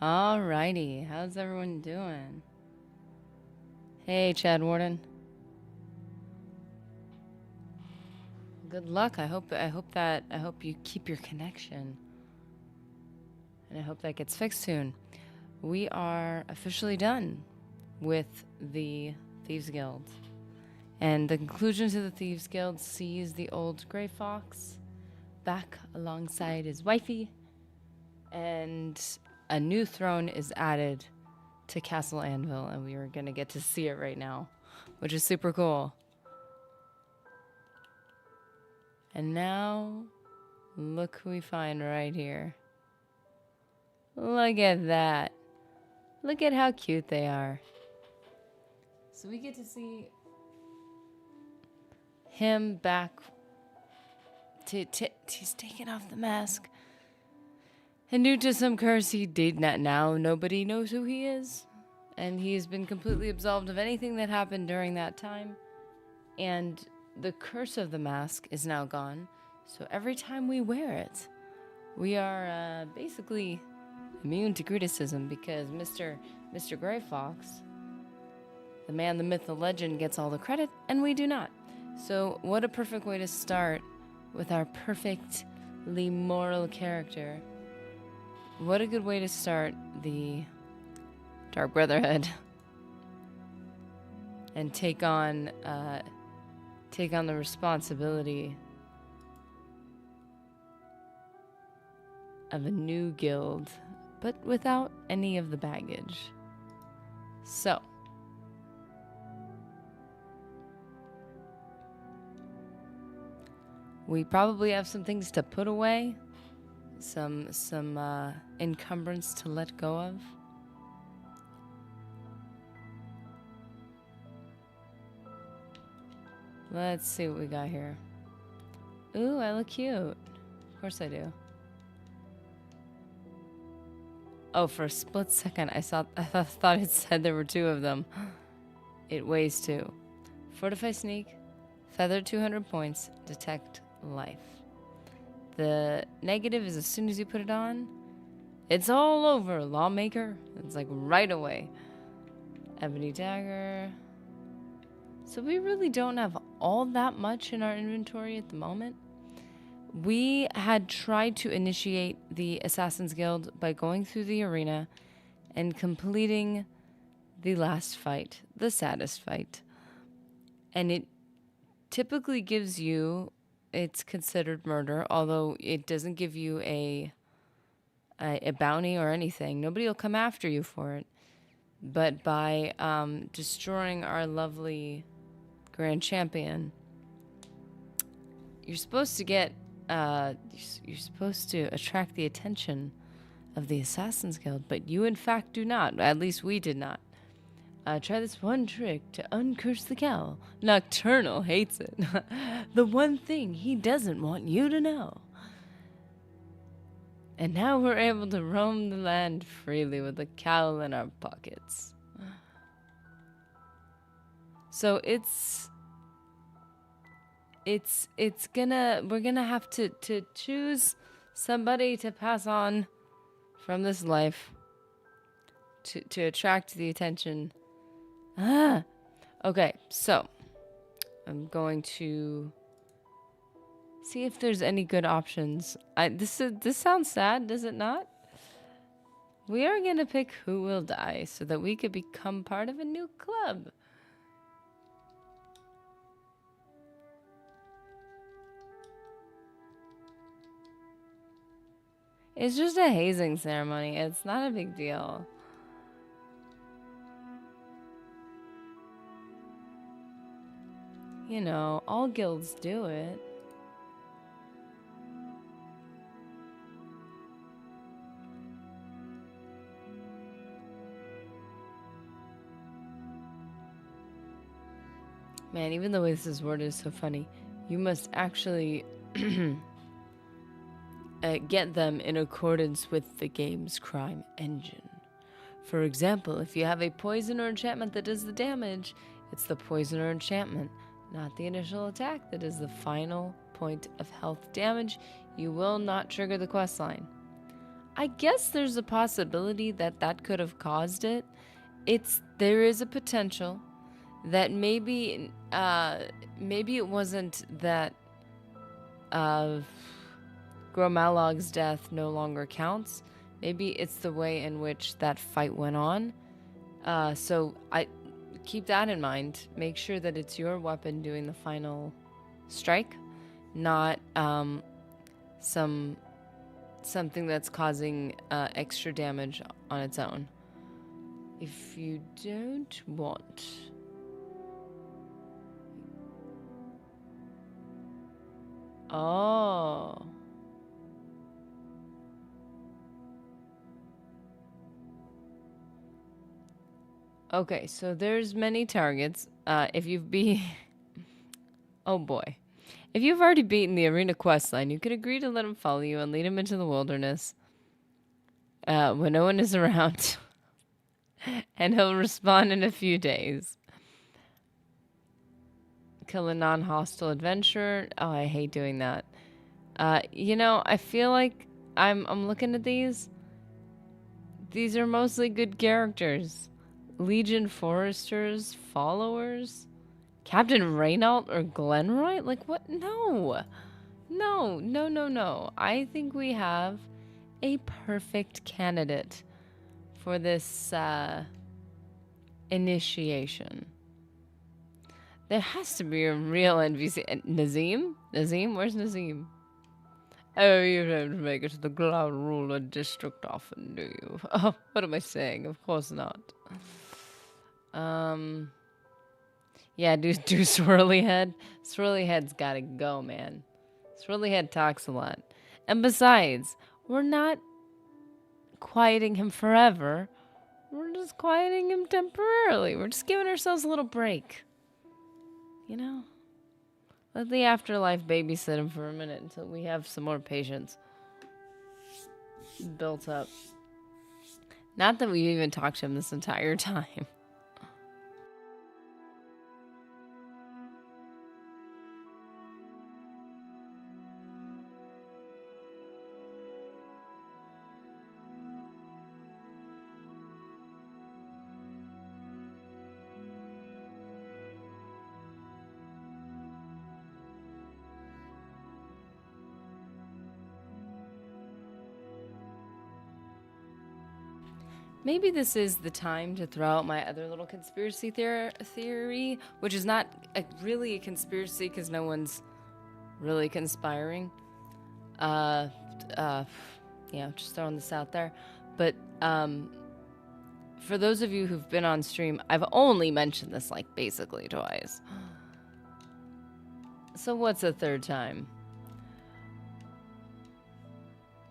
Alrighty, how's everyone doing? Hey, Chad Warden. Good luck. I hope you keep your connection, and I hope that gets fixed soon. We are officially done with the Thieves Guild, and the conclusion to the Thieves Guild sees the old Grey Fox back alongside his wifey, and a new throne is added to Castle Anvil, and we are going to get to see it right now, which is super cool. And now, look who we find right here. Look at that. Look at how cute they are. So we get to see him back. He's taking off the mask. And due to some curse he did not now, nobody knows who he is. And he has been completely absolved of anything that happened during that time. And the curse of the mask is now gone. So every time we wear it, we are basically immune to criticism because Mr. Grey Fox, the man, the myth, the legend, gets all the credit, and we do not. So what a perfect way to start with our perfectly moral character. What a good way to start the Dark Brotherhood and take on the responsibility of a new guild, but without any of the baggage. So, we probably have some things to put away, some encumbrance to let go of. Let's see what we got here. Ooh, I look cute. Of course I do. Oh, for a split second, I thought it said there were two of them. It weighs 2. Fortify Sneak, Feather 200 points, Detect Life. The negative is as soon as you put it on, it's all over, Lawmaker. It's like right away. Ebony Dagger. So we really don't have all that much in our inventory at the moment. We had tried to initiate the Assassin's Guild by going through the arena and completing the last fight, the saddest fight. And it typically gives you, it's considered murder, although it doesn't give you a bounty or anything. Nobody will come after you for it. But by destroying our lovely Grand Champion, you're supposed to get you're supposed to attract the attention of the Assassin's Guild, but you in fact do not. At least we did not. Try this one trick to uncurse the cowl. Nocturnal hates it. The one thing he doesn't want you to know. And now we're able to roam the land freely with the cowl in our pockets. So we're gonna have to choose somebody to pass on from this life to attract the attention. Okay, so I'm going to see if there's any good options. This sounds sad, does it not? We are gonna pick who will die so that we could become part of a new club. It's just a hazing ceremony. It's not a big deal. You know, all guilds do it. Man, even the way this is worded is so funny. You must actually get them in accordance with the game's crime engine. For example, if you have a poison or enchantment that does the damage, it's the poison or enchantment, not the initial attack that is the final point of health damage. You will not trigger the quest line. I guess there's a possibility that that could have caused it. There is a potential that maybe it wasn't that Gromalog's death no longer counts. Maybe it's the way in which that fight went on. So I keep that in mind. Make sure that it's your weapon doing the final strike, not something that's causing extra damage on its own. If you don't want. Oh. Okay, so there's many targets. If you've oh boy. If you've already beaten the arena questline, you could agree to let him follow you and lead him into the wilderness when no one is around. And he'll respond in a few days. Kill a non-hostile adventurer. Oh, I hate doing that. I feel like I'm looking at these. These are mostly good characters. Legion Foresters, followers, Captain Reynault or Glenroy? Like what? No. No, no, no, no. I think we have a perfect candidate for this initiation. There has to be a real NPC. Nazim? Nazim? Where's Nazim? Oh, you don't make it to the Cloud Ruler District often, do you? Oh, what am I saying? Of course not. Yeah, do Swirly Head. Swirly Head's gotta go, man. Swirly Head talks a lot. And besides, we're not quieting him forever. We're just quieting him temporarily. We're just giving ourselves a little break. You know? Let the afterlife babysit him for a minute until we have some more patience built up. Not that we've even talked to him this entire time. Maybe this is the time to throw out my other little conspiracy theory, which is not really a conspiracy because no one's really conspiring. Just throwing this out there. But for those of you who've been on stream, I've only mentioned this like basically twice. So what's a third time?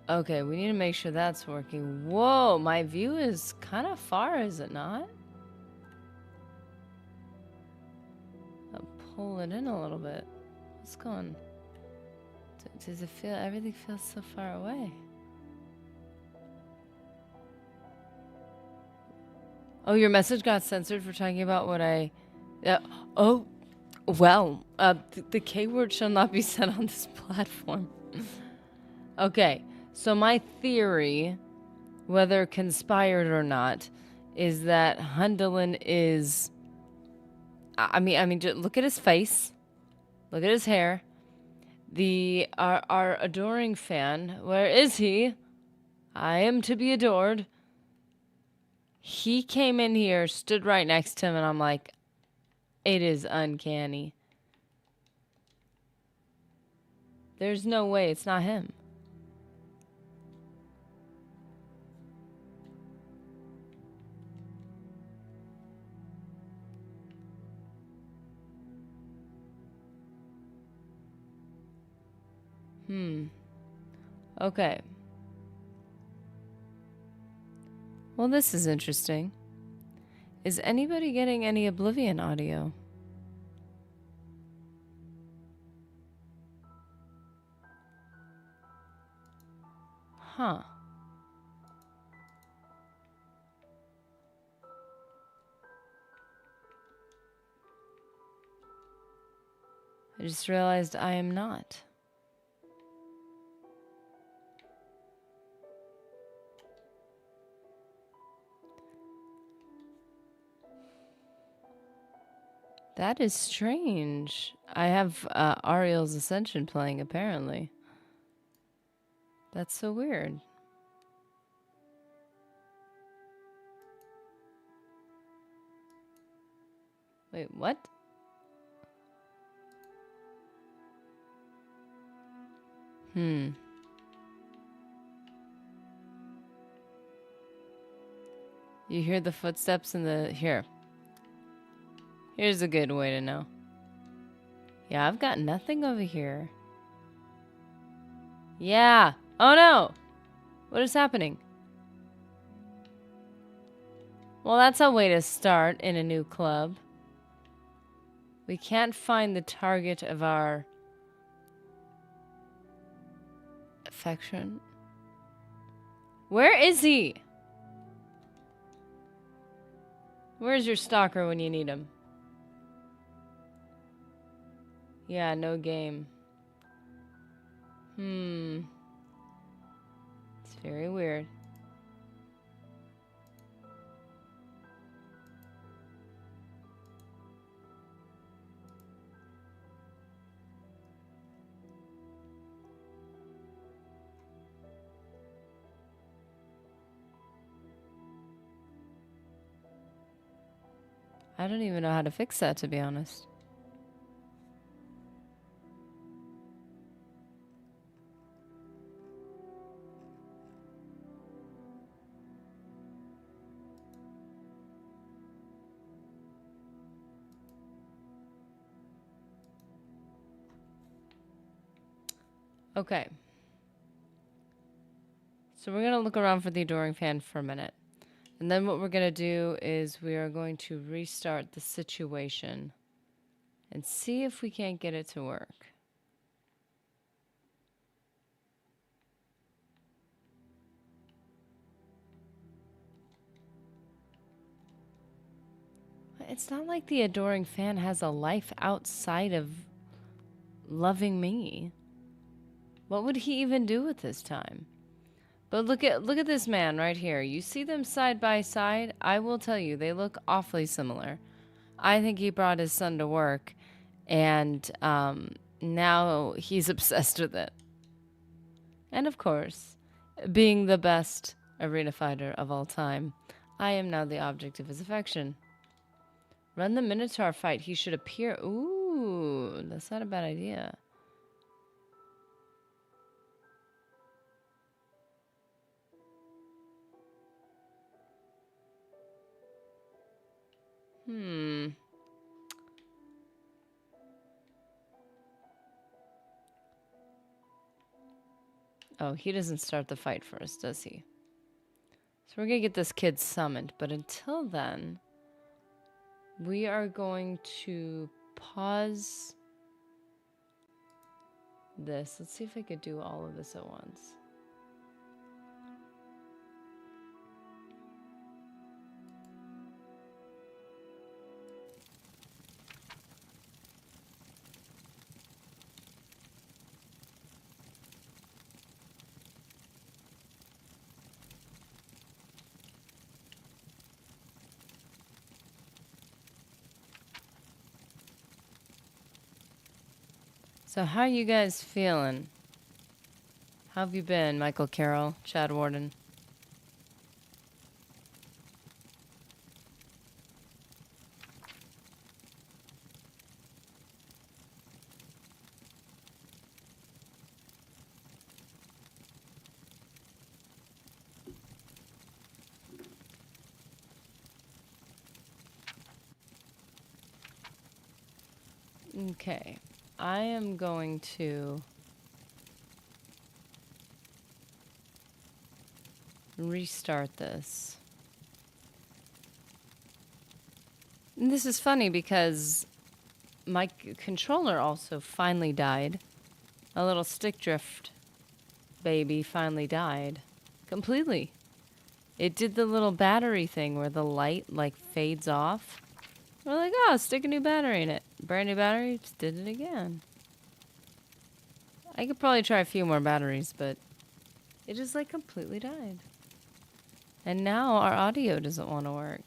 Okay, we need to make sure that's working. Whoa, my view is kind of far, is it not? I'll pull it in a little bit. What's going? Does it feel, everything feels so far away? Oh, your message got censored for talking about what I... oh, well, the K word shall not be said on this platform. Okay. So my theory, whether conspired or not, is that Hundelin is... I mean, just look at his face. Look at his hair. Our adoring fan, where is he? I am to be adored. He came in here, stood right next to him, and I'm like, it is uncanny. There's no way it's not him. Okay. Well, this is interesting. Is anybody getting any Oblivion audio? Huh. I just realized I am not. That is strange. I have Ariel's Ascension playing, apparently. That's so weird. Wait, what? You hear the footsteps in the... Here. Here's a good way to know. Yeah, I've got nothing over here. Yeah. Oh no! What is happening? Well, that's a way to start in a new club. We can't find the target of our affection. Where is he? Where's your stalker when you need him? Yeah, no game. It's very weird. I don't even know how to fix that, to be honest. Okay. So we're going to look around for the adoring fan for a minute. And then what we're going to do is we are going to restart the situation and see if we can't get it to work. It's not like the adoring fan has a life outside of loving me. What would he even do with his time? But look at this man right here. You see them side by side? I will tell you, they look awfully similar. I think he brought his son to work, and now he's obsessed with it. And of course, being the best arena fighter of all time, I am now the object of his affection. Run the Minotaur fight. He should appear. Ooh, that's not a bad idea. Oh, he doesn't start the fight first, does he? So we're going to get this kid summoned. But until then, we are going to pause this. Let's see if I could do all of this at once. So how are you guys feeling? How have you been, Michael Carroll, Chad Warden? Okay, I am going to restart this. And this is funny because my controller also finally died. A little stick drift baby finally died. Completely. It did the little battery thing where the light like fades off. We're like, oh, stick a new battery in it. Brand new battery, just did it again. I could probably try a few more batteries, but it just like completely died. And now our audio doesn't want to work.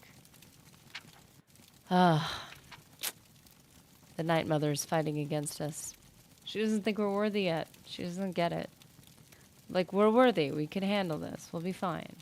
Ah. The Night Mother is fighting against us. She doesn't think we're worthy yet. She doesn't get it. Like, we're worthy. We can handle this. We'll be fine.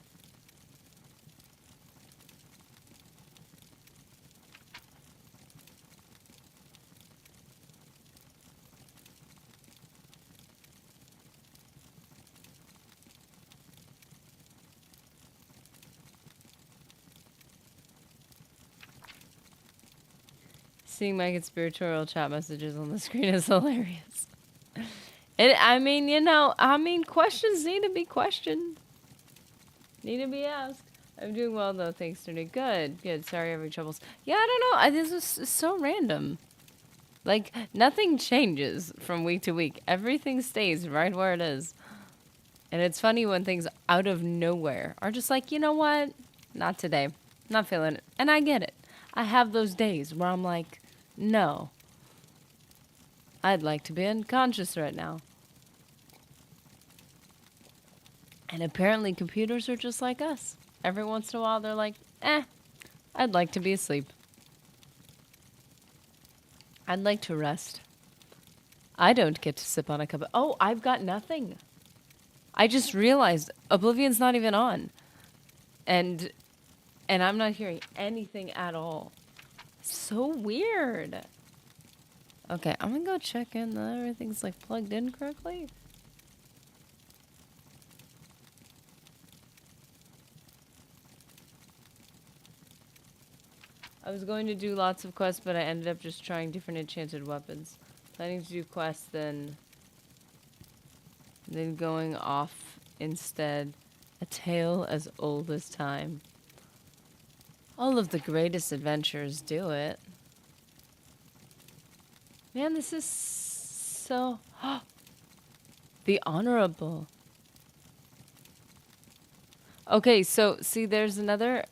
Seeing my conspiratorial chat messages on the screen is hilarious. Questions need to be questioned. Need to be asked. I'm doing well, though. Thanks, Tony. Good. Sorry, having troubles. Yeah, I don't know. This is so random. Like, nothing changes from week to week. Everything stays right where it is. And it's funny when things out of nowhere are just like, you know what? Not today. Not feeling it. And I get it. I have those days where I'm like, no. I'd like to be unconscious right now. And apparently computers are just like us. Every once in a while they're like, I'd like to be asleep. I'd like to rest. I don't get to sip on a cup of... Oh, I've got nothing. I just realized Oblivion's not even on. And I'm not hearing anything at all. So weird. Okay, I'm gonna go check in that everything's like plugged in correctly. I was going to do lots of quests, but I ended up just trying different enchanted weapons. Planning to do quests, then going off instead. A tale as old as time. All of the greatest adventurers do it. Man, this is so... The Honorable. Okay, so, see, there's another...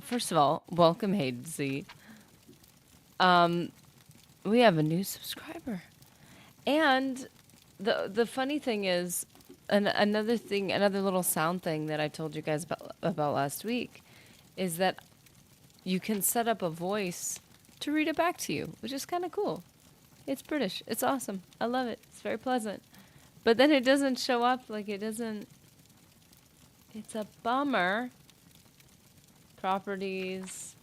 First of all, welcome, Hazy. We have a new subscriber. And the funny thing is, another little sound thing that I told you guys about last week is that you can set up a voice to read it back to you, which is kind of cool. It's British. It's awesome. I love it. It's very pleasant. But then it doesn't show up, like it doesn't... It's a bummer. Properties.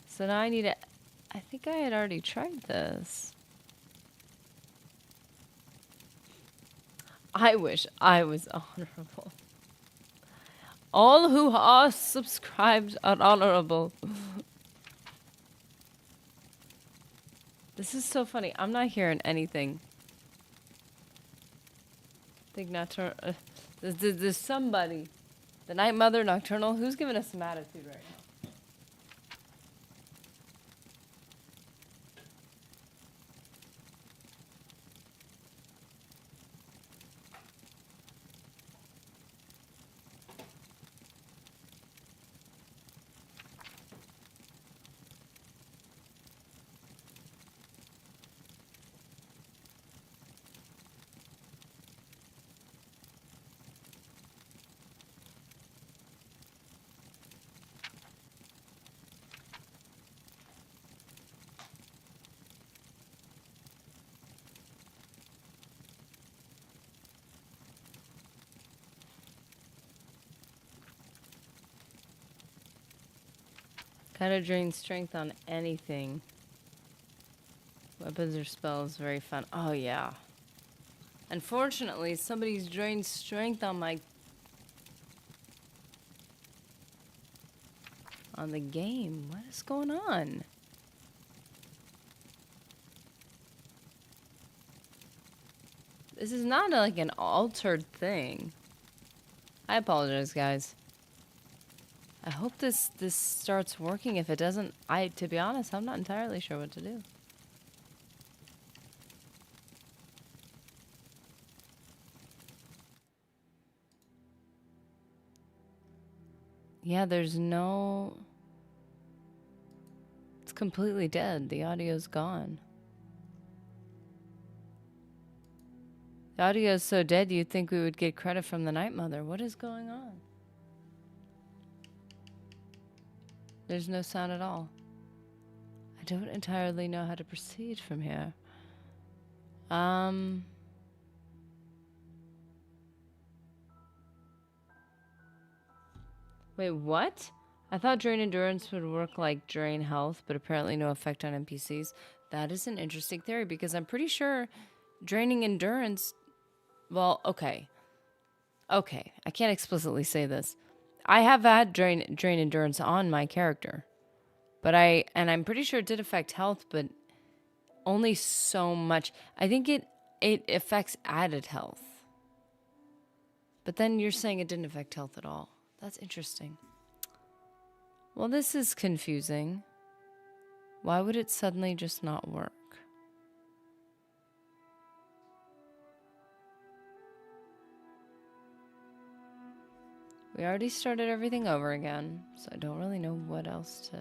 So now I need to... I think I had already tried this. I wish I was honorable. All who are subscribed are honorable. This is so funny. I'm not hearing anything. I think Nocturnal... there's somebody. The Night Mother, Nocturnal. Who's giving us some attitude right now? Kind of drains strength on anything. Weapons or spells, very fun. Oh, yeah. Unfortunately, somebody's drained strength on my... on the game. What is going on? This is not like an altered thing. I apologize, guys. I hope this starts working. If it doesn't, to be honest, I'm not entirely sure what to do. Yeah, there's no... It's completely dead. The audio's gone. The audio's so dead you'd think we would get credit from the Night Mother. What is going on? There's no sound at all. I don't entirely know how to proceed from here. Wait, what? I thought drain endurance would work like drain health, but apparently no effect on NPCs. That is an interesting theory because I'm pretty sure draining endurance. Well, okay. Okay, I can't explicitly say this. I have had drain endurance on my character. But I'm pretty sure it did affect health, but only so much. I think it affects added health. But then you're saying it didn't affect health at all. That's interesting. Well, this is confusing. Why would it suddenly just not work? We already started everything over again, so I don't really know what else to...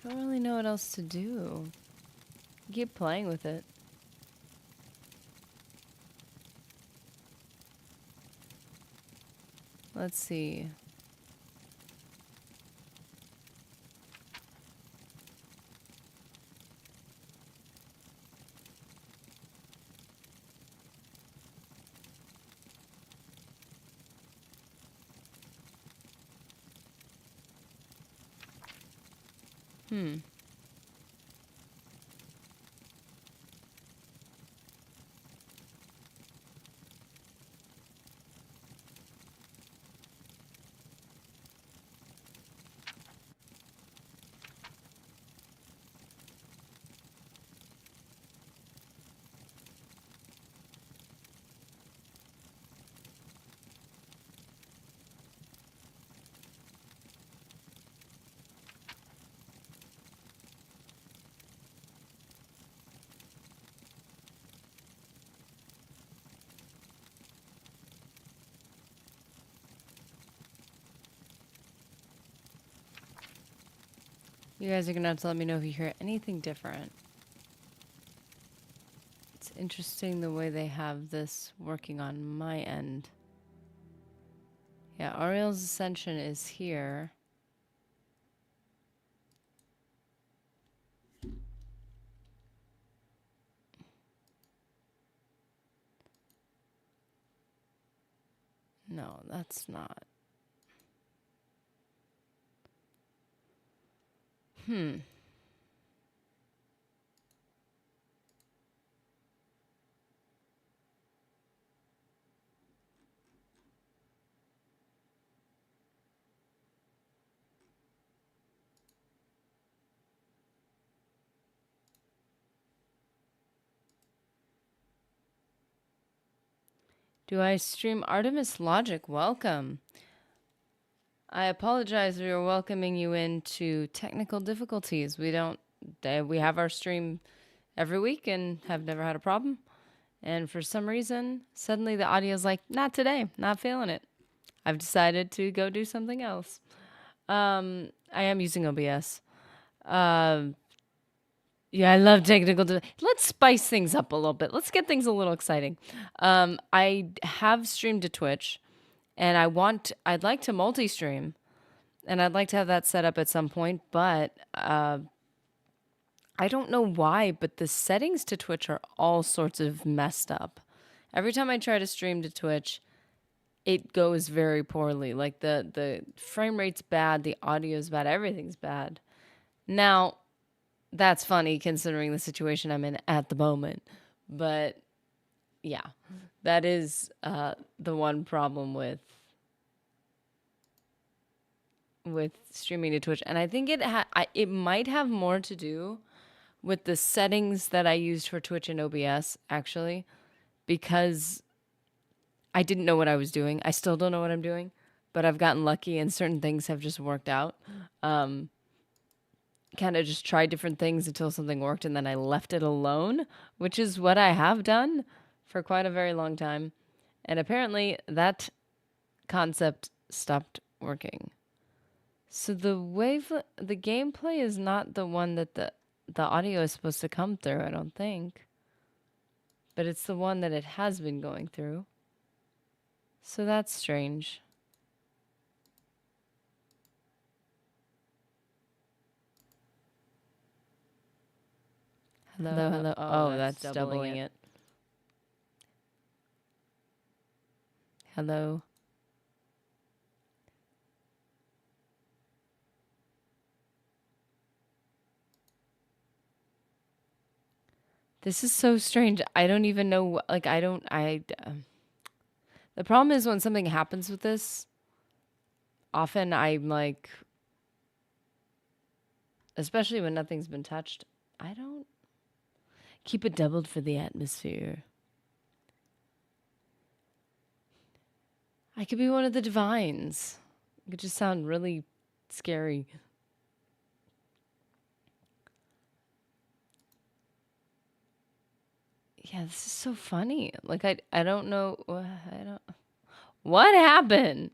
Don't really know what else to do. Keep playing with it. Let's see. You guys are gonna have to let me know if you hear anything different. It's interesting the way they have this working on my end. Yeah, Ariel's Ascension is here. No, that's not. Do I stream Artemis Logic? Welcome. I apologize. We are welcoming you into technical difficulties. We have our stream every week and have never had a problem. And for some reason, suddenly the audio's like, not today, not feeling it. I've decided to go do something else. I am using OBS. Yeah, I love technical. Let's spice things up a little bit. Let's get things a little exciting. I have streamed to Twitch, and I'd like to multi-stream, and I'd like to have that set up at some point. But I don't know why, but the settings to Twitch are all sorts of messed up. Every time I try to stream to Twitch, it goes very poorly. Like the frame rate's bad, the audio's bad, everything's bad. Now, that's funny considering the situation I'm in at the moment. But yeah, that is the one problem with streaming to Twitch, and I think it might have more to do with the settings that I used for Twitch and OBS actually, because I didn't know what I was doing. I still don't know what I'm doing, but I've gotten lucky and certain things have just worked out. Kind of just tried different things until something worked and then I left it alone, which is what I have done for quite a very long time. And apparently that concept stopped working. So the gameplay is not the one that the audio is supposed to come through, I don't think. But it's the one that it has been going through. So that's strange. Hello, hello. Oh, that's doubling it. Hello. This is so strange. I don't even know. Like, the problem is when something happens with this, often I'm like, especially when nothing's been touched, I don't keep it doubled for the atmosphere. I could be one of the divines. It could just sound really scary. Yeah, this is so funny. Like I don't know. I don't. What happened?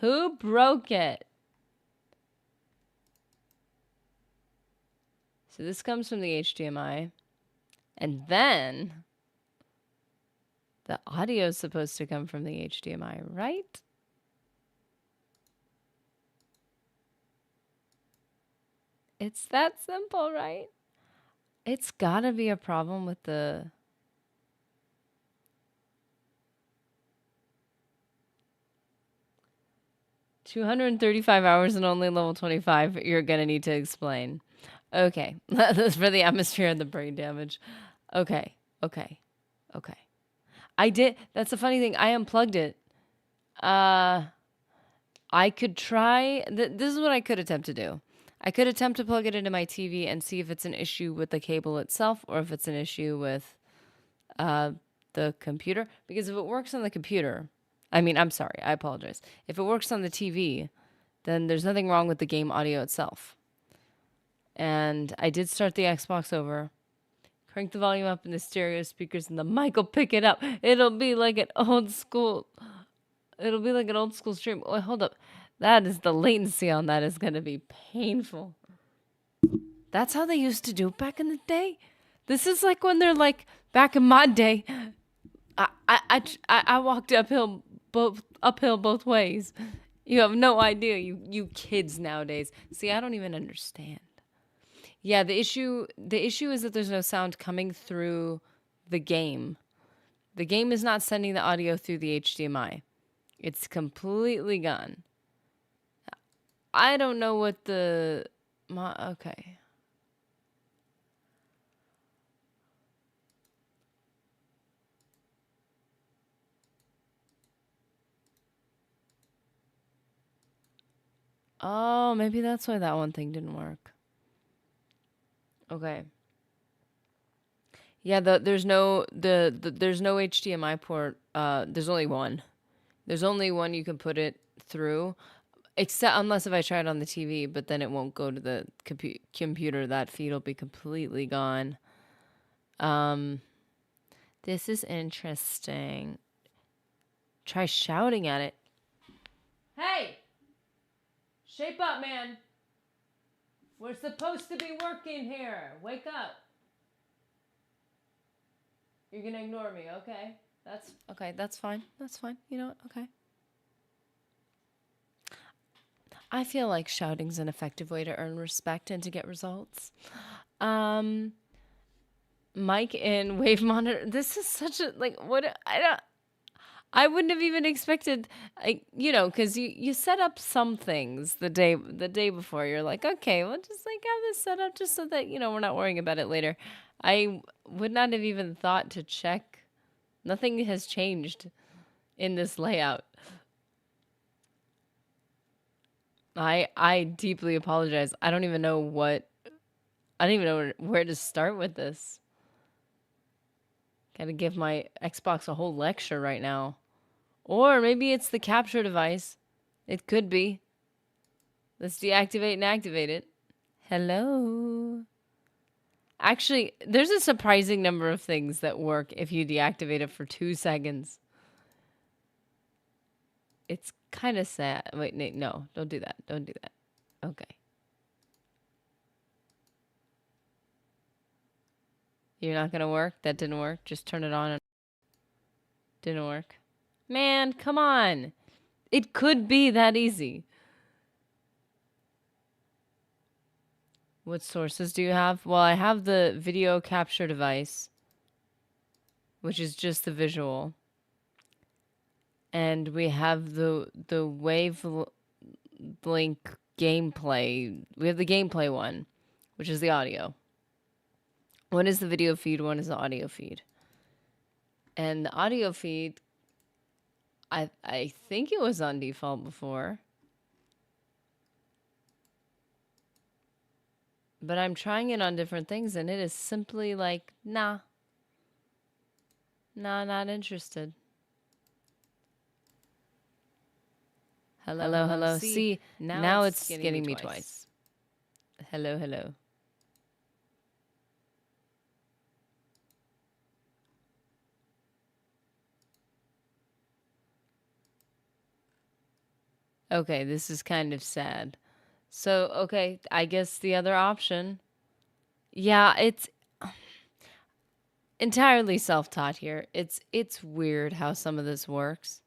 Who broke it? So this comes from the HDMI, and then the audio is supposed to come from the HDMI, right? It's that simple, right? It's gotta be a problem with the. 235 hours and only level 25. You're gonna need to explain. Okay, that's for the atmosphere and the brain damage. Okay, okay, okay. I did. That's the funny thing. I unplugged it. I could try. This is what I could attempt to do. I could attempt to plug it into my TV and see if it's an issue with the cable itself or if it's an issue with uh, the computer. Because if it works on the computer, I mean, I'm sorry, I apologize. If it works on the TV, then there's nothing wrong with the game audio itself. And I did start the Xbox over, crank the volume up in the stereo speakers, and the mic will pick it up. It'll be like an old school. It'll be like an old school stream. Oh, hold up. That is the latency on that is going to be painful. That's how they used to do it back in the day. This is like when they're like back in my day. I walked uphill both ways. You have no idea, you kids nowadays. See, I don't even understand. Yeah, the issue is that there's no sound coming through the game. The game is not sending the audio through the HDMI. It's completely gone. I don't know what okay. Oh, maybe that's why that one thing didn't work. Okay. Yeah, there's no there's no HDMI port. There's only one. There's only one you can put it through, except unless if I try it on the TV, but then it won't go to the computer. That feed will be completely gone. This is interesting. Try shouting at it. Hey! Shape up, man. We're supposed to be working here. Wake up. You're gonna ignore me, okay? That's okay, that's fine. That's fine. You know what? Okay. I feel like shouting's an effective way to earn respect and to get results. Mic in wave monitor. This is such a like what I wouldn't have even expected, because you set up some things the day before. You're like, okay, we'll just like have this set up just so that we're not worrying about it later. I would not have even thought to check. Nothing has changed in this layout. I deeply apologize. I don't even know where to start with this. Gotta give my Xbox a whole lecture right now. Or maybe it's the capture device. It could be. Let's deactivate and activate it. Hello. Actually, there's a surprising number of things that work if you deactivate it for 2 seconds. It's kind of sad. Wait, no, don't do that. Don't do that. Okay. You're not going to work? That didn't work? Just turn it on and didn't work? Man, come on. It could be that easy. What sources do you have? Well, I have the video capture device, which is just the visual. And we have the wave blink gameplay. We have the gameplay one, which is the audio. One is the video feed, one is the audio feed. And the audio feed, I think it was on default before. But I'm trying it on different things, and it is simply like, nah. Nah, not interested. Hello, hello. See, now it's getting me twice. Hello, hello. Okay, this is kind of sad. So, okay, I guess the other option. Yeah, it's entirely self-taught here. It's weird how some of this works.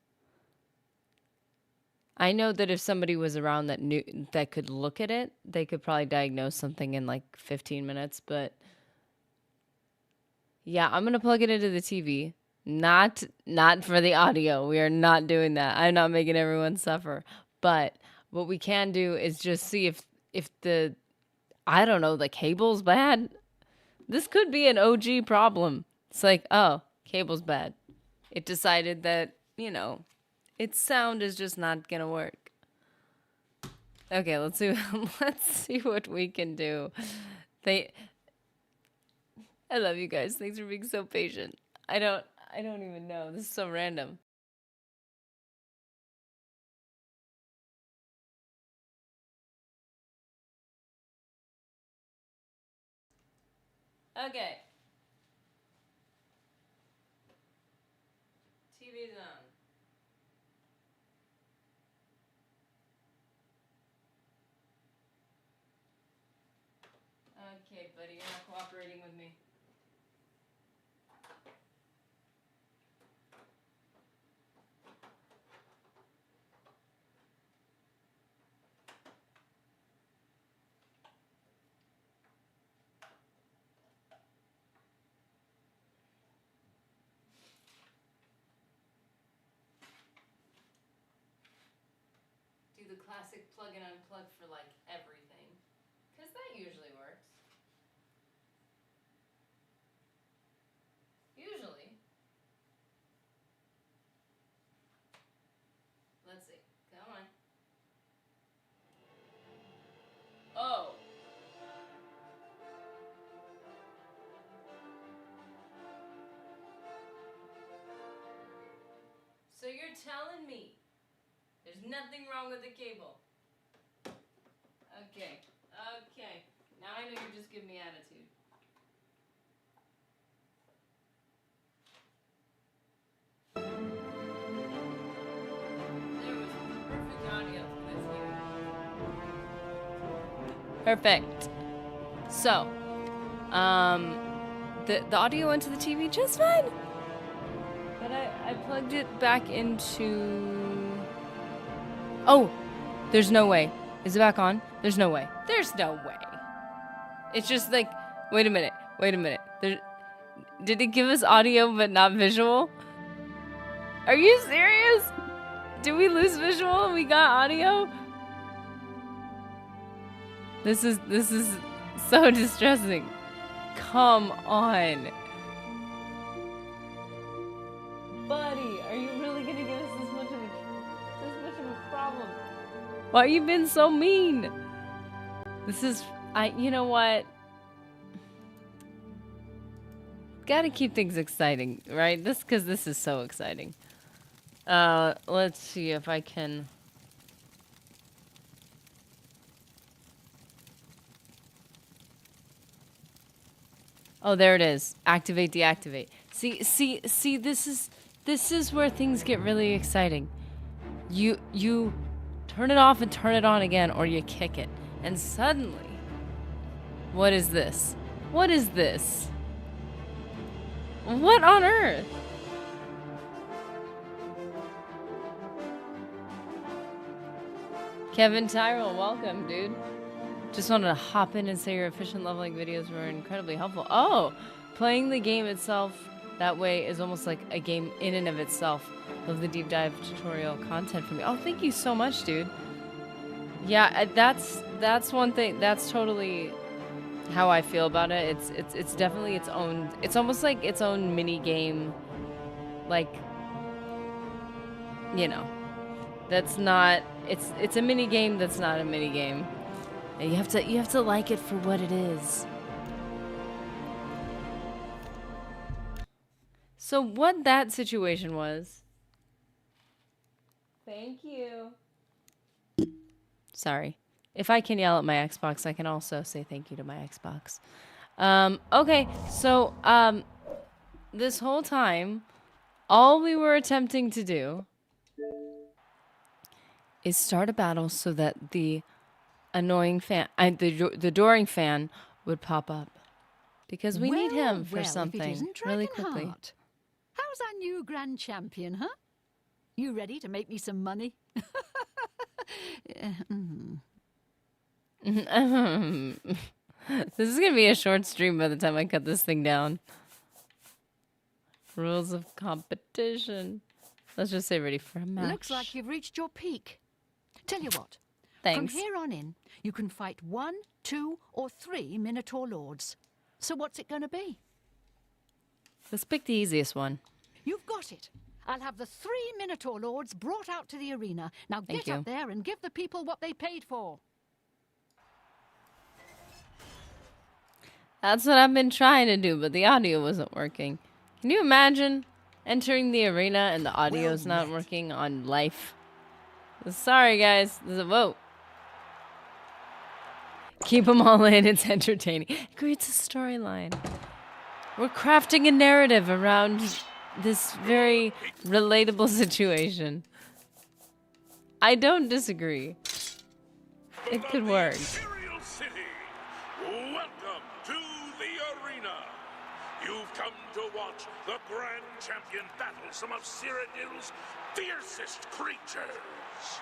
I know that if somebody was around that could look at it, they could probably diagnose something in like 15 minutes, but yeah, I'm going to plug it into the TV. Not for the audio. We are not doing that. I'm not making everyone suffer. But what we can do is just see if the, I don't know, the cable's bad. This could be an OG problem. It's like, oh, cable's bad. It decided that, you know, its sound is just not gonna work. Okay, let's see what we can do. I love you guys. Thanks for being so patient. I don't even know. This is so random. Okay. TV's on. Okay, buddy, you're not cooperating with me. Do the classic plug and unplug for like everything. Because that usually works. Usually. Let's see. Come on. Oh. So you're telling me there's nothing wrong with the cable? Okay. Okay. Now I know you're just giving me attitude. There was perfect audio for this here. Perfect. So, the audio went to the TV just fine. But I plugged it back into... Oh, there's no way. Is it back on? There's no way. There's no way. It's just like, wait a minute. Did it give us audio but not visual? Are you serious? Did we lose visual and we got audio? This is so distressing. Come on. Buddy, are you really gonna give us this much of a problem? Why are you being so mean? You know what? Gotta keep things exciting, right? Because this is so exciting. Let's see if I can... Oh, there it is. Activate, deactivate. See, this is where things get really exciting. You turn it off and turn it on again, or you kick it. And suddenly, what is this? What is this? What on earth? Kevin Tyrell, welcome, dude. Just wanted to hop in and say your efficient leveling videos were incredibly helpful. Oh, playing the game itself that way is almost like a game in and of itself. Love the deep dive tutorial content from me. Oh, thank you so much, dude. Yeah, that's one thing. That's totally how I feel about it. It's definitely its own. It's almost like its own mini game. Like, you know, that's not. It's a mini game that's not a mini game. And you have to like it for what it is. So what that situation was. Thank you. Sorry. If I can yell at my Xbox, I can also say thank you to my Xbox. Okay, so this whole time, all we were attempting to do is start a battle so that the annoying fan, the Doring fan, would pop up. Because we need him for something really quickly. How's our new grand champion, huh? You ready to make me some money? This is gonna be a short stream by the time I cut this thing down. Rules of competition. Let's just say ready for a match. Looks like you've reached your peak. Tell you what. Thanks. From here on in, you can fight 1, 2, or 3 Minotaur Lords. So what's it gonna be? Let's pick the easiest one. You've got it. I'll have the 3 Minotaur Lords brought out to the arena. Now get up there and give the people what they paid for. That's what I've been trying to do, but the audio wasn't working. Can you imagine entering the arena and the audio's not working on life? Sorry, guys. There's a vote. Keep them all in. It's entertaining. It creates a storyline. We're crafting a narrative around this very relatable situation. I don't disagree. It could work. Welcome to the arena. You've come to watch the grand champion battle some of Cyrodiil's fiercest creatures.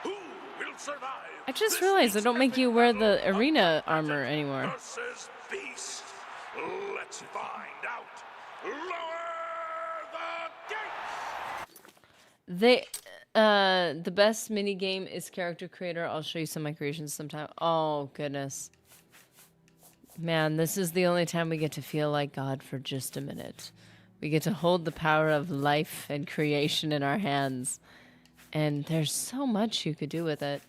Who will survive? I just realized they don't make you wear the arena armor anymore. Versus beast. Let's find out. Lower the gate. The best mini game is character creator. I'll show you some of my creations sometime. Oh goodness. Man, this is the only time we get to feel like God for just a minute. We get to hold the power of life and creation in our hands. And there's so much you could do with it.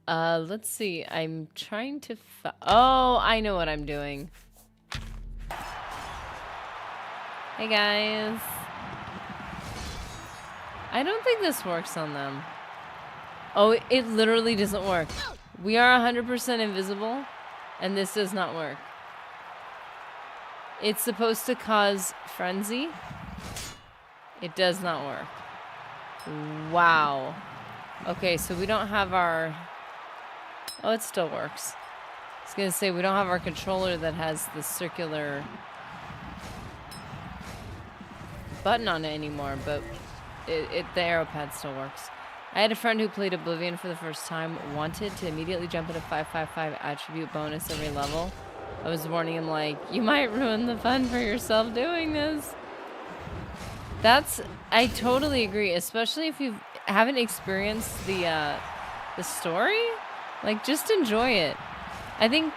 Let's see. I'm trying to... Oh, I know what I'm doing. Hey, guys. I don't think this works on them. Oh, it literally doesn't work. We are 100% invisible. And this does not work. It's supposed to cause frenzy. It does not work. Wow. Okay, so we don't have our... Oh, it still works. I was going to say, we don't have our controller that has the circular button on it anymore, but the arrow pad still works. I had a friend who played Oblivion for the first time, wanted to immediately jump into 555 attribute bonus every level. I was warning him, like, you might ruin the fun for yourself doing this. I totally agree, especially if you haven't experienced the story. Like, just enjoy it. I think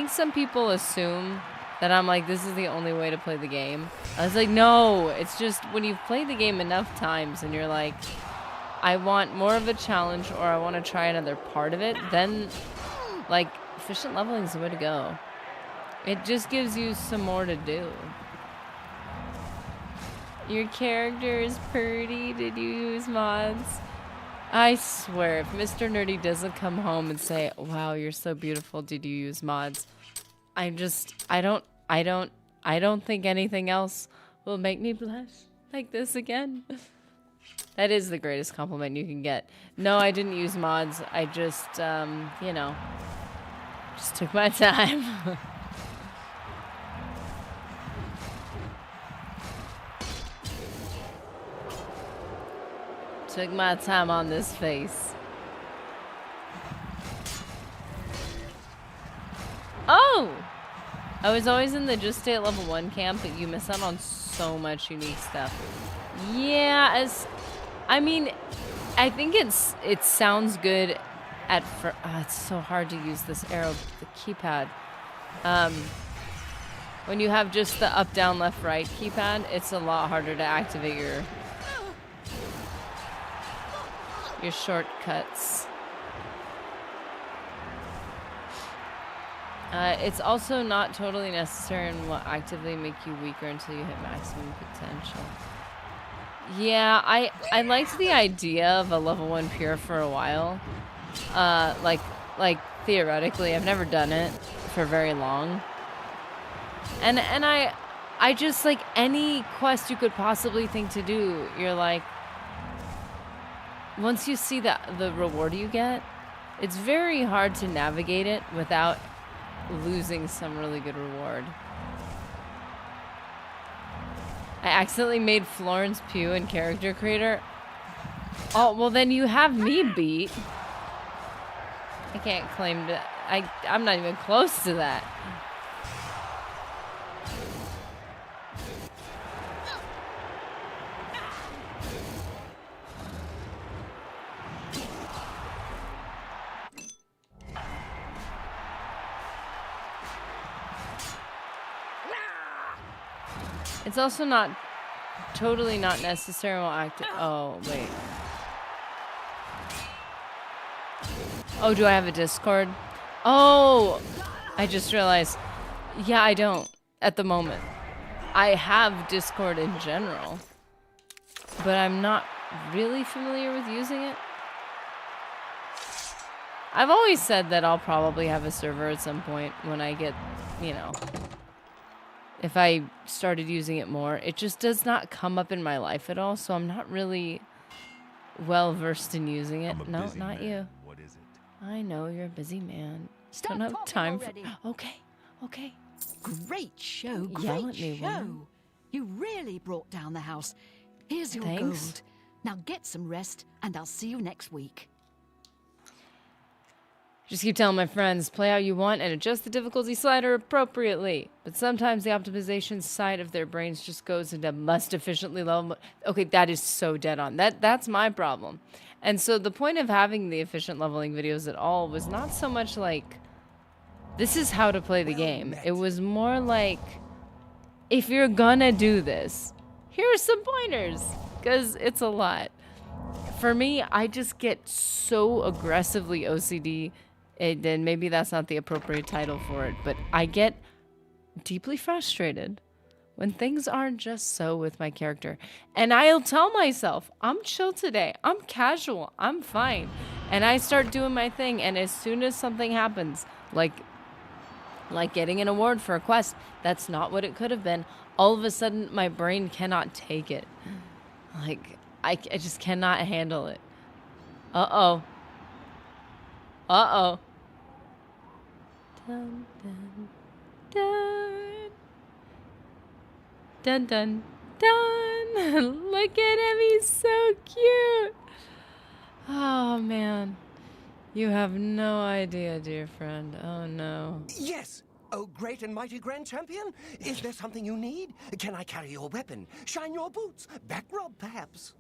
some people assume that I'm like, this is the only way to play the game. I was like, no, it's just when you've played the game enough times and you're like, I want more of a challenge or I want to try another part of it, then, like, efficient leveling is the way to go. It just gives you some more to do. Your character is pretty. Did you use mods? I swear, if Mr. Nerdy doesn't come home and say, wow, you're so beautiful, did you use mods? I don't think anything else will make me blush like this again. That is the greatest compliment you can get. No, I didn't use mods. I just, you know, just took my time. Took my time on this face. Oh! I was always in the just stay at level 1 camp, but you miss out on so much unique stuff. Yeah, I mean, I think it sounds good at first. It's so hard to use this arrow, the keypad. When you have just the up, down, left, right keypad, it's a lot harder to activate your shortcuts. It's also not totally necessary and will actively make you weaker until you hit maximum potential. Yeah, I liked the idea of a level 1 pure for a while. Like theoretically, I've never done it for very long. And I just like any quest you could possibly think to do, you're like, once you see the reward you get, it's very hard to navigate it without losing some really good reward. I accidentally made Florence Pugh in character creator. Oh, well then you have me beat. I can't claim to, I'm not even close to that. It's also totally not necessary or active. Oh, wait. Oh, do I have a Discord? Oh, I just realized. Yeah, I don't at the moment. I have Discord in general, but I'm not really familiar with using it. I've always said that I'll probably have a server at some point when I get, you know, if I started using it more. It just does not come up in my life at all, so I'm not really well versed in using it. No, not you. What is it? I know you're a busy man. Stop Don't have time for. already. Okay. Great show, Yell great at me, show. woman. You really brought down the house. Here's your Thanks. gold. Now get some rest, and I'll see you next week. Just keep telling my friends, play how you want and adjust the difficulty slider appropriately. But sometimes the optimization side of their brains just goes into must efficiently level. Okay, that is so dead on. That's my problem. And so the point of having the efficient leveling videos at all was not so much like, this is how to play the game. It was more like, if you're gonna do this, here are some pointers, because it's a lot. For me, I just get so aggressively OCD, and then maybe that's not the appropriate title for it, but I get deeply frustrated when things aren't just so with my character. And I'll tell myself, I'm chill today, I'm casual, I'm fine. And I start doing my thing, and as soon as something happens, like getting an award for a quest, that's not what it could have been. All of a sudden, my brain cannot take it. Like, I just cannot handle it. Uh-oh. Uh-oh. Dun, dun, dun. Dun, dun, dun. Look at him, he's so cute. Oh, man. You have no idea, dear friend. Oh, no. Yes! Oh, great and mighty Grand Champion! Is there something you need? Can I carry your weapon? Shine your boots? Back rub, perhaps?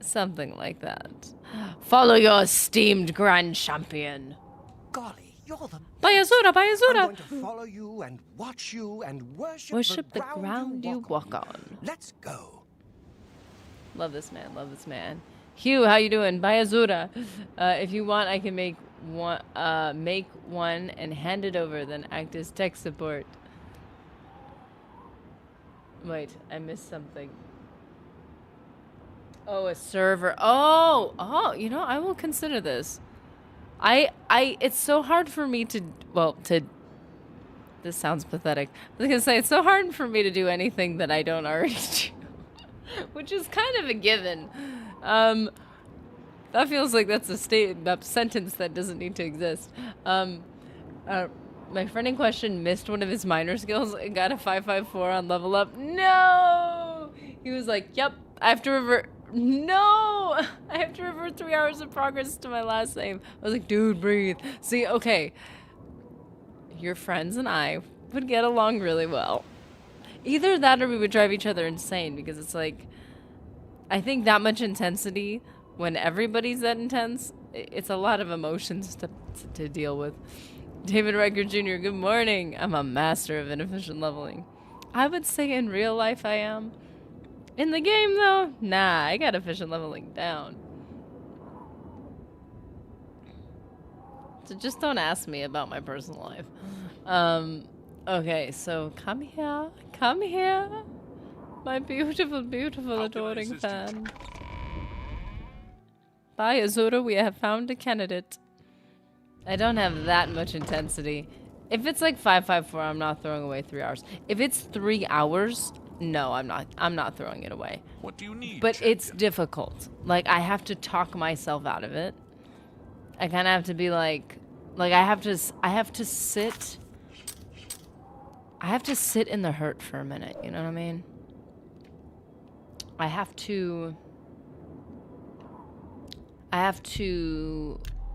Something like that. Follow your esteemed Grand Champion. Golly, you're the Bayazura, I'm Bayazura! going to follow you and watch you and Worship the ground you walk on. Let's go. Love this man, love this man. Hugh, how you doing? Bayazura. If you want, I can make one and hand it over, then act as tech support. Wait, I missed something. Oh, a server. Oh, you know, I will consider this. It's so hard for me to, this sounds pathetic. I was gonna say, it's so hard for me to do anything that I don't already do, which is kind of a given. That feels like that's a sentence that doesn't need to exist. My friend in question missed one of his minor skills and got a 554 on level up. No! He was like, yep, I have to revert. No! I have to revert 3 hours of progress to my last save. I was like, dude, breathe. See, okay. your friends and I would get along really well. Either that or we would drive each other insane, because it's like, I think that much intensity, when everybody's that intense, it's a lot of emotions to deal with. David Riker Jr., good morning. I'm a master of inefficient leveling. I would say in real life I am. In the game, though, nah, I got efficient leveling down. So just don't ask me about my personal life. Okay, so come here, my beautiful, beautiful, adoring fan. By Azura, we have found a candidate. I don't have that much intensity. If it's like 554, I'm not throwing away 3 hours. If it's 3 hours, no, I'm not throwing it away. What do you need? But champion? it's difficult. Like, I have to talk myself out of it. I kind of have to be like I have to sit. I have to sit in the hurt for a minute. You know what I mean? I have to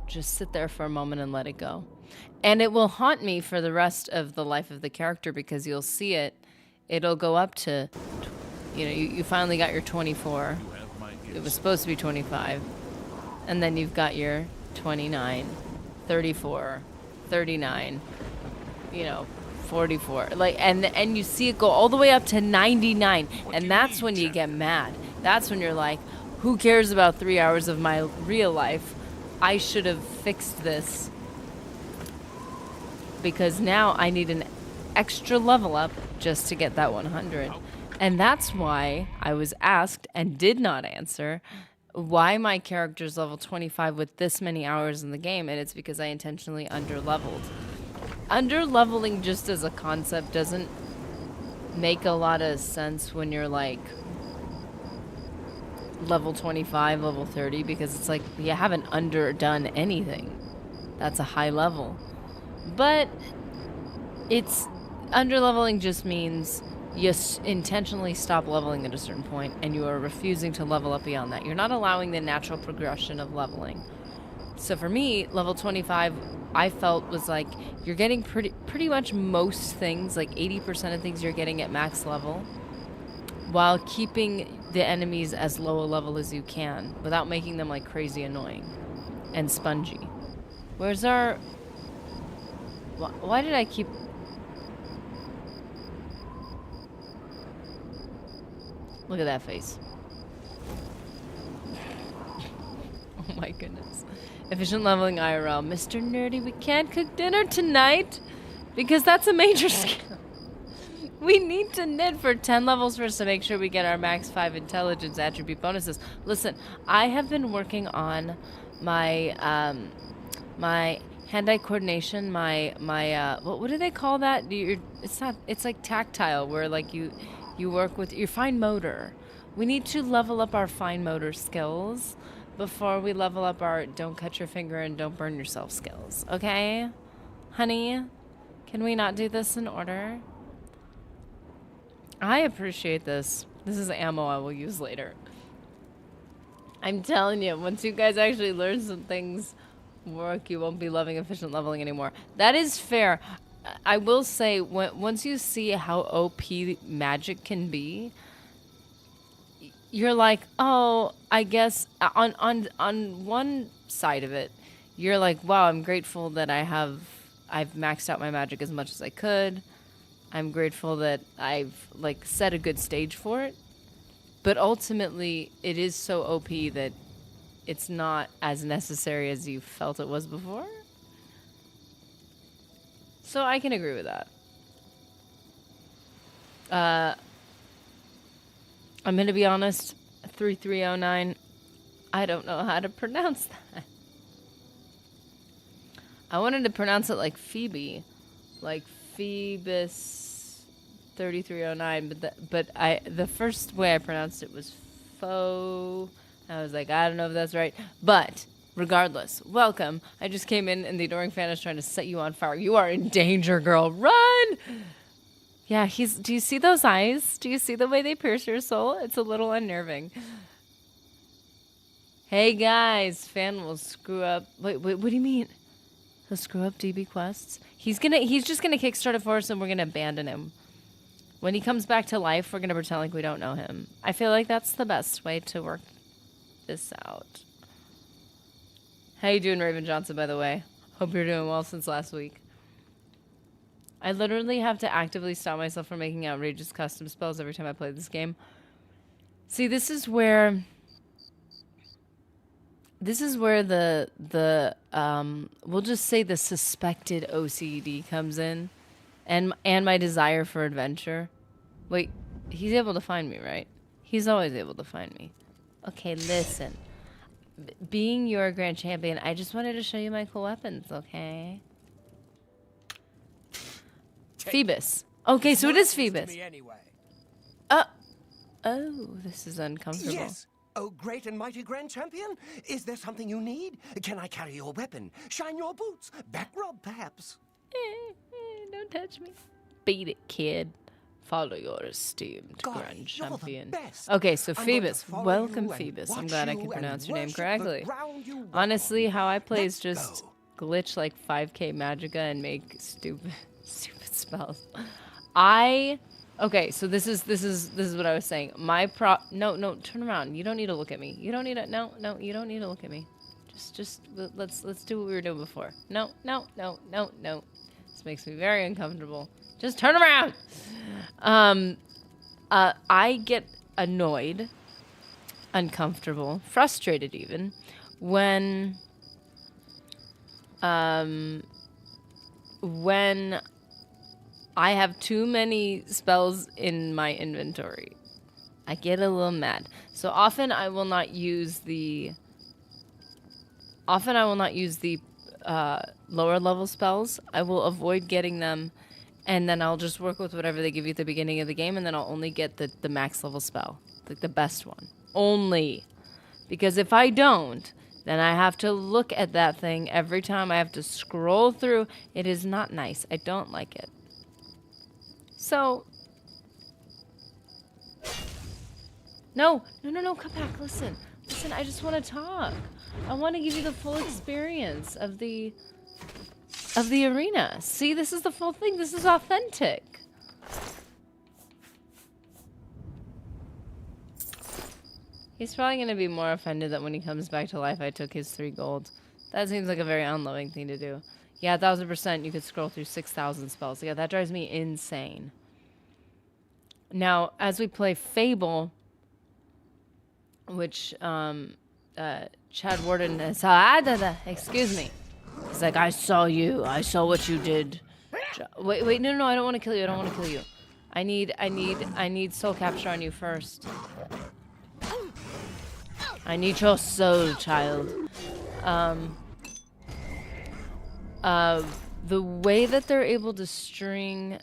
just sit there for a moment and let it go. And it will haunt me for the rest of the life of the character, because you'll see it. It'll go up to, you finally got your 24. It was supposed to be 25. And then you've got your 29, 34, 39, 44. Like, and you see it go all the way up to 99. And that's when you get mad. That's when you're like, who cares about 3 hours of my real life? I should have fixed this, because now I need an extra level up just to get that 100. And that's why I was asked and did not answer why my character's level 25 with this many hours in the game, and it's because I intentionally underleveled. Underleveling just as a concept doesn't make a lot of sense when you're like level 25, level 30, because it's like you haven't underdone anything. That's a high level. But it's underleveling just means you intentionally stop leveling at a certain point and you are refusing to level up beyond that. You're not allowing the natural progression of leveling. So for me, level 25, I felt was like you're getting pretty much most things, like 80% of things you're getting at max level, while keeping the enemies as low a level as you can without making them like crazy annoying and spongy. Where's our... Why did I keep... Look at that face. Oh my goodness. Efficient leveling IRL. Mr. Nerdy, we can't cook dinner tonight because that's a major skill. We need to knit for 10 levels first to make sure we get our max 5 intelligence attribute bonuses. Listen, I have been working on my my hand-eye coordination, my what do they call that? It's like tactile, where like you work with your fine motor. We need to level up our fine motor skills before we level up our don't cut your finger and don't burn yourself skills. Okay? Honey, can we not do this in order? I appreciate this. This is ammo I will use later. I'm telling you, once you guys actually learn some things work, you won't be loving efficient leveling anymore. That is fair. I will say, once you see how OP magic can be, you're like, oh, I guess on one side of it, you're like, wow, I'm grateful that I've maxed out my magic as much as I could. I'm grateful that I've like set a good stage for it. But ultimately, it is so OP that it's not as necessary as you felt it was before. So I can agree with that. I'm going to be honest, 3309, I don't know how to pronounce that. I wanted to pronounce it like Phoebe, like Phoebus 3309, but the first way I pronounced it was faux. I was like, I don't know if that's right, but regardless, welcome. I just came in and the adoring fan is trying to set you on fire. You are in danger, girl. Run! Yeah, do you see those eyes? Do you see the way they pierce your soul? It's a little unnerving. Hey guys, fan will screw up. Wait, what do you mean? He'll screw up DB quests? He's just gonna kickstart it for us, and we're gonna abandon him. When he comes back to life, we're gonna pretend like we don't know him. I feel like that's the best way to work this out. How you doing, Raven Johnson, by the way? Hope you're doing well since last week. I literally have to actively stop myself from making outrageous custom spells every time I play this game. See, this is where the we'll just say the suspected OCD comes in, and my desire for adventure. Wait, he's able to find me, right? He's always able to find me. Okay, listen. Being your grand champion, I just wanted to show you my cool weapons, okay? Phoebus. Okay, so it is Phoebus. Oh, this is uncomfortable. Yes. Oh, great and mighty grand champion, is there something you need? Can I carry your weapon? Shine your boots? Back rub, perhaps? Don't touch me. Beat it, kid. Follow your esteemed grand champion. Okay, so Phoebus. Welcome, Phoebus. I'm glad I can pronounce your name correctly. Honestly, how I play is just glitch like 5k Magicka and make stupid spells. Okay, so this is what I was saying. No, turn around. You don't need to look at me. You don't need to you don't need to look at me. Just let's do what we were doing before. No. This makes me very uncomfortable. Just turn around. I get annoyed, uncomfortable, frustrated even when I have too many spells in my inventory. I get a little mad. So often I will not use the lower level spells. I will avoid getting them, and then I'll just work with whatever they give you at the beginning of the game, and then I'll only get the max level spell, like the best one. Only. Because if I don't, then I have to look at that thing every time. I have to scroll through. It is not nice. I don't like it. So, no, come back, listen, I just want to talk. I want to give you the full experience of the arena. See, this is the full thing, this is authentic. He's probably going to be more offended that when he comes back to life I took his 3 gold. That seems like a very unloving thing to do. Yeah, 1000% you could scroll through 6,000 spells. Yeah, that drives me insane. Now, as we play Fable, which Chad Warden has... excuse me. He's like, I saw you. I saw what you did. Wait, no, I don't want to kill you. I need soul capture on you first. I need your soul, child. The way that they're able to string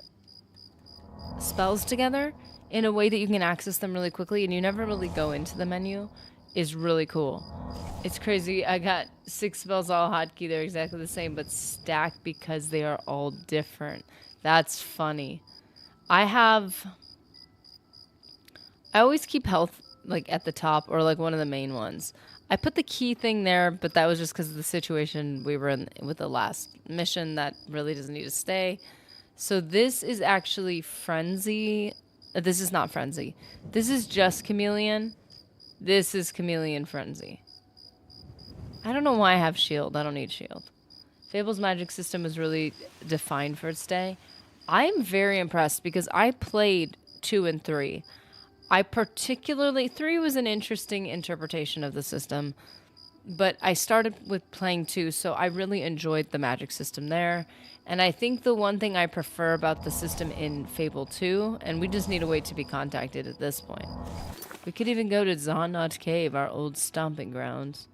spells together in a way that you can access them really quickly and you never really go into the menu is really cool. It's crazy. I got 6 spells all hotkey. They're exactly the same, but stacked because they are all different. That's funny. I always keep health like at the top or like one of the main ones. I put the key thing there, but that was just because of the situation we were in with the last mission that really doesn't need to stay. So this is actually Frenzy. This is not Frenzy. This is just Chameleon. This is Chameleon Frenzy. I don't know why I have shield. I don't need shield. Fable's magic system is really defined for its day. I'm very impressed because I played 2 and 3. I particularly... 3 was an interesting interpretation of the system, but I started with playing 2, so I really enjoyed the magic system there. And I think the one thing I prefer about the system in Fable 2, and we just need to wait to be contacted at this point. We could even go to Zonot Cave, our old stomping grounds.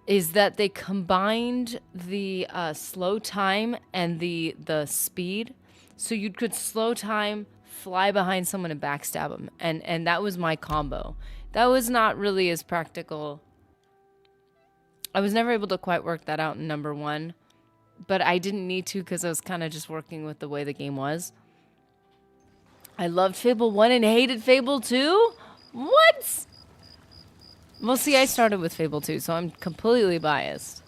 Is that they combined the slow time and the speed. So you could slow time, fly behind someone and backstab them. And that was my combo. That was not really as practical. I was never able to quite work that out in number 1. But I didn't need to because I was kind of just working with the way the game was. I loved Fable 1 and hated Fable 2? What? Well, see, I started with Fable 2, so I'm completely biased.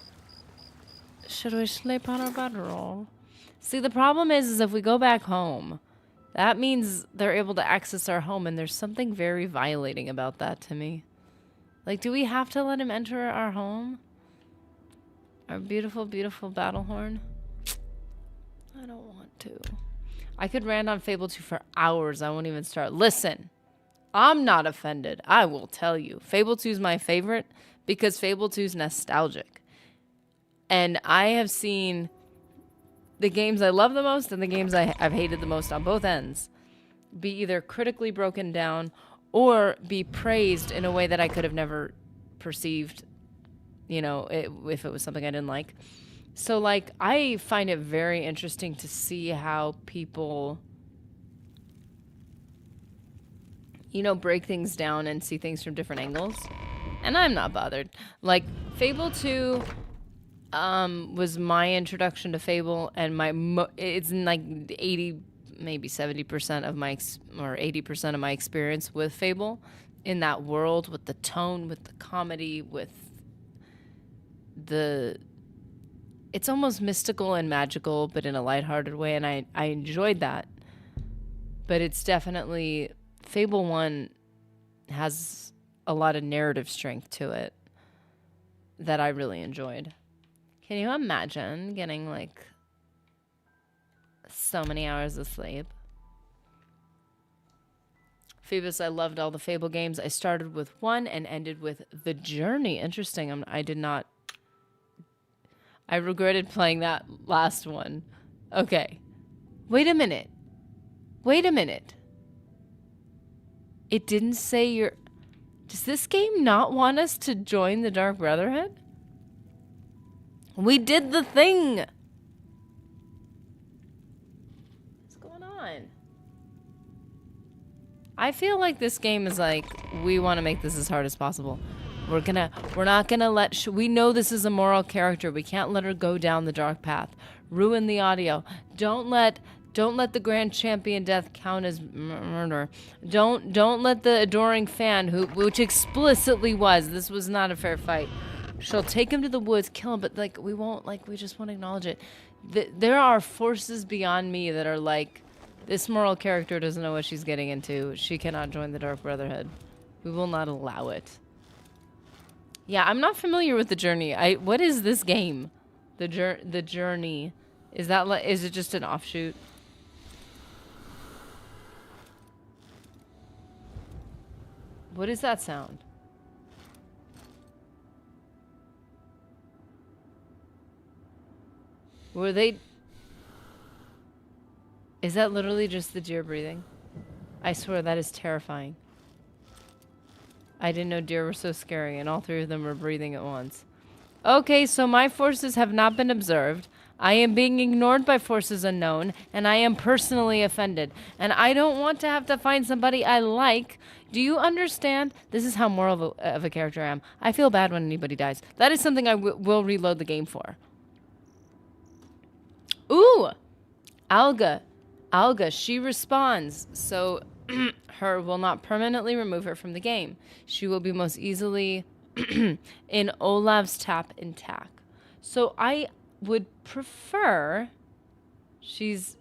Should we sleep on our bedroll? See, the problem is if we go back home, that means they're able to access our home, and there's something very violating about that to me. Like, do we have to let him enter our home? Our beautiful, beautiful battle horn? I don't want to. I could rant on Fable 2 for hours. I won't even start. Listen, I'm not offended. I will tell you. Fable 2 is my favorite because Fable 2 is nostalgic. And I have seen the games I love the most and the games I've hated the most on both ends be either critically broken down or be praised in a way that I could have never perceived, you know, if it was something I didn't like. So, like, I find it very interesting to see how people, you know, break things down and see things from different angles. And I'm not bothered. Like, Fable 2 was my introduction to Fable, and it's like 80, maybe 70% of my, or 80% of my experience with Fable in that world, with the tone, with the comedy, with it's almost mystical and magical, but in a lighthearted way, and I enjoyed that. But it's definitely, Fable 1 has a lot of narrative strength to it that I really enjoyed. Can you imagine getting, like, so many hours of sleep? Phoebus, I loved all the Fable games. I started with 1 and ended with The Journey. Interesting. I regretted playing that last one. Okay. Wait a minute. It didn't say Does this game not want us to join the Dark Brotherhood? We did the thing! What's going on? I feel like this game is like, we want to make this as hard as possible. We're not gonna let, we know this is a moral character. We can't let her go down the dark path. Ruin the audio. Don't let the grand champion death count as murder. Don't let the adoring fan, which explicitly this was not a fair fight. She'll take him to the woods, kill him, but, like, we won't, like, we just won't acknowledge it. There are forces beyond me that are like, this moral character doesn't know what she's getting into. She cannot join the Dark Brotherhood. We will not allow it. Yeah, I'm not familiar with The Journey. What is this game? The Journey. Is it just an offshoot? What is that sound? Is that literally just the deer breathing? I swear that is terrifying. I didn't know deer were so scary, and all 3 of them were breathing at once. Okay, so my forces have not been observed. I am being ignored by forces unknown, and I am personally offended. And I don't want to have to find somebody I like. Do you understand? This is how moral of a character I am. I feel bad when anybody dies. That is something I will reload the game for. Ooh! Alga, she responds. So her will not permanently remove her from the game. She will be most easily in Olav's tap and tack. So I would prefer she's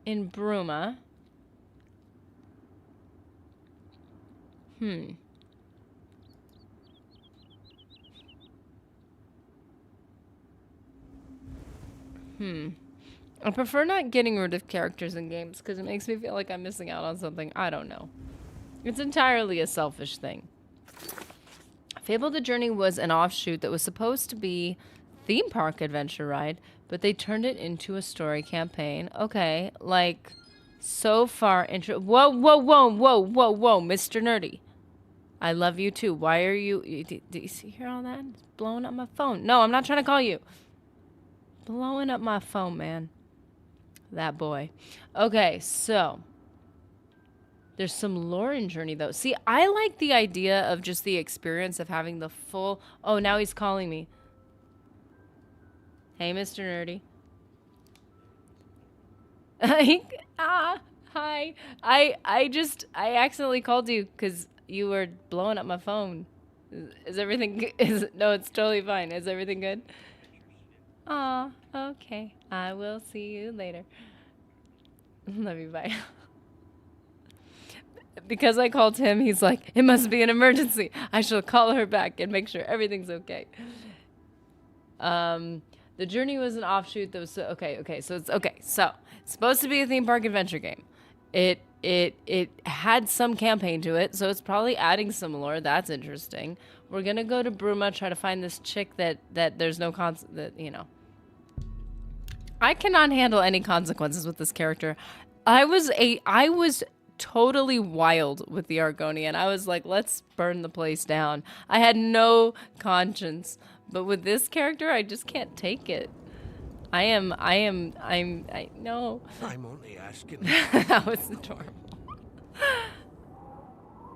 in Bruma. I prefer not getting rid of characters in games because it makes me feel like I'm missing out on something. I don't know. It's entirely a selfish thing. Fable the Journey was an offshoot that was supposed to be theme park adventure ride, but they turned it into a story campaign. Okay, like, so far whoa, Mr. Nerdy. I love you too. Why are you... Do you hear all that? It's blowing up my phone. No, I'm not trying to call you. Blowing up my phone, man. That boy. Okay, so... There's some lore in Journey, though. See, I like the idea of just the experience of having the full... Oh, now he's calling me. Hey, Mr. Nerdy. Hi. I accidentally called you because you were blowing up my phone. Is everything... No, it's totally fine. Is everything good? Aw, okay. I will see you later. Love you, bye. Because I called him, he's like, it must be an emergency. I shall call her back and make sure everything's okay. The journey was an offshoot that was so, okay. So it's okay. So it's supposed to be a theme park adventure game. It had some campaign to it, so it's probably adding some lore. That's interesting. We're gonna go to Bruma, try to find this chick that there's no that you know. I cannot handle any consequences with this character. I was totally wild with the Argonian. I was like, let's burn the place down. I had no conscience. But with this character, I just can't take it. I know. I'm only asking. That was adorable.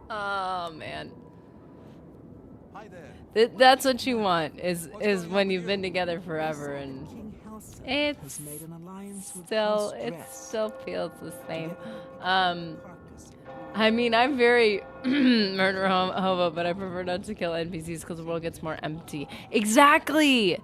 Oh, man. Hi there. That's what you want, is when you've been together forever and it still feels the same. I mean, I'm very murder hobo, but I prefer not to kill NPCs because the world gets more empty. Exactly!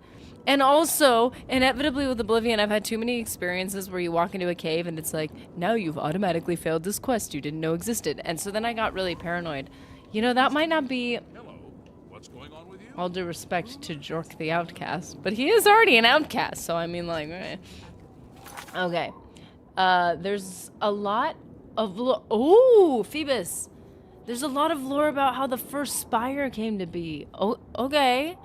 And also, inevitably with Oblivion, I've had too many experiences where you walk into a cave and it's like, now you've automatically failed this quest you didn't know existed. And so then I got really paranoid. You know, that might not be... Hello. What's going on with you? All due respect to Jork the Outcast, but he is already an outcast, so I mean, like... Okay. There's a lot of Phoebus. There's a lot of lore about how the first spire came to be. Oh, okay.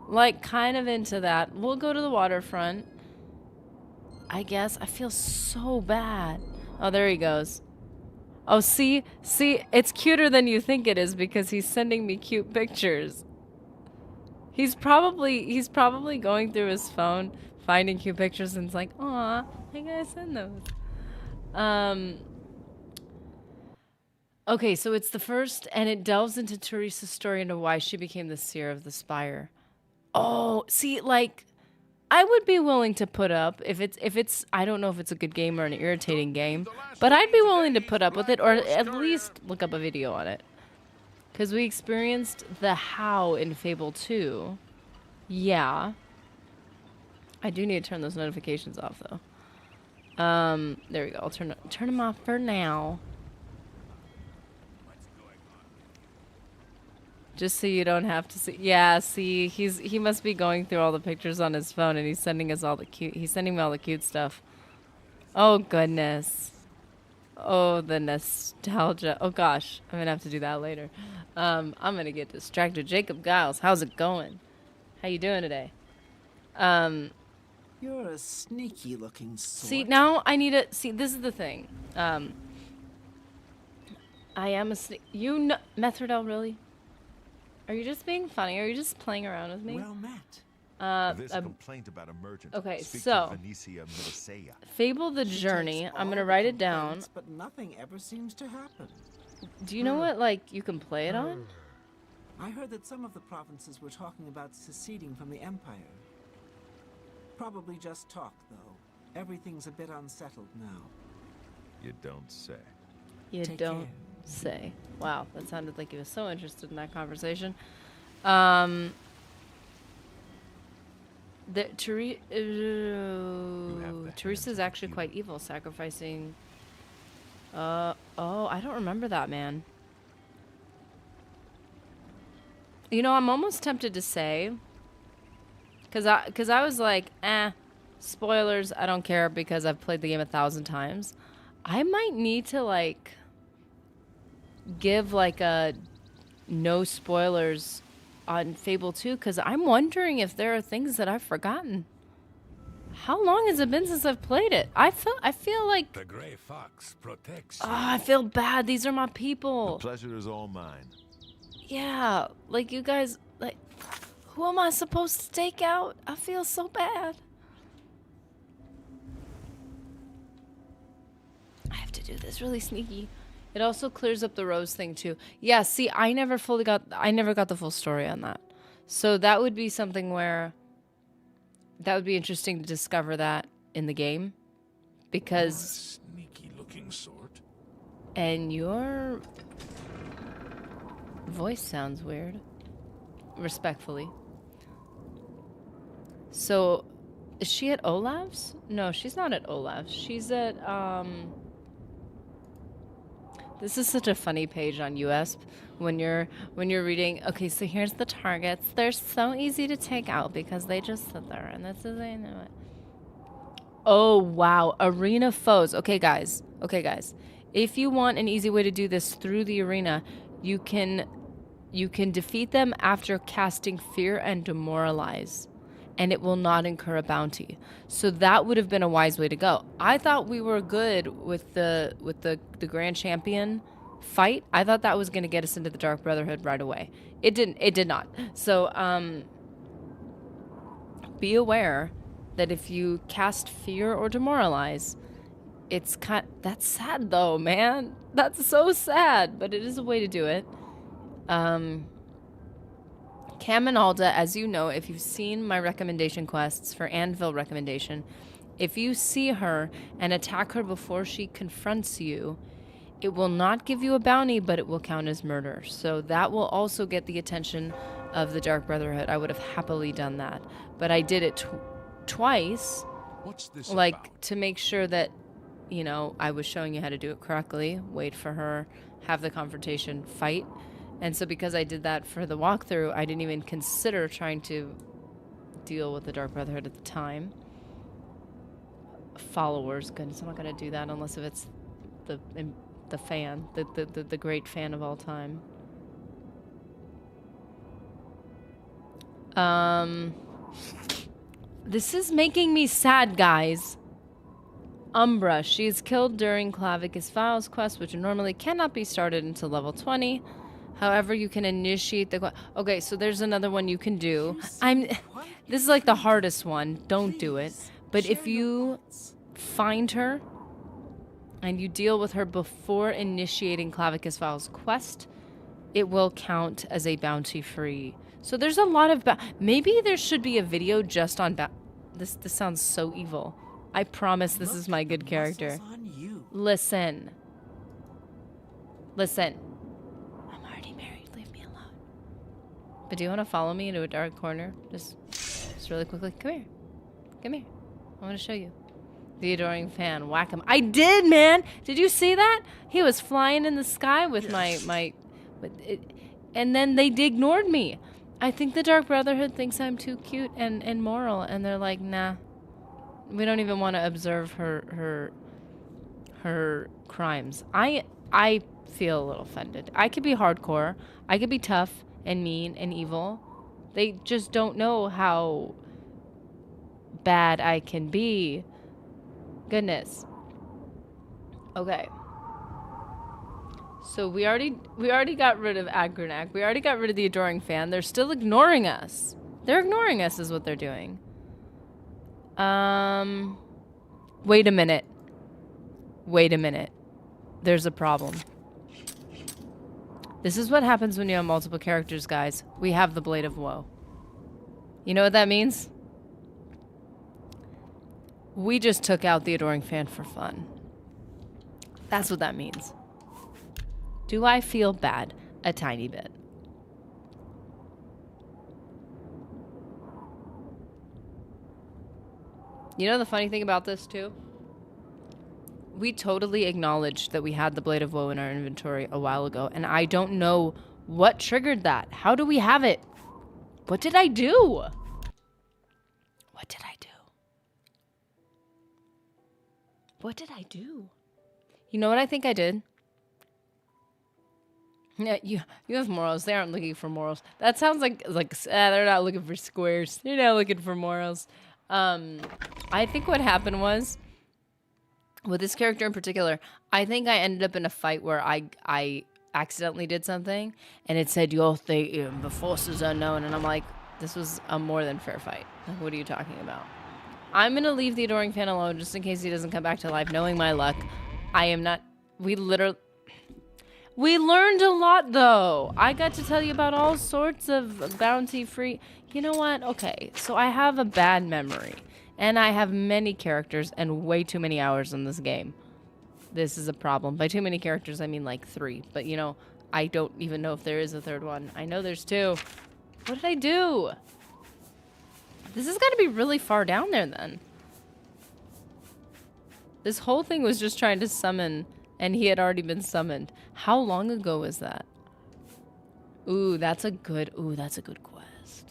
Like, kind of into that. We'll go to the waterfront. I guess. I feel so bad. Oh, there he goes. Oh, see, it's cuter than you think it is because he's sending me cute pictures. He's probably going through his phone, finding cute pictures, and it's like, aw, I gotta send those. Okay, so it's the first, and it delves into Teresa's story into why she became the seer of the spire. Oh, see, like, I would be willing to put up if it's I don't know if it's a good game or an irritating game, but I'd be willing to put up with it or at least look up a video on it. Because we experienced the how in Fable 2. Yeah. I do need to turn those notifications off though. There we go. I'll turn them off for now. Just so you don't have to see. Yeah, see, he must be going through all the pictures on his phone and he's sending us all the cute. He's sending me all the cute stuff. Oh goodness. Oh, the nostalgia. Oh gosh, I'm gonna have to do that later. I'm gonna get distracted. Jacob Giles, how's it going? How you doing today? You're a sneaky looking sort. See, now I need to see. This is the thing. I am a you know, Methridel, really? Are you just being funny? Or are you just playing around with me? Well met. There's a complaint about emergency. Okay, Speak so to Venetia Medicea. Fable the She Journey. takes I'm all gonna the write it down. complaints, but nothing ever seems to happen. Do you know what like you can play it on? I heard that some of the provinces were talking about seceding from the Empire. Probably just talk, though. Everything's a bit unsettled now. You don't say. You Take don't care. say. Wow, that sounded like he was so interested in that conversation. Teresa's actually quite evil, sacrificing. Oh, I don't remember that, man. You know, I'm almost tempted to say, cause I was like, spoilers, I don't care because I've played the game 1,000 times. I might need to like give like a no spoilers on Fable 2 because I'm wondering if there are things that I've forgotten. How long has it been since I've played it? I feel like The Grey Fox protects oh, I feel bad. These are my people. The pleasure is all mine. Yeah, like you guys, like, who am I supposed to take out? I feel so bad. I have to do this really sneaky. It also clears up the rose thing too. Yeah, see, I never got the full story on that. So that would be something where that would be interesting to discover that in the game because sneaky looking sort. and your voice sounds weird. Respectfully. So Is she at Olaf's? No, she's not at Olaf's. She's at, This is such a funny page on USP when you're reading. Okay, so here's the targets. They're so easy to take out because they just sit there, and this is oh wow, arena foes. Okay, guys. If you want an easy way to do this through the arena, you can defeat them after casting Fear and Demoralize, and it will not incur a bounty. So that would have been a wise way to go. I thought we were good with the Grand Champion fight. I thought that was going to get us into the Dark Brotherhood right away. It didn't. It did not. So be aware that if you cast Fear or Demoralize, it's that's sad though, man. That's so sad, but it is a way to do it. Cam and Alda, as you know, if you've seen my recommendation quests for Anvil recommendation, if you see her and attack her before she confronts you, it will not give you a bounty, but it will count as murder. So that will also get the attention of the Dark Brotherhood. I would have happily done that, but I did it twice. What's this like about? to make sure that, you know, I was showing you how to do it correctly. Wait for her, have the confrontation, fight. And so because I did that for the walkthrough, I didn't even consider trying to deal with the Dark Brotherhood at the time. Followers, goodness, I'm not going to do that unless if it's the fan, the great fan of all time. This is making me sad, guys. Umbra. She is killed during Clavicus Files quest, which normally cannot be started until level 20. However, you can initiate the quest. Okay, so there's another one you can do. This is like the hardest one. Don't do it. But if you find her and you deal with her before initiating Clavicus Files quest, it will count as a bounty free. So there's a lot of maybe there should be a video just on this sounds so evil. I promise this is my good character. Listen. I'm already married. Leave me alone. But do you want to follow me into a dark corner? Just really quickly. Come here. I want to show you. The adoring fan. Whack him. I did, man. Did you see that? He was flying in the sky with and then they ignored me. I think the Dark Brotherhood thinks I'm too cute and moral, and they're like, nah. We don't even want to observe her crimes. I feel a little offended. I could be hardcore. I could be tough and mean and evil. They just don't know how bad I can be. Goodness. Okay. So we already got rid of Agranak. We already got rid of the adoring fan. They're still ignoring us. They're ignoring us is what they're doing. Wait a minute. There's a problem. This is what happens when you have multiple characters, guys. We have the Blade of Woe. You know what that means? We just took out the adoring fan for fun. That's what that means. Do I feel bad? A tiny bit. You know the funny thing about this, too? We totally acknowledged that we had the Blade of Woe in our inventory a while ago, and I don't know what triggered that. How do we have it? What did I do? You know what I think I did? Yeah, you have morals. They aren't looking for morals. That sounds like they're not looking for squares. They're not looking for morals. I think what happened was, with this character in particular, I think I ended up in a fight where I accidentally did something, and it said, the force is unknown, and I'm like, this was a more than fair fight. Like, what are you talking about? I'm going to leave the adoring fan alone just in case he doesn't come back to life, knowing my luck. I am not... We learned a lot, though. I got to tell you about all sorts of bounty-free... You know what? Okay, so I have a bad memory. And I have many characters and way too many hours in this game. This is a problem. By too many characters, I mean like 3. But, you know, I don't even know if there is a third one. I know there's 2. What did I do? This has got to be really far down there then. This whole thing was just trying to summon, and he had already been summoned. How long ago was that? Ooh, that's a good quest.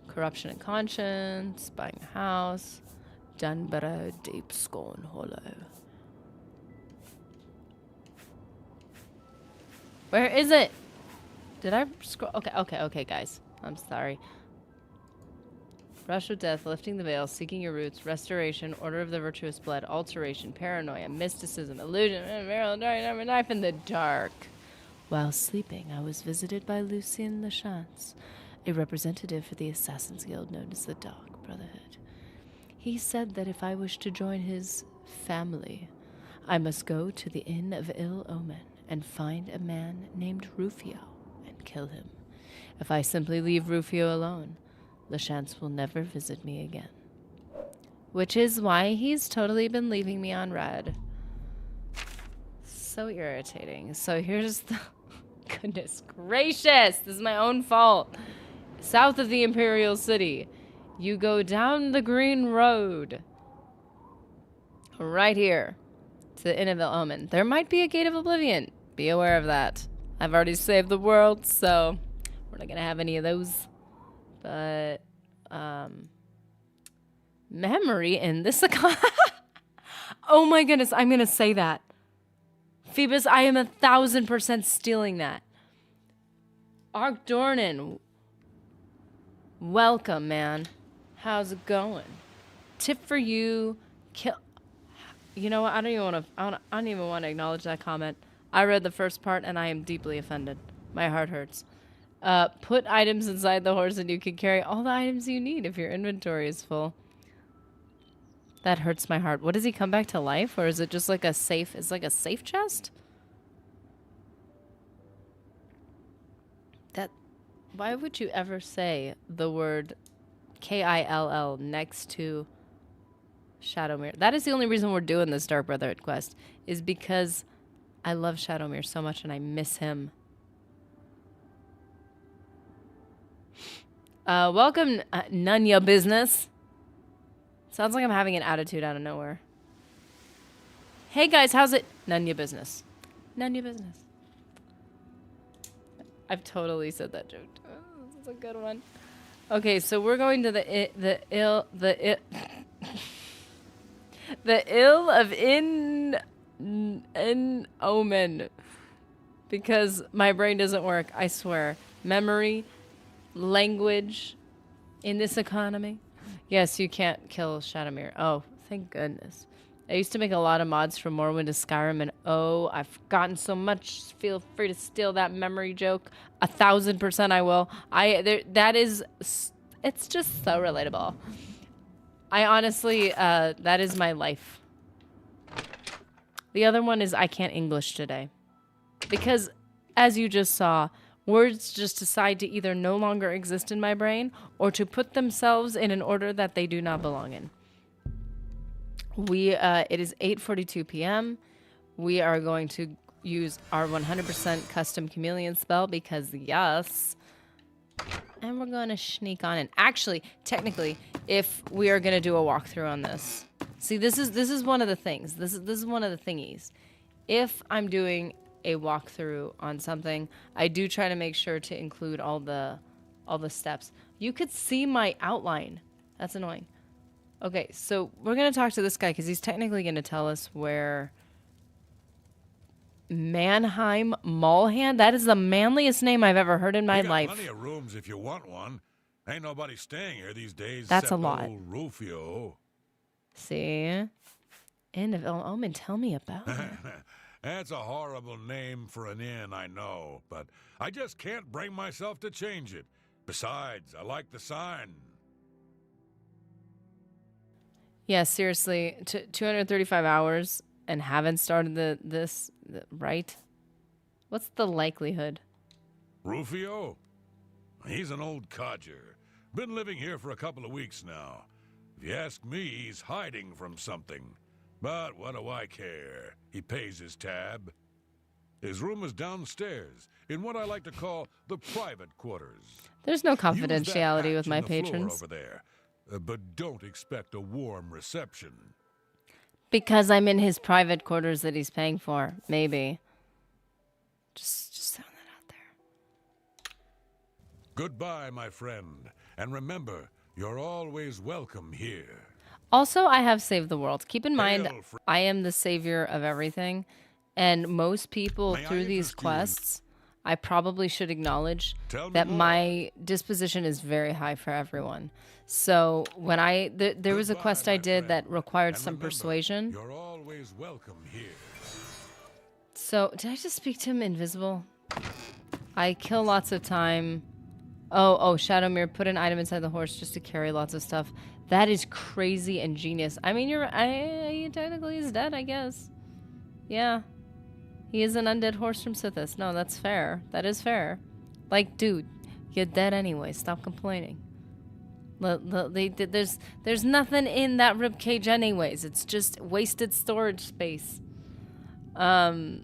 Corruption and conscience, buying a house, Dunborough, Deep Scorn Hollow. Where is it? Did I scroll? Okay, guys. I'm sorry. Rush of Death, Lifting the Veil, Seeking Your Roots, Restoration, Order of the Virtuous Blood, Alteration, Paranoia, Mysticism, Illusion, Knife in the Dark. While sleeping, I was visited by Lucien Lachance, a representative for the Assassin's Guild known as the Dark Brotherhood. He said that if I wished to join his family, I must go to the Inn of Ill Omen and find a man named Rufio and kill him. If I simply leave Rufio alone, Lachance will never visit me again. Which is why he's totally been leaving me on red. So irritating. So here's the... Goodness gracious! This is my own fault. South of the Imperial City. You go down the green road. Right here. To the Inn of Ill Omen. There might be a Gate of Oblivion. Be aware of that. I've already saved the world, so... we're not gonna have any of those. But, memory in this account. Oh my goodness, I'm gonna say that. Phoebus, I am 1,000% stealing that. Ark Dornan. Welcome, man. How's it going? Tip for you. Kill. You know what? I don't even want to acknowledge that comment. I read the first part and I am deeply offended. My heart hurts. Put items inside the horse and you can carry all the items you need if your inventory is full. That hurts my heart. What, does he come back to life? Or is it just like a safe, it's like a safe chest? Why would you ever say the word Kill next to Shadowmere? That is the only reason we're doing this Dark Brotherhood quest, is because I love Shadowmere so much and I miss him. Welcome, none ya business. Sounds like I'm having an attitude out of nowhere. Hey guys, how's it? None ya business. None ya business. I've totally said that joke. Oh, this is a good one. Okay, so we're going to the Ill of In Omen, because my brain doesn't work. I swear. Memory, language, in this economy. Yes, you can't kill Shadowmere. Oh, thank goodness. I used to make a lot of mods from Morrowind to Skyrim, and oh, I've forgotten so much. Feel free to steal that memory joke. 1,000% I will. It's just so relatable. I honestly, that is my life. The other one is I can't English today. Because, as you just saw, words just decide to either no longer exist in my brain or to put themselves in an order that they do not belong in. It is 8:42 p.m. We are going to use our 100% custom chameleon spell because yes. And we're going to sneak on in. Actually, technically, if we are going to do a walkthrough on this. See, this is one of the things. This is one of the thingies. If I'm doing a walkthrough on something, I do try to make sure to include all the steps. You could see my outline. That's annoying. Okay, so we're going to talk to this guy because he's technically going to tell us where Mannheim Mallhand. That is the manliest name I've ever heard in my life. Plenty of rooms if you want one. Ain't nobody staying here these days. That's a lot. Old Rufio. See? Inn of Ill Omen, tell me about it. That's a horrible name for an inn, I know, but I just can't bring myself to change it. Besides, I like the sign. Yeah, seriously, 235 hours and haven't started this right? What's the likelihood? Rufio? He's an old codger. Been living here for a couple of weeks now. If you ask me, he's hiding from something. But what do I care? He pays his tab. His room is downstairs, in what I like to call the private quarters. There's no Use that confidentiality with hatch my in the floor patrons. over there, but don't expect a warm reception. Because I'm in his private quarters that he's paying for. Maybe. Just throwing that out there. Goodbye, my friend. And remember, you're always welcome here. Also, I have saved the world. Keep in mind, Hail, I am the savior of everything. And most people May I through these interest you in- quests, I probably should acknowledge Tell me that more. my disposition is very high for everyone. So when there was a Goodbye, quest I my did friend. that required And some remember, persuasion. You're always welcome here. So did I just speak to him invisible? I kill lots of time. Oh, Shadowmere, put an item inside the horse just to carry lots of stuff. That is crazy and genius. I mean, he technically is dead, I guess. Yeah. He is an undead horse from Sithis. No, that's fair. That is fair. Like, dude, you're dead anyway. Stop complaining. There's nothing in that ribcage anyways. It's just wasted storage space. I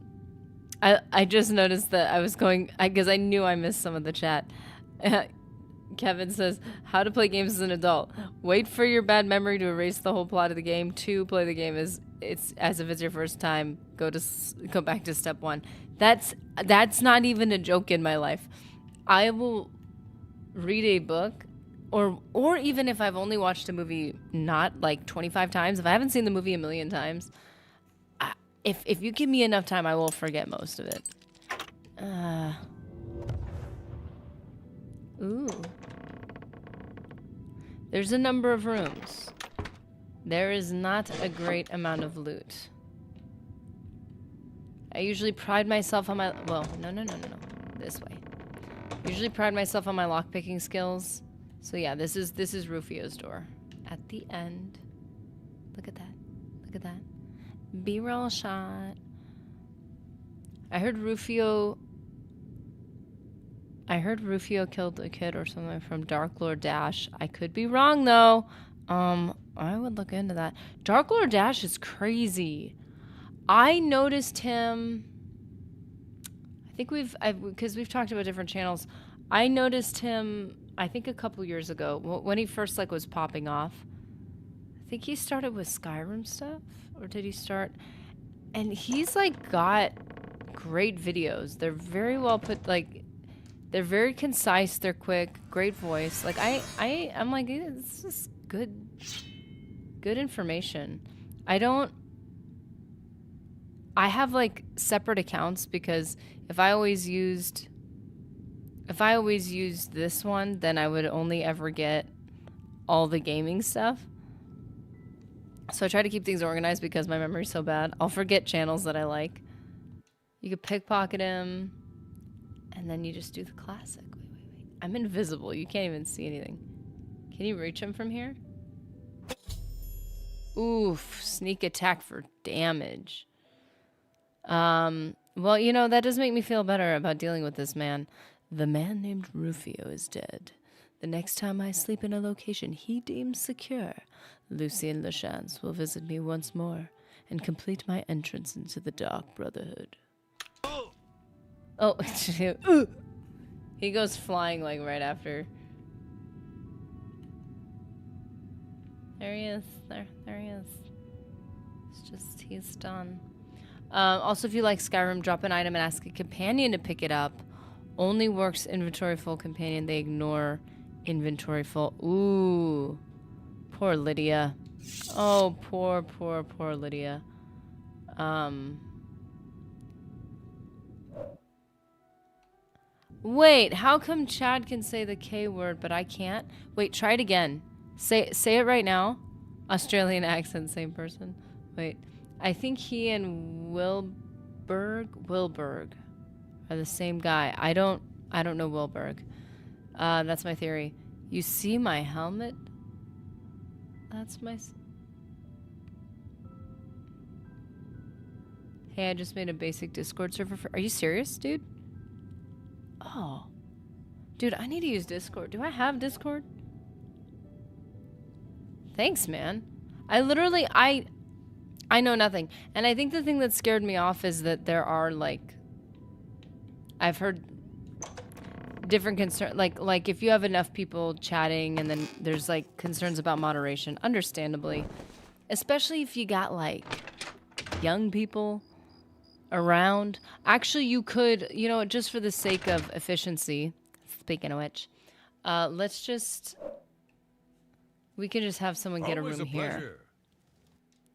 just noticed that I was going, because I knew I missed some of the chat. Kevin says, how to play games as an adult. Wait for your bad memory to erase the whole plot of the game. 2, play the game as if it's your first time. Go back to step 1. That's not even a joke in my life. I will read a book, or even if I've only watched a movie not like 25 times, if I haven't seen the movie a million times, if you give me enough time, I will forget most of it. Ooh. There's a number of rooms. There is not a great amount of loot. I usually pride myself on my... Well, no. This way. Usually pride myself on my lockpicking skills. So yeah, this is Rufio's door. At the end. Look at that. Look at that. B-roll shot. I heard Rufio killed a kid or something from Dark Lord Dash. I could be wrong though. I would look into that. Dark Lord Dash is crazy. I noticed him. I think because we've talked about different channels. I noticed him. I think a couple years ago when he first was popping off. I think he started with Skyrim stuff, or did he start? And he's got great videos. They're very well put. They're very concise. They're quick. Great voice. I'm like, this is good information. I have separate accounts because if I always used this one, then I would only ever get all the gaming stuff. So I try to keep things organized because my memory's so bad. I'll forget channels that I like. You could pickpocket him. And then you just do the classic. Wait. I'm invisible. You can't even see anything. Can you reach him from here? Oof. Sneak attack for damage. Well, that does make me feel better about dealing with this man. The man named Rufio is dead. The next time I sleep in a location he deems secure, Lucien Lachance will visit me once more and complete my entrance into the Dark Brotherhood. Oh, he goes flying right after. There he is. There he is. It's just, he's done. Also, if you like Skyrim, drop an item and ask a companion to pick it up. Only works inventory full companion. They ignore inventory full. Ooh. Poor Lydia. Oh, poor Lydia. Wait, how come Chad can say the K word, but I can't? Wait, try it again. Say it right now. Australian accent, same person. Wait, I think he and Wilberg are the same guy. I don't know Wilberg. That's my theory. You see my helmet? That's my... Hey, I just made a basic Discord server for... Are you serious, dude? Oh. Dude, I need to use Discord. Do I have Discord? Thanks, man. I know nothing. And I think the thing that scared me off is that there are I've heard different concern, like if you have enough people chatting and then there's like concerns about moderation, understandably, especially if you got like young people around. Actually, you could, just for the sake of efficiency, speaking of which, we can just have someone get a room here. Pleasure.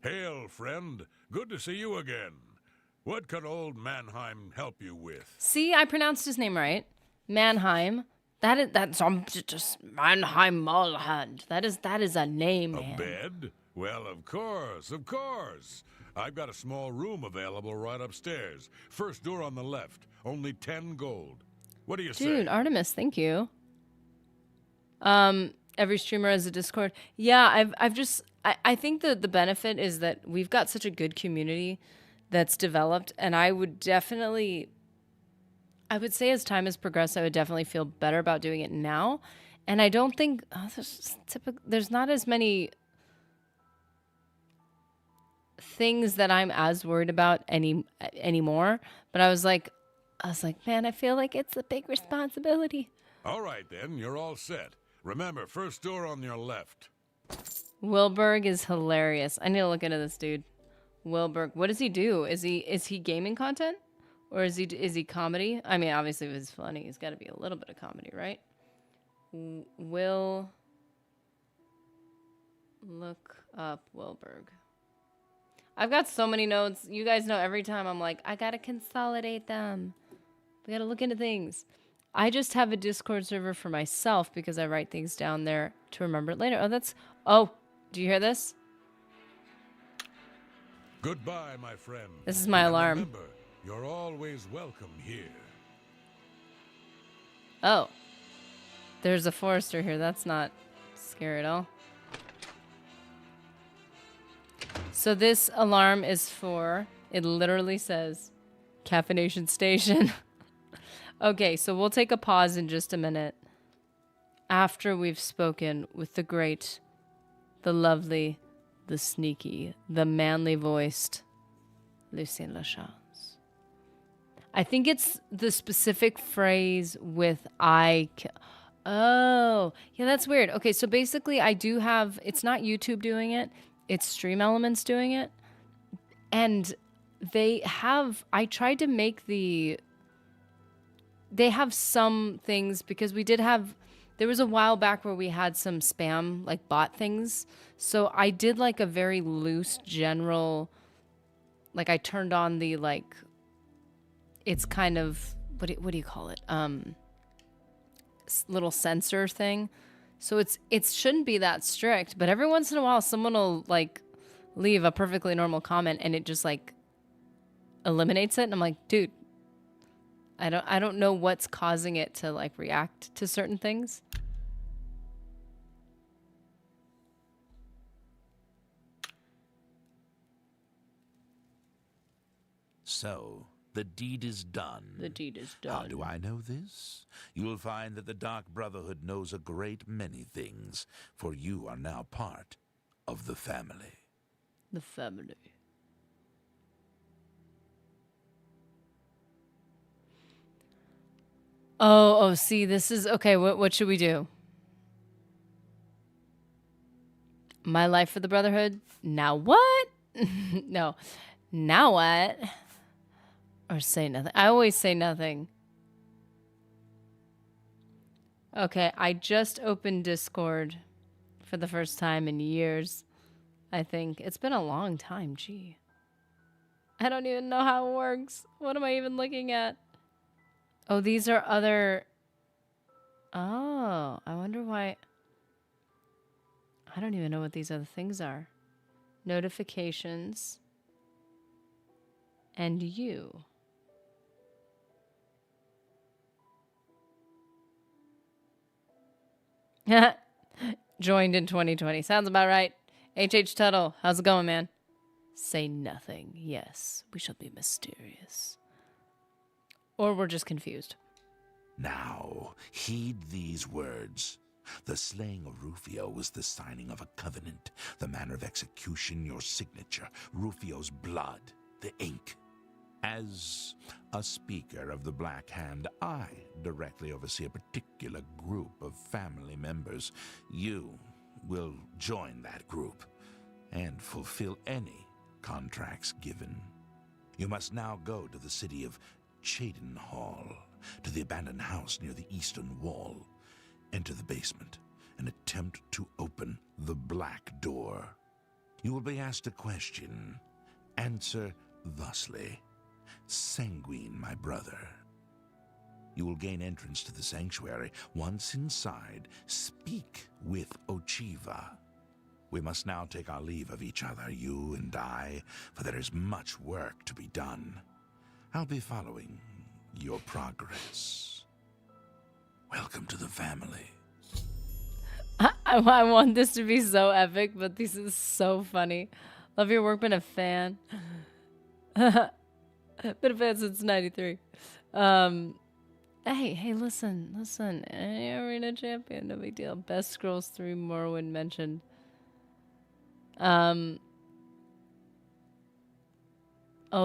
Hail, friend. Good to see you again. What can old Mannheim help you with? See, I pronounced his name right. Mannheim. That's just Mannheim Malhand. That is a name, man. A bed? Well, of course, of course. I've got a small room available right upstairs. First door on the left. Only 10 gold. What do you say? Dude, Artemis, thank you. Every streamer has a Discord. Yeah, I think the benefit is that we've got such a good community that's developed, and I would say as time has progressed, I would definitely feel better about doing it now. And I don't think there's not as many things that I'm as worried about anymore. But I was like, man, I feel like it's a big responsibility. All right, then. You're all set. Remember, first door on your left. Wilberg is hilarious. I need to look into this dude. Wilberg. What does he do? Is he gaming content? Or is he comedy? I mean, obviously, if it's funny, he's got to be a little bit of comedy, right? Will look up Wilberg. I've got so many notes. You guys know every time I'm like, I got to consolidate them. We got to look into things. I just have a Discord server for myself because I write things down there to remember it later. Oh, do you hear this? Goodbye, my friend. This is my alarm. Remember, you're always welcome here. Oh. There's a forester here. That's not scary at all. So this alarm is for, it literally says, Caffeination Station. Okay, so we'll take a pause in just a minute. After we've spoken with the great, the lovely, the sneaky, the manly-voiced Lucien Lachance. I think it's the specific phrase with oh, yeah, that's weird. Okay, so basically I do have, it's not YouTube doing it, it's Stream Elements doing it. And I tried to make they have some things because there was a while back where we had some spam, like bot things. So I did like a very loose general, like I turned on the like, it's kind of, what do you call it? Little sensor thing. So it shouldn't be that strict, but every once in a while someone will like leave a perfectly normal comment and it just like eliminates it. And I'm like, dude, I don't know what's causing it to like react to certain things. So, the deed is done. The deed is done. How do I know this? You'll find that the Dark Brotherhood knows a great many things, for you are now part of the family. The family. Oh, see, this is, okay, what should we do? My life for the Brotherhood? Now what? No. Now what? Or say nothing. I always say nothing. Okay, I just opened Discord for the first time in years, I think. It's been a long time, gee. I don't even know how it works. What am I even looking at? Oh, these are other... Oh, I wonder why... I don't even know what these other things are. Notifications. And you. Joined in 2020. Sounds about right. H.H. Tuttle, how's it going, man? Say nothing. Yes, we shall be mysterious. Or we're just confused. Now, heed these words. The slaying of Rufio was the signing of a covenant. The manner of execution, your signature. Rufio's blood, the ink. As a speaker of the Black Hand, I directly oversee a particular group of family members. You will join that group and fulfill any contracts given. You must now go to the city of Cheydinhall, to the abandoned house near the eastern wall. Enter the basement and attempt to open the black door. You will be asked a question. Answer thusly. Sanguine, my brother. You will gain entrance to the sanctuary. Once inside, speak with Ochiva. We must now take our leave of each other, you and I, for there is much work to be done. I'll be following your progress. Welcome to the family. I want this to be so epic, but this is so funny. Love your work, been a fan. Been a fan since 93. Hey, listen. Any arena champion, no big deal. Best Scrolls 3 Morrowind mentioned. Oh,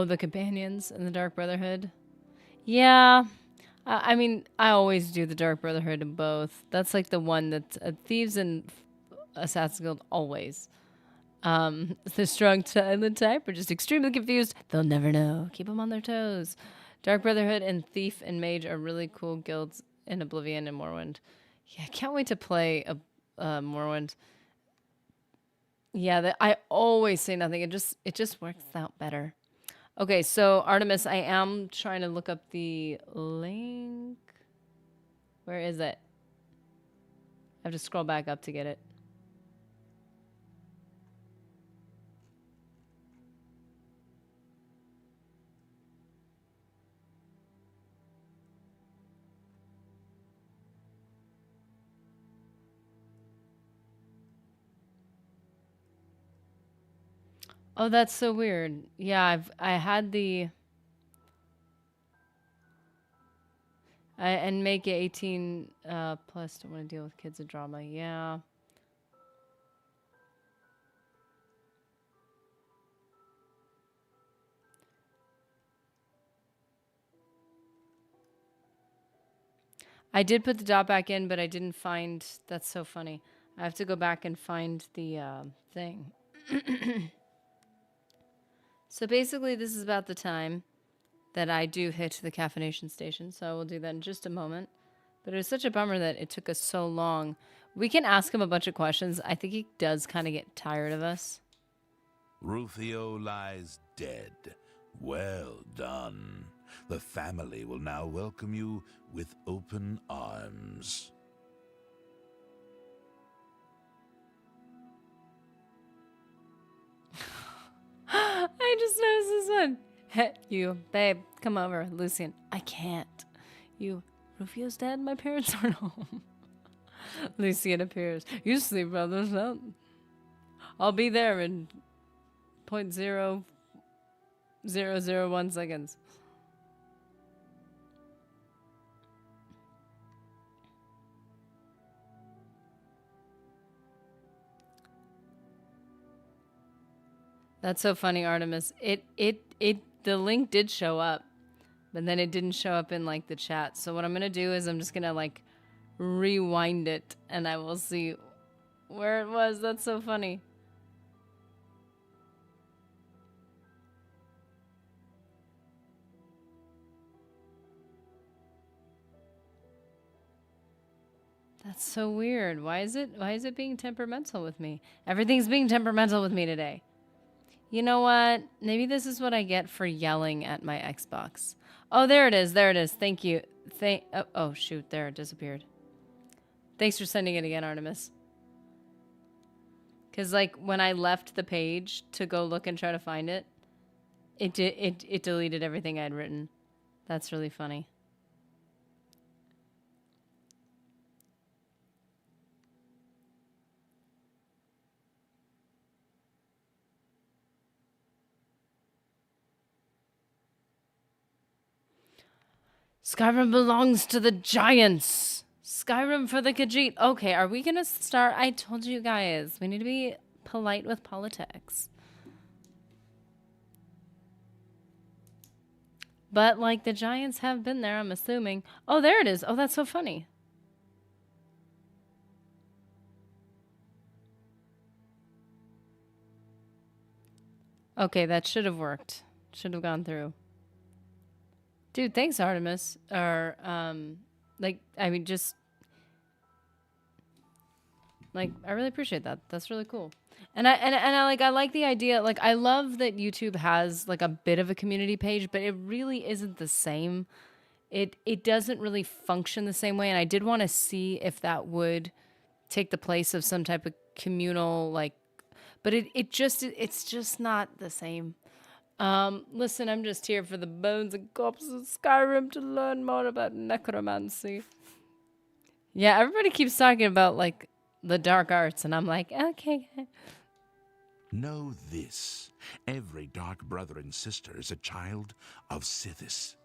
the companions in the Dark Brotherhood. Yeah. I mean, I always do the Dark Brotherhood in both. That's like the one that Thieves and Assassin's Guild always. The strong silent type are just extremely confused. They'll never know. Keep them on their toes. Dark Brotherhood and Thief and Mage are really cool guilds in Oblivion and Morrowind. Yeah, I can't wait to play Morrowind. Yeah, I always say nothing. It just works out better. Okay, so Artemis, I am trying to look up the link. Where is it? I have to scroll back up to get it. Oh, that's so weird. Yeah, I had the and make it 18 plus. Don't want to deal with kids and drama. Yeah. I did put the dot back in, but I didn't find. That's so funny. I have to go back and find the thing. So basically, this is about the time that I do hit the caffeination station. So I will do that in just a moment. But it was such a bummer that it took us so long. We can ask him a bunch of questions. I think he does kind of get tired of us. Rufio lies dead. Well done. The family will now welcome you with open arms. I just noticed this one. Hey, you, babe, come over. Lucian, I can't. You, Rufio's dead? My parents aren't home. Lucian appears. You sleep, brothers. No. I'll be there in 0.0001 seconds. That's so funny, Artemis. The link did show up, but then it didn't show up in like the chat. So what I'm gonna do is I'm just gonna like rewind it and I will see where it was. That's so funny. That's so weird. Why is it being temperamental with me? Everything's being temperamental with me today. You know what? Maybe this is what I get for yelling at my Xbox. Oh, there it is. There it is. Thank you. Oh, shoot. There, it disappeared. Thanks for sending it again, Artemis. Because, like, when I left the page to go look and try to find it, it deleted everything I'd written. That's really funny. Skyrim belongs to the giants. Skyrim for the Khajiit. Okay, are we gonna start? I told you guys, we need to be polite with politics. But, like, the giants have been there, I'm assuming. Oh, there it is. Oh, that's so funny. Okay, that should have worked. Should have gone through. Dude, thanks, Artemis. Or, like, I mean, just... Like, I really appreciate that. That's really cool. And I like the idea, like, I love that YouTube has, like, a bit of a community page, but it really isn't the same. It doesn't really function the same way, and I did want to see if that would take the place of some type of communal, like, but it's just not the same. Listen, I'm just here for the bones and corpses of Skyrim to learn more about necromancy. Yeah, everybody keeps talking about, like, the dark arts, and I'm like, okay. Know this. Every dark brother and sister is a child of Sithis.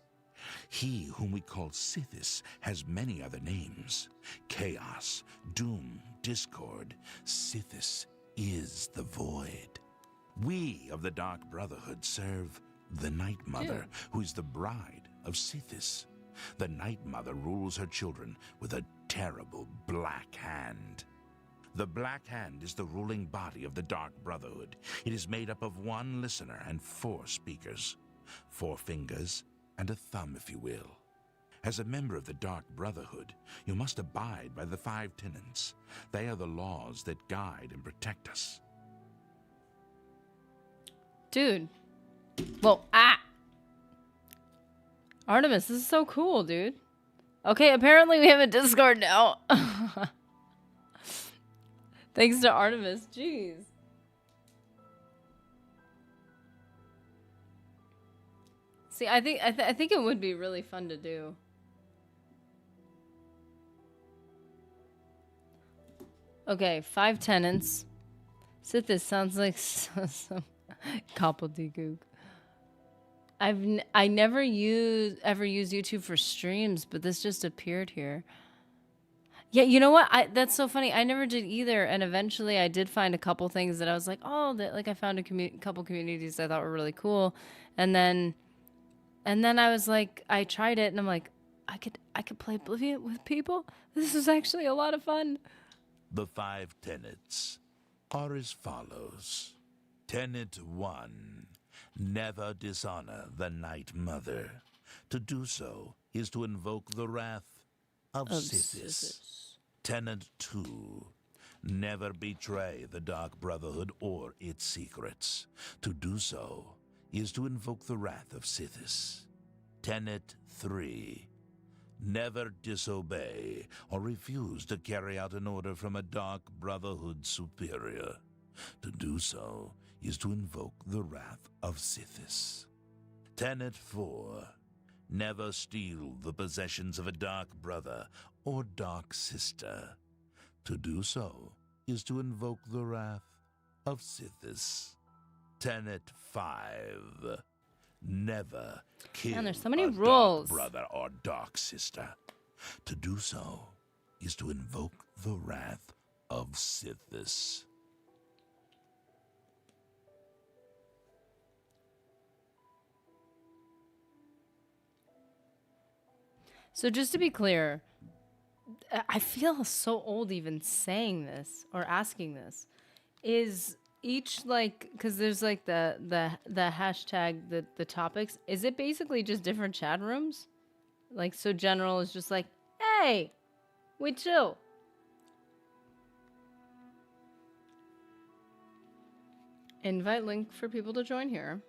He whom we call Sithis has many other names. Chaos, Doom, Discord. Sithis is the void. We of the Dark Brotherhood serve the Night Mother, who is the bride of Sithis. The Night Mother rules her children with a terrible black hand. The Black Hand is the ruling body of the Dark Brotherhood. It is made up of 1 listener and 4 speakers. 4 fingers and a thumb, if you will. As a member of the Dark Brotherhood, you must abide by the 5 tenets. They are the laws that guide and protect us. Dude. Well, Artemis, this is so cool, dude. Okay, apparently we have a Discord now. Thanks to Artemis. Jeez. See, I think it would be really fun to do. Okay, 5 tenants. Sithis sounds like some gobbledygook. I never ever used YouTube for streams, but this just appeared here. Yeah, you know what? That's so funny. I never did either, and eventually I did find a couple things that I was like, oh, that, like, I found a couple communities I thought were really cool, and then I was like, I tried it, and I'm like, I could play Oblivion with people. This is actually a lot of fun. The 5 tenets are as follows. Tenet 1. Never dishonor the Night Mother. To do so is to invoke the wrath of Sithis. Tenet 2. Never betray the Dark Brotherhood or its secrets. To do so is to invoke the wrath of Sithis. Tenet 3. Never disobey or refuse to carry out an order from a Dark Brotherhood superior. To do so is to invoke the wrath of Sithis. Tenet 4. Never steal the possessions of a Dark Brother or Dark Sister. To do so is to invoke the wrath of Sithis. Tenet 5. Never kill Man, there's so many a rules. Dark Brother or Dark Sister. To do so is to invoke the wrath of Sithis. So just to be clear, I feel so old even saying this or asking this. Is each, like, because there's like the hashtag, the topics, is it basically just different chat rooms? Like, so general is just like, hey, we chill. Invite link for people to join here.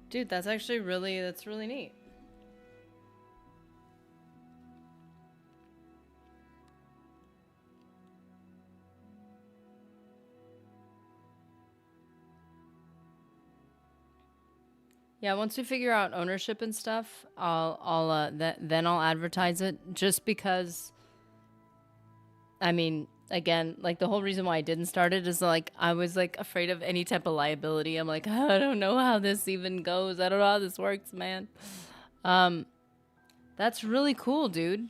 Dude, that's actually that's really neat. Yeah, once we figure out ownership and stuff, then I'll advertise it, just because, I mean, again, like, the whole reason why I didn't start it is, like, I was, like, afraid of any type of liability. I'm like, I don't know how this even goes. I don't know how this works, man. That's really cool, dude.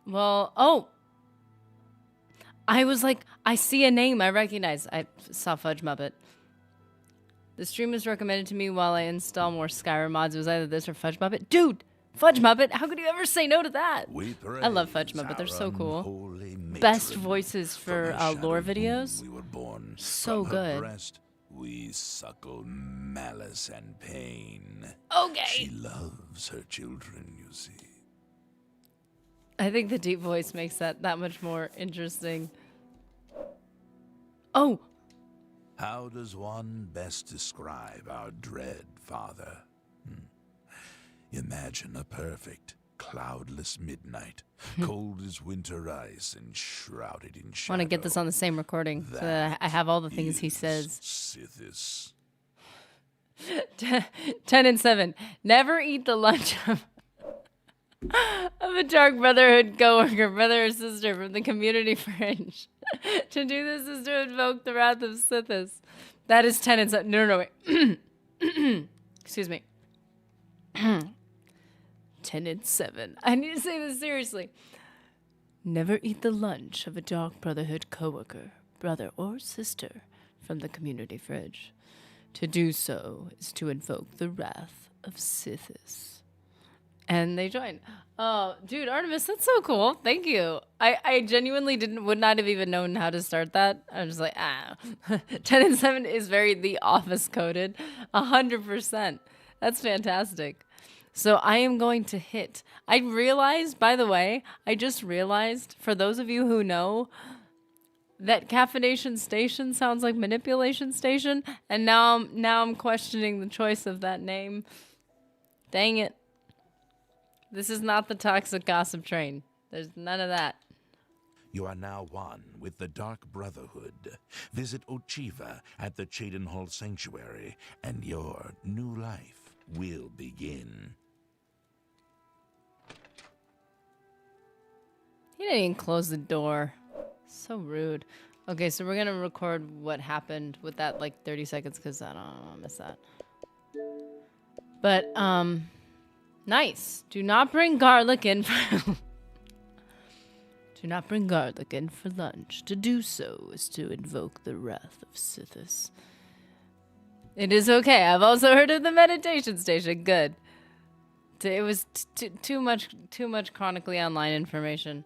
Well, I was like, I see a name I recognize. I saw Fudge Muppet. The stream was recommended to me while I install more Skyrim mods. It was either this or Fudge Muppet. Dude, Fudge Muppet, how could you ever say no to that? I love Fudge Muppet, they're so cool. Best voices for lore videos. We were born so from good. Her breast, we suckle malice and pain. Okay. She loves her children, you see. I think the deep voice makes that much more interesting. Oh! How does one best describe our dread father? Imagine a perfect, cloudless midnight, cold as winter ice and shrouded in shadow. I want to get this on the same recording so that I have all the things he says. Sithis. 10 and 7. Never eat the lunch of a Dark Brotherhood coworker, brother or sister from the community fringe. To do this is to invoke the wrath of Sithis. That is 10 and 7. No, wait. Excuse me. 10 and 7. I need to say this seriously. Never eat the lunch of a Dark Brotherhood coworker, brother or sister from the community fridge. To do so is to invoke the wrath of Sithis. And they join. Oh, dude, Artemis, that's so cool. Thank you. I genuinely would not have even known how to start that. I was just like, 10 and 7 is very The Office coded. 100%. That's fantastic. So I am going to hit. I realized, by the way, I just realized, for those of you who know, that Caffeination Station sounds like Manipulation Station. And now I'm questioning the choice of that name. Dang it. This is not the toxic gossip train. There's none of that. You are now one with the Dark Brotherhood. Visit Ochiva at the Cheydinhall Sanctuary, and your new life will begin. He didn't even close the door. So rude. Okay, so we're going to record what happened with that, like, 30 seconds, because I don't want to miss that. But, nice. Do not bring garlic in for... Do not bring garlic in for lunch. To do so is to invoke the wrath of Sithis. It is okay. I've also heard of the meditation station. Good. It was too much chronically online information.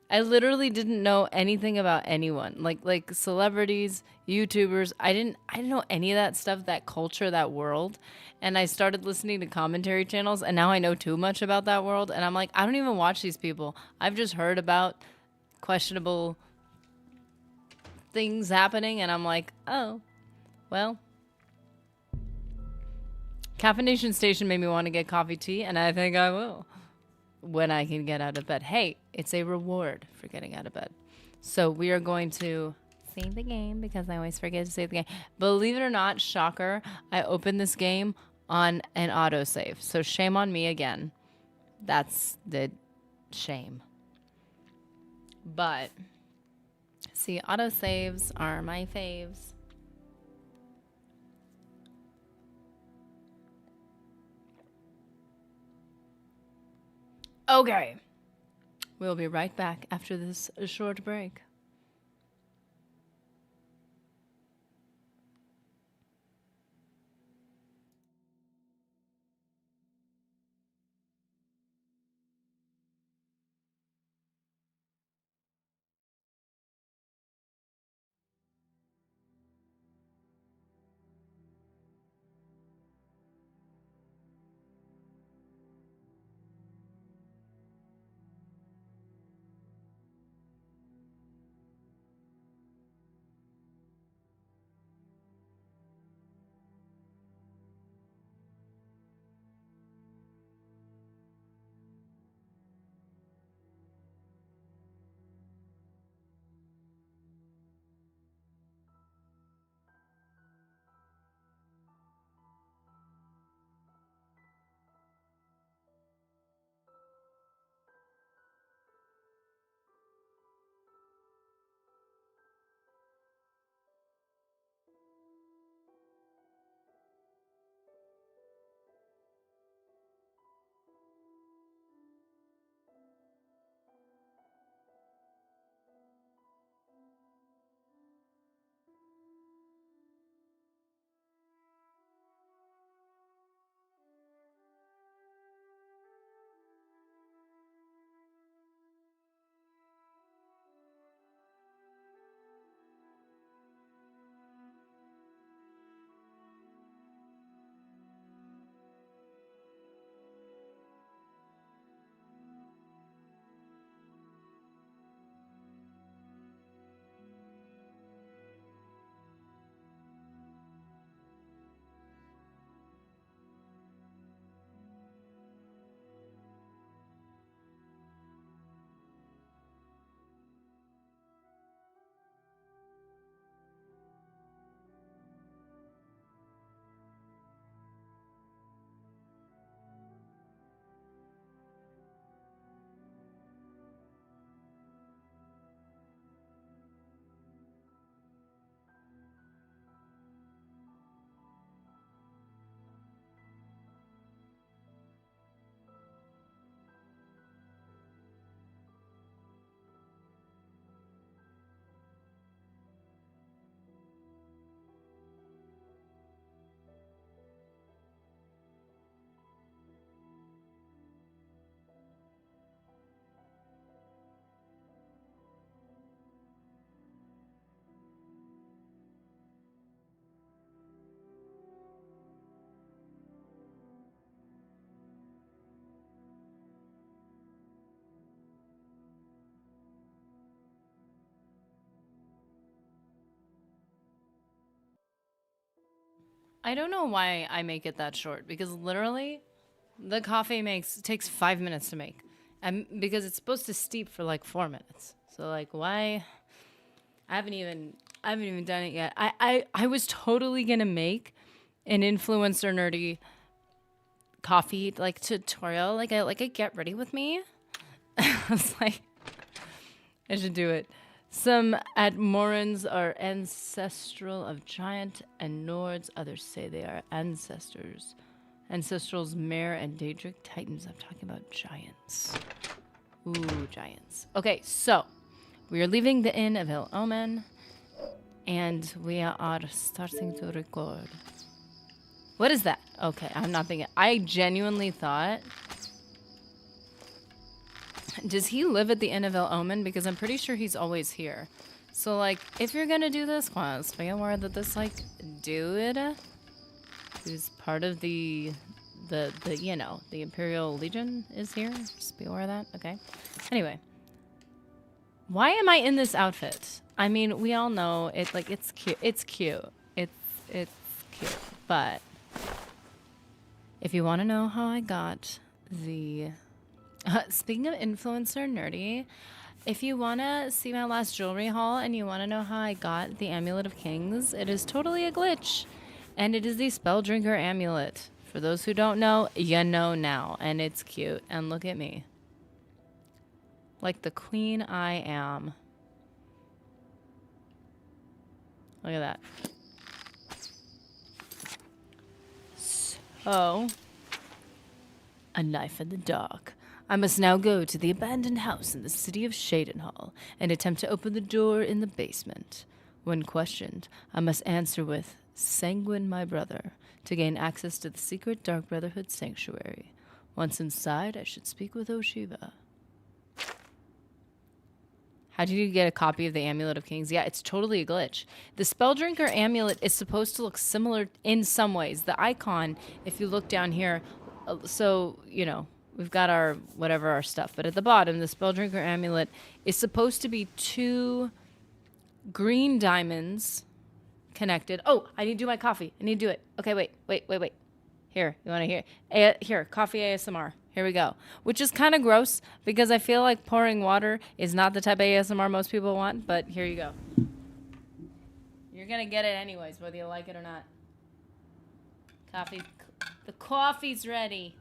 I literally didn't know anything about anyone. Like celebrities, YouTubers. I didn't know any of that stuff, that culture, that world. And I started listening to commentary channels, and now I know too much about that world. And I'm like, I don't even watch these people. I've just heard about questionable things happening, and I'm like, oh, well. Caffeination Station made me want to get coffee tea, and I think I will when I can get out of bed. Hey, it's a reward for getting out of bed. So we are going to save the game because I always forget to save the game. Believe it or not, shocker, I opened this game on an autosave. So shame on me again. That's the shame. But, see, autosaves are my faves. Okay. We'll be right back after this short break. I don't know why I make it that short, because literally the coffee takes 5 minutes to make. And because it's supposed to steep for like 4 minutes. So like why I haven't even done it yet. I was totally gonna make an influencer nerdy coffee like tutorial, like I get ready with me. I was like, I should do it. Some Admorans are ancestral of giant and Nords. Others say they are ancestrals, mare and Daedric titans. I'm talking about giants. Ooh, giants. Okay, so we are leaving the Inn of El Omen, and we are starting to record. What is that? Okay, I'm not thinking. I genuinely thought... Does he live at the Inn of El Omen? Because I'm pretty sure he's always here. So, like, if you're gonna do this quest, be aware that this, like, dude who's part of the you know, the Imperial Legion is here. Just be aware of that, okay? Anyway. Why am I in this outfit? I mean, we all know it, like, it's cute. It's cute. It's cute. But if you want to know how I got the... speaking of influencer nerdy, if you want to see my last jewelry haul and you want to know how I got the Amulet of Kings, it is totally a glitch. And it is the Spelldrinker Amulet. For those who don't know, you know now. And it's cute. And look at me. Like the queen I am. Look at that. So, a knife in the dark. I must now go to the abandoned house in the city of Shadenhall and attempt to open the door in the basement. When questioned, I must answer with Sanguine my brother to gain access to the secret Dark Brotherhood sanctuary. Once inside, I should speak with Oshiva. How did you get a copy of the Amulet of Kings? Yeah, it's totally a glitch. The Spelldrinker Amulet is supposed to look similar in some ways. The icon, if you look down here, so, you know, we've got our, whatever, our stuff. But at the bottom, the Spelldrinker Amulet is supposed to be 2 green diamonds connected. Oh, I need to do my coffee. I need to do it. Okay, wait. Here, you want to hear? Here, coffee ASMR. Here we go. Which is kind of gross because I feel like pouring water is not the type of ASMR most people want, but here you go. You're going to get it anyways, whether you like it or not. Coffee. The coffee's ready.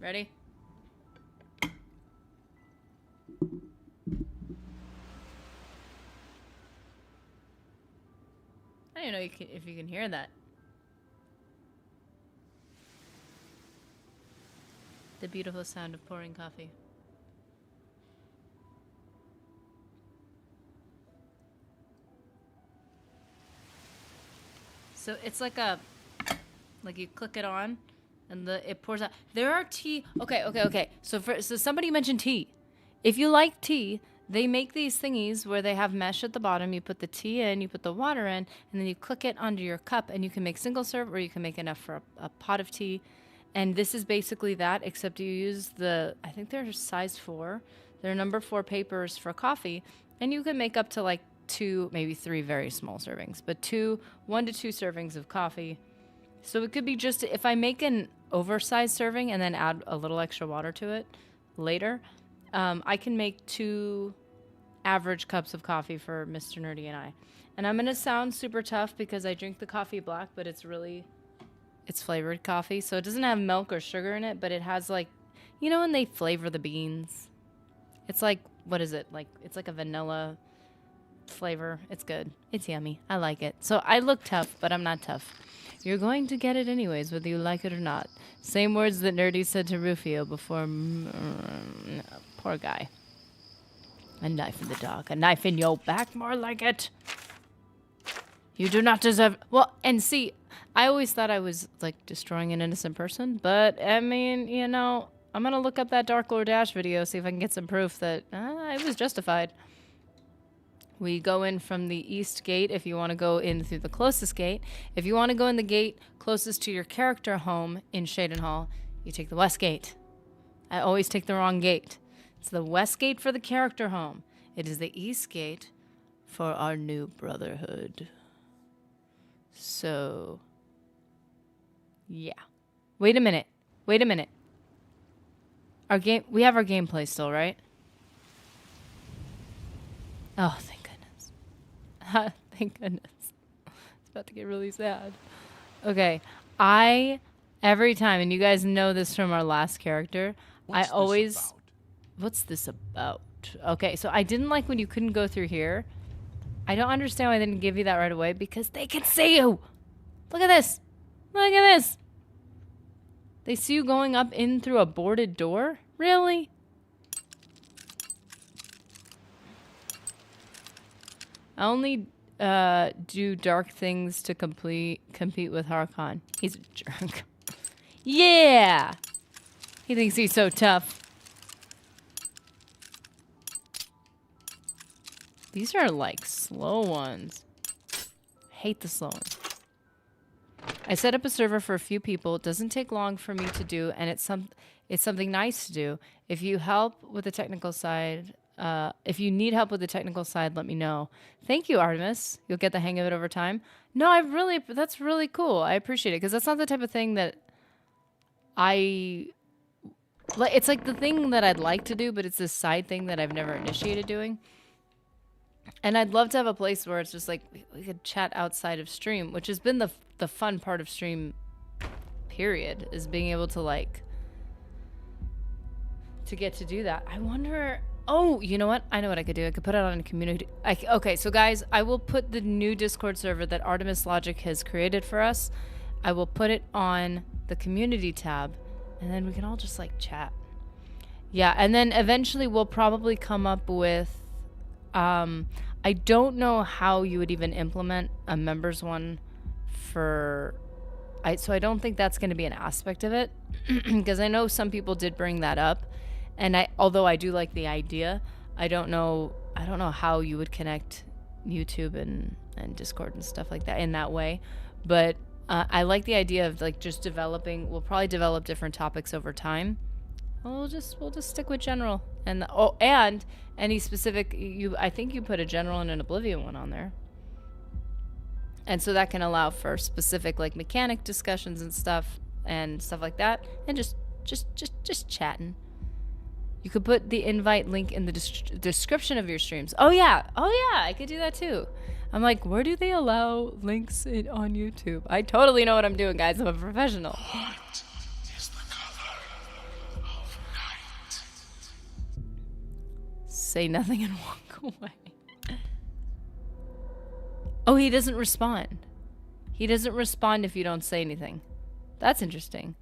Ready? I don't know if you can hear that. The beautiful sound of pouring coffee. So it's like you click it on and it pours out. There are tea. Okay. So somebody mentioned tea. If you like tea, they make these thingies where they have mesh at the bottom. You put the tea in, you put the water in, and then you click it onto your cup, and you can make single serve or you can make enough for a pot of tea. And this is basically that, except you use I think they're size 4. They're number 4 papers for coffee, and you can make up to like 2, maybe 3 very small servings, but 1 to 2 servings of coffee. So it could be just, if I make an oversized serving and then add a little extra water to it later, I can make 2 average cups of coffee for Mr. Nerdy and I. And I'm going to sound super tough because I drink the coffee black, but it's flavored coffee. So it doesn't have milk or sugar in it, but it has like, you know when they flavor the beans? It's like, what is it? Like, it's like a vanilla flavor. It's good. It's yummy. I like it. So I look tough, but I'm not tough. You're going to get it anyways, whether you like it or not. Same words that Nerdy said to Rufio before. Poor guy. A knife in the dark. A knife in your back, more like it. You do not deserve... Well, and see, I always thought I was, like, destroying an innocent person. But, I mean, you know, I'm going to look up that Dark Lord Ash video, see if I can get some proof that it was justified. We go in from the east gate if you want to go in through the closest gate. If you want to go in the gate closest to your character home in Shadenhall, you take the west gate. I always take the wrong gate. It's the west gate for the character home. It is the east gate for our new brotherhood. So, Yeah. Wait a minute. Wait a minute. We have our gameplay still, right? Oh, thank goodness. Thank goodness. It's about to get really sad. Okay. Every time, and you guys know this from our last character, What's this about? What's this about? Okay, so I didn't like when you couldn't go through here. I don't understand why they didn't give you that right away, because they can see you. Look at this. Look at this. They see you going up in through a boarded door? Really? I only do dark things to compete with Harkon. He's a jerk. Yeah! He thinks he's so tough. These are like slow ones. Hate the slow ones. I set up a server for a few people. It doesn't take long for me to do, and it's something nice to do. If you help with the technical side, if you need help with the technical side, let me know. Thank you, Artemis. You'll get the hang of it over time. No, that's really cool. I appreciate it, because that's not the type of thing that it's like the thing that I'd like to do, but it's this side thing that I've never initiated doing. And I'd love to have a place where it's just like we could chat outside of stream, which has been the fun part of stream, period, is being able to get to do that. I wonder... Oh, you know what? I know what I could do. I could put it on a community... Okay, so guys, I will put the new Discord server that Artemis Logic has created for us. I will put it on the community tab, and then we can all just like chat. Yeah, and then eventually we'll probably come up with... I don't know how you would even implement a members one so I don't think that's going to be an aspect of it, because I know some people did bring that up, and although I do like the idea, I don't know how you would connect YouTube and Discord and stuff like that in that way, but I like the idea of like just developing. We'll probably develop different topics over time. We'll just stick with general, and any specific. I think you put a general and an Oblivion one on there, and so that can allow for specific like mechanic discussions and stuff like that, and just chatting. You could put the invite link in the description of your streams. Oh yeah, I could do that too. I'm like, where do they allow links on YouTube? I totally know what I'm doing, guys. I'm a professional. What is the color of night? Say nothing and walk away. Oh, he doesn't respond. He doesn't respond if you don't say anything. That's interesting.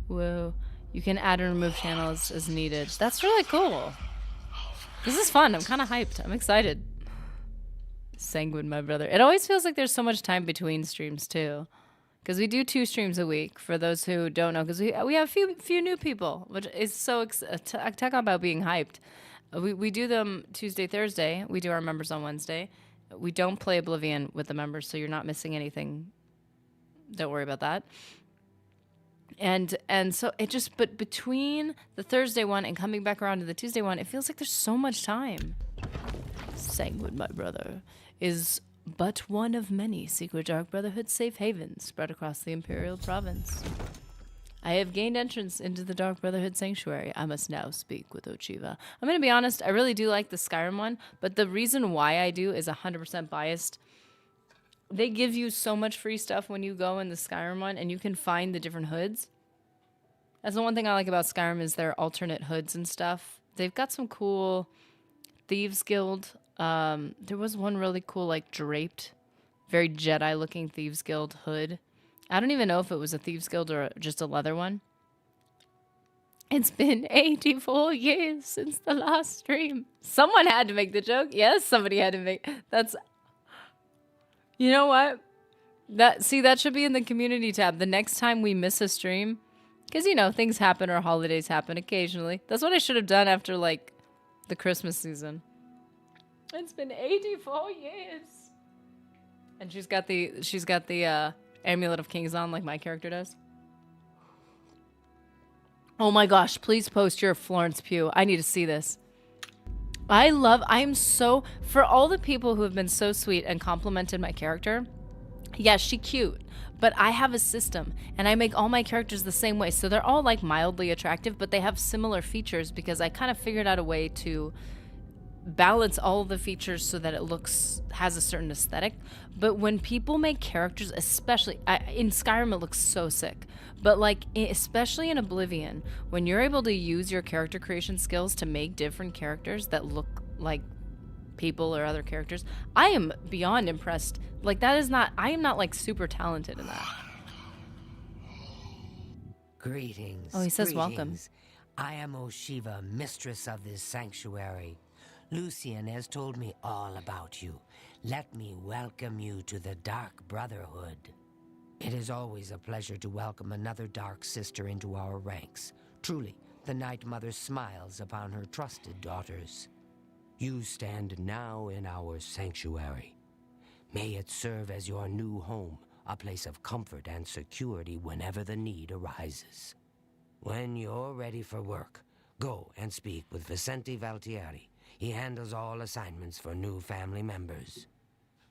Whoa. You can add and remove channels as needed. That's really cool. This is fun. I'm kind of hyped. I'm excited. Sanguine, my brother. It always feels like there's so much time between streams, too. Because we do 2 streams a week, for those who don't know. Because we have a few new people, which is so... talk about being hyped. We do them Tuesday, Thursday. We do our members on Wednesday. We don't play Oblivion with the members, so you're not missing anything. Don't worry about that. And so it just, but between the Thursday one and coming back around to the Tuesday one, it feels like there's so much time. Sanguine, my brother, is but one of many secret Dark Brotherhood safe havens spread across the Imperial Province. I have gained entrance into the Dark Brotherhood Sanctuary. I must now speak with Ochiva. I'm going to be honest, I really do like the Skyrim one, but the reason why I do is 100% biased. They give you so much free stuff when you go in the Skyrim one, and you can find the different hoods. That's the one thing I like about Skyrim is their alternate hoods and stuff. They've got some cool Thieves Guild. There was one really cool, like, draped, very Jedi-looking Thieves Guild hood. I don't even know if it was a Thieves Guild or just a leather one. It's been 84 years since the last stream. Someone had to make the joke. Yes, somebody had to make... That's... You know what? That should be in the community tab. The next time we miss a stream, because, you know, things happen or holidays happen occasionally. That's what I should have done after, like, the Christmas season. It's been 84 years. And she's got the Amulet of Kings on like my character does. Oh my gosh, please post your Florence Pugh. I need to see this. I'm so, for all the people who have been so sweet and complimented my character, yeah, she's cute, but I have a system and I make all my characters the same way. So they're all like mildly attractive, but they have similar features because I kind of figured out a way to balance all the features so that it has a certain aesthetic. But when people make characters, especially in Skyrim, it looks so sick. But like, especially in Oblivion, when you're able to use your character creation skills to make different characters that look like people or other characters, I am beyond impressed. Like I am not like super talented in that. Greetings. Oh, he says greetings. welcome. I am Oshiva, mistress of this sanctuary. Lucian has told me all about you. Let me welcome you to the Dark Brotherhood. It is always a pleasure to welcome another Dark Sister into our ranks. Truly, the Night Mother smiles upon her trusted daughters. You stand now in our sanctuary. May it serve as your new home, a place of comfort and security whenever the need arises. When you're ready for work, go and speak with Vicente Valtieri. He handles all assignments for new family members.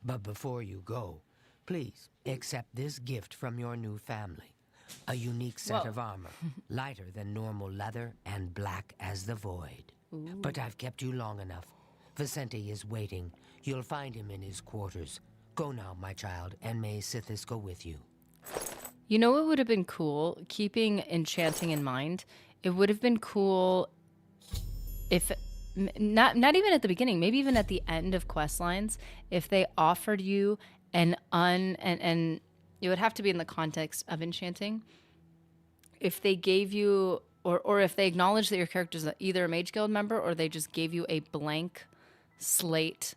But before you go, please accept this gift from your new family. A unique set of armor, lighter than normal leather and black as the void. Ooh. But I've kept you long enough. Vicente is waiting. You'll find him in his quarters. Go now, my child, and may Sithis go with you. You know what would have been cool? Keeping enchanting in mind, it would have been cool if... Not even at the beginning, maybe even at the end of quest lines, if they offered you and it would have to be in the context of enchanting. If they gave you, or if they acknowledged that your character is either a Mage Guild member or they just gave you a blank slate,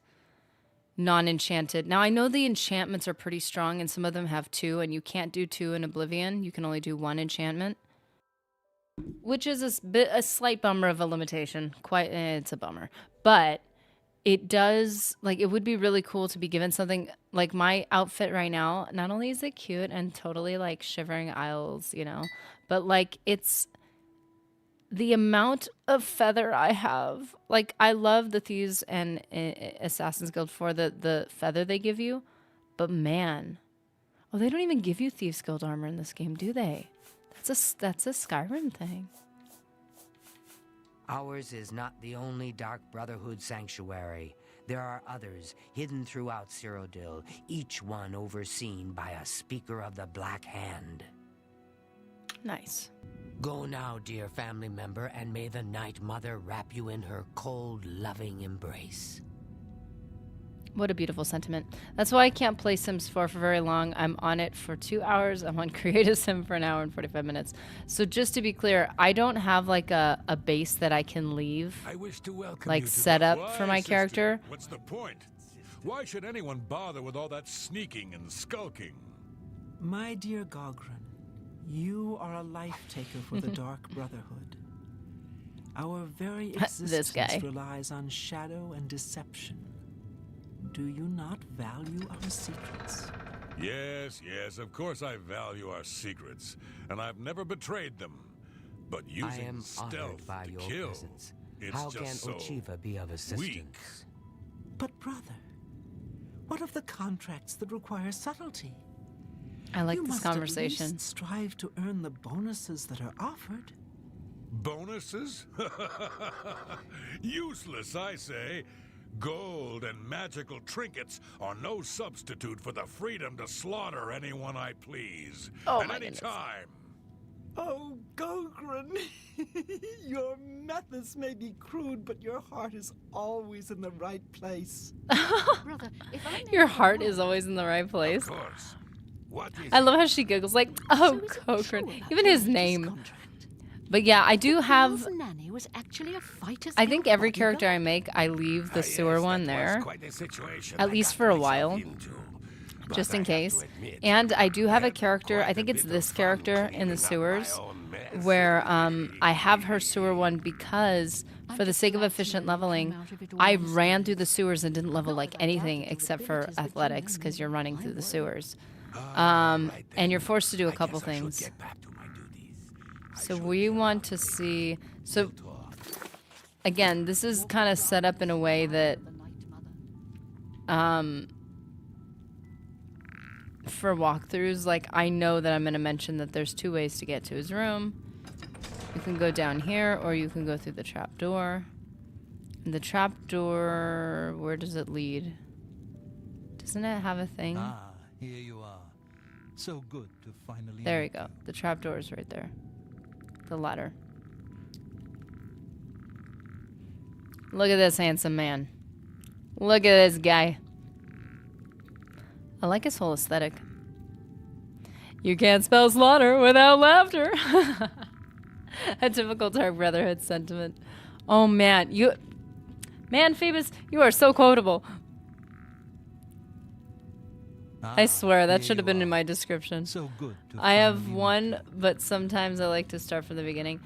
non-enchanted. Now I know the enchantments are pretty strong and some of them have 2 and you can't do 2 in Oblivion. You can only do 1 enchantment. Which is a slight bummer of a limitation. It's a bummer. But it does, like, it would be really cool to be given something, like my outfit right now, not only is it cute and totally, like, Shivering Isles, you know, but, like, it's the amount of feather I have. Like, I love the Thieves and Assassin's Guild for the feather they give you, but man. Oh, they don't even give you Thieves Guild armor in this game, do they? That's a Skyrim thing. Ours is not the only Dark Brotherhood sanctuary. There are others hidden throughout Cyrodiil, each one overseen by a Speaker of the Black Hand. Nice. Go now, dear family member, and may the Night Mother wrap you in her cold, loving embrace. What a beautiful sentiment. That's why I can't play Sims 4 for very long. I'm on it for 2 hours. I'm on Create Sim for an hour and 45 minutes. So just to be clear, I don't have like a base that I can leave, I wish to welcome like you to set up for my sister. character. What's the point? Why should anyone bother with all that sneaking and skulking? My dear Gogren, you are a life taker for the Dark Brotherhood. Our very existence relies on shadow and deception. Do you not value our secrets? Yes, of course I value our secrets, and I've never betrayed them. But using stealth by to your kill, presence. it's How just can so Ochiva be of assistance? weak. But brother, what of the contracts that require subtlety? I like you this must conversation. At least strive to earn the bonuses that are offered. Bonuses? Useless, I say. Gold and magical trinkets are no substitute for the freedom to slaughter anyone I please. Oh, at my any goodness. time. Oh, Gogren, your methods may be crude, but your heart is always in the right place. Brother, if I Your heart is always in the right place. Of course. What is I love how she giggles like, oh, Cochrane. Even his name. But yeah, I do have... Nanny was actually a fighter's I think every bodyguard. character I make, I leave the sewer one there. At least for a while. Just in case. And I do have a character, I think it's this character in the sewers, where I have her sewer one because, for the sake of efficient leveling, I ran through the sewers and didn't level like anything except for athletics, because you're running through the sewers. And you're forced to do a couple things. So we want to see... So again, this is kind of set up in a way that for walkthroughs, like I know that I'm going to mention that there's 2 ways to get to his room. You can go down here or you can go through the trapdoor. And the trapdoor, where does it lead? Doesn't it have a thing? Ah, here you are. So good to finally There you go. The trapdoor is right there. The ladder. Look at this handsome man. Look at this guy. I like his whole aesthetic. You can't spell slaughter without laughter. A typical Dark Brotherhood sentiment. Oh man, man, Phoebus, you are so quotable. I swear that should have been in my description. So good. I have one, but sometimes I like to start from the beginning.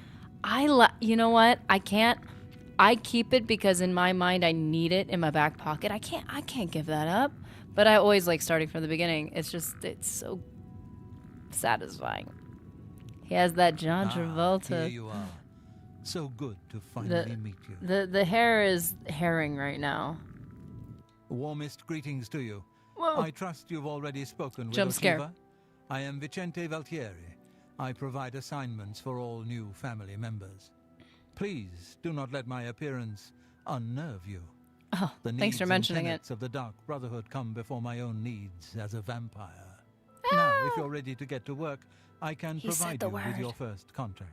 You know what? I can't. I keep it because in my mind I need it in my back pocket. I can't give that up. But I always like starting from the beginning. It's so satisfying. He has that John Travolta. Here you are. So good to finally meet you. The hair is herring right now. Warmest greetings to you. Whoa. I trust you've already spoken with Jump scare. Ochiva. I am Vicente Valtieri. I provide assignments for all new family members. Please do not let my appearance unnerve you. Oh, the needs thanks for mentioning and it. tenets of the Dark Brotherhood come before my own needs as a vampire. Now, if you're ready to get to work, I can provide you with your first contract.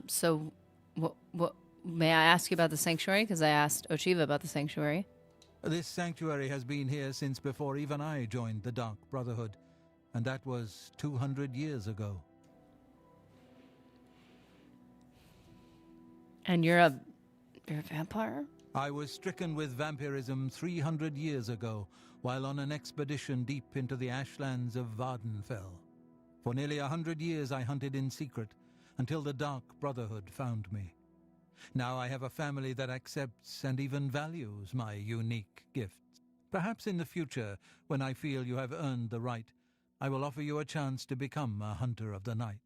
So, what may I ask you about the sanctuary? Because I asked Ochiva about the sanctuary. This sanctuary has been here since before even I joined the Dark Brotherhood, and that was 200 years ago. And you're a vampire? I was stricken with vampirism 300 years ago, while on an expedition deep into the ashlands of Vardenfell. For nearly 100 years I hunted in secret, until the Dark Brotherhood found me. Now I have a family that accepts and even values my unique gifts. Perhaps in the future, when I feel you have earned the right, I will offer you a chance to become a hunter of the night.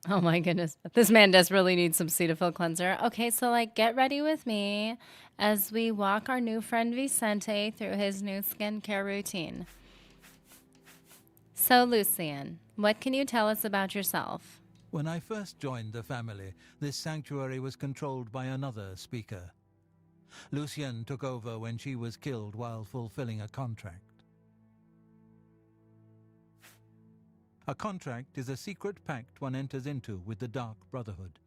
Oh my goodness. This man desperately needs some Cetaphil cleanser. Okay, so like get ready with me as we walk our new friend Vicente through his new skincare routine. So Lucian, what can you tell us about yourself? When I first joined the family, this sanctuary was controlled by another speaker. Lucian took over when she was killed while fulfilling a contract. A contract is a secret pact one enters into with the Dark Brotherhood.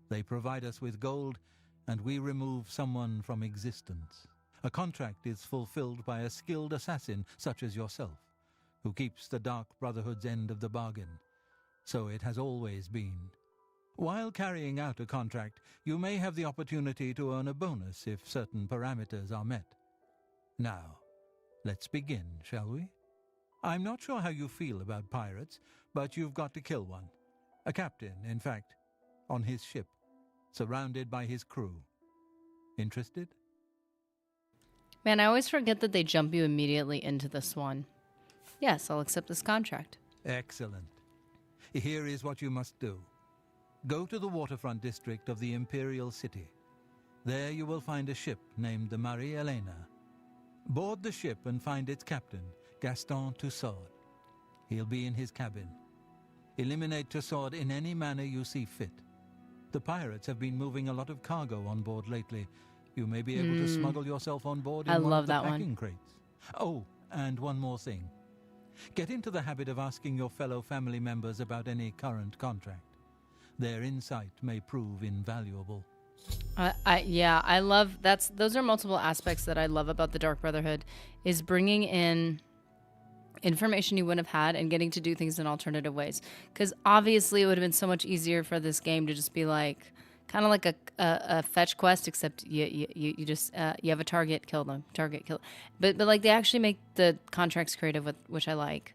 They provide us with gold, and we remove someone from existence. A contract is fulfilled by a skilled assassin such as yourself, who keeps the Dark Brotherhood's end of the bargain. So it has always been. While carrying out a contract, you may have the opportunity to earn a bonus if certain parameters are met. Now, let's begin, shall we? I'm not sure how you feel about pirates, but you've got to kill one. A captain, in fact, on his ship, surrounded by his crew. Interested? Man, I always forget that they jump you immediately into this one. Yes, I'll accept this contract. Excellent. Here is what you must do. Go to the waterfront district of the Imperial City. There you will find a ship named the Marie Elena. Board the ship and find its captain, Gaston Tussaud. He'll be in his cabin. Eliminate Tussaud in any manner you see fit. The pirates have been moving a lot of cargo on board lately. You may be able to smuggle yourself on board in one of the packing crates. Oh, and one more thing. Get into the habit of asking your fellow family members about any current contract. Their insight may prove invaluable. Yeah, I love those are multiple aspects that I love about the Dark Brotherhood, is bringing in information you wouldn't have had and getting to do things in alternative ways. Because obviously it would have been so much easier for this game to just be like, kind of like a fetch quest, except you just you have a target, kill them, target, kill. But like they actually make the contracts creative, which I like.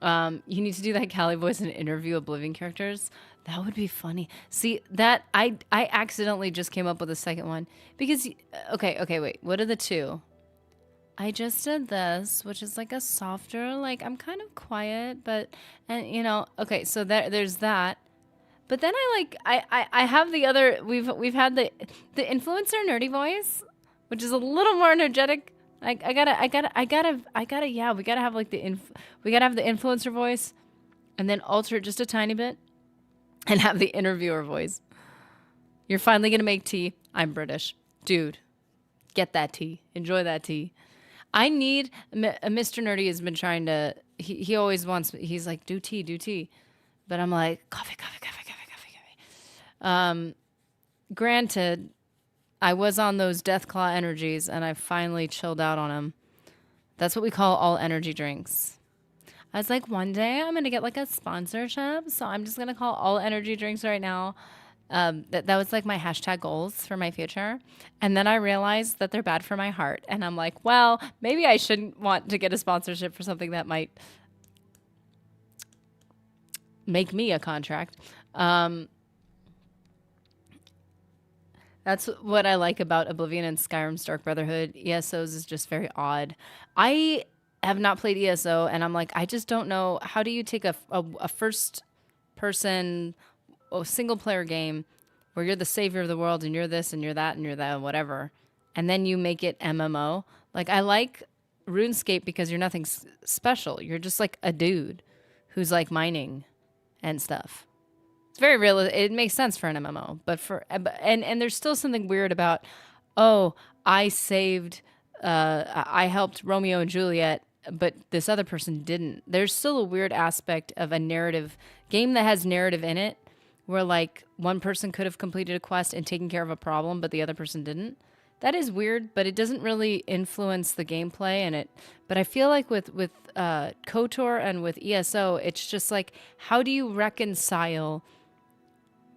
You need to do that Callie voice and interview Oblivion characters. That would be funny. See, that I accidentally just came up with a second one because okay, wait. What are the two? I just did this, which is like a softer, like I'm kind of quiet, but and okay, so there's that. But then I have the other, we've had the influencer nerdy voice, which is a little more energetic. We gotta have like we gotta have the influencer voice, and then alter it just a tiny bit, and have the interviewer voice. You're finally gonna make tea. I'm British, dude. Get that tea. Enjoy that tea. I need Mr. Nerdy has been trying to. He always wants. He's like, do tea, but I'm like, coffee. Granted, I was on those Deathclaw energies, and I finally chilled out on them. That's what we call all energy drinks. I was like, one day I'm going to get like a sponsorship, so I'm just going to call all energy drinks right now. That was like my hashtag goals for my future. And then I realized that they're bad for my heart. And I'm like, well, maybe I shouldn't want to get a sponsorship for something that might make me a contract. That's what I like about Oblivion and Skyrim's Dark Brotherhood. ESOs is just very odd. I have not played ESO, and I'm like, I just don't know. How do you take a first-person, single-player game where you're the savior of the world, and you're this, and you're that, and you're that, whatever, and then you make it MMO? Like, I like RuneScape because you're nothing special. You're just like a dude who's like mining and stuff. It's very real. It makes sense for an MMO, but and there's still something weird about, oh, I helped Romeo and Juliet, but this other person didn't. There's still a weird aspect of a narrative game that has narrative in it, where like one person could have completed a quest and taken care of a problem, but the other person didn't. That is weird, but it doesn't really influence the gameplay But I feel like with KOTOR and with ESO, it's just like, how do you reconcile?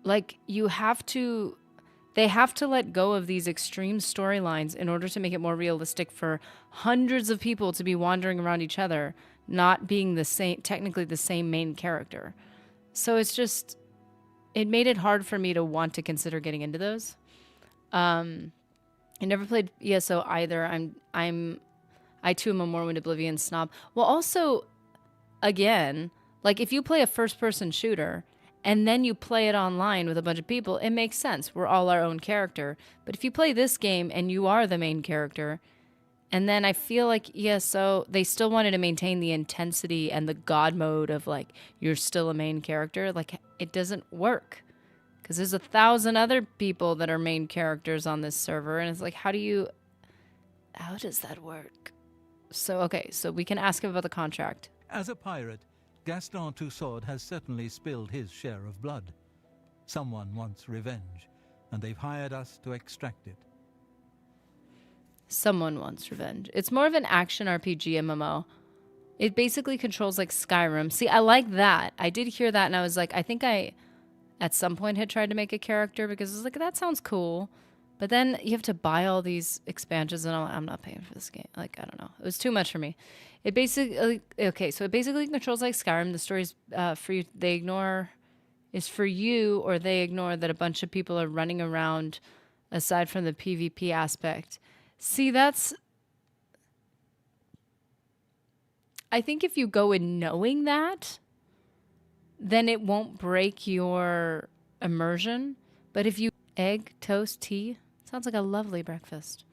Like, they have to let go of these extreme storylines in order to make it more realistic for hundreds of people to be wandering around each other, not being technically the same main character. So it's just, it made it hard for me to want to consider getting into those. I never played ESO either. I too am a Morrowind Oblivion snob. Well, also, again, like if you play a first-person shooter and then you play it online with a bunch of people, it makes sense. We're all our own character. But if you play this game and you are the main character, and then I feel like ESO, they still wanted to maintain the intensity and the god mode of like, you're still a main character. Like, it doesn't work. Because there's 1,000 other people that are main characters on this server. And it's like, how does that work? So, okay, so we can ask him about the contract. As a pirate, Gaston Tussaud has certainly spilled his share of blood. Someone wants revenge, and they've hired us to extract it. Someone wants revenge. It's more of an action RPG MMO. It basically controls like Skyrim. See, I like that. I did hear that, and I was like, I think I, at some point, had tried to make a character because I was like, that sounds cool. But then you have to buy all these expansions, and I'm not paying for this game. Like, I don't know. It was too much for me. It basically, okay, so it basically controls like Skyrim. The story's for you. They ignore, is for you, or they ignore that a bunch of people are running around aside from the PvP aspect. See, I think if you go in knowing that, then it won't break your immersion. But if you egg, toast, tea, sounds like a lovely breakfast.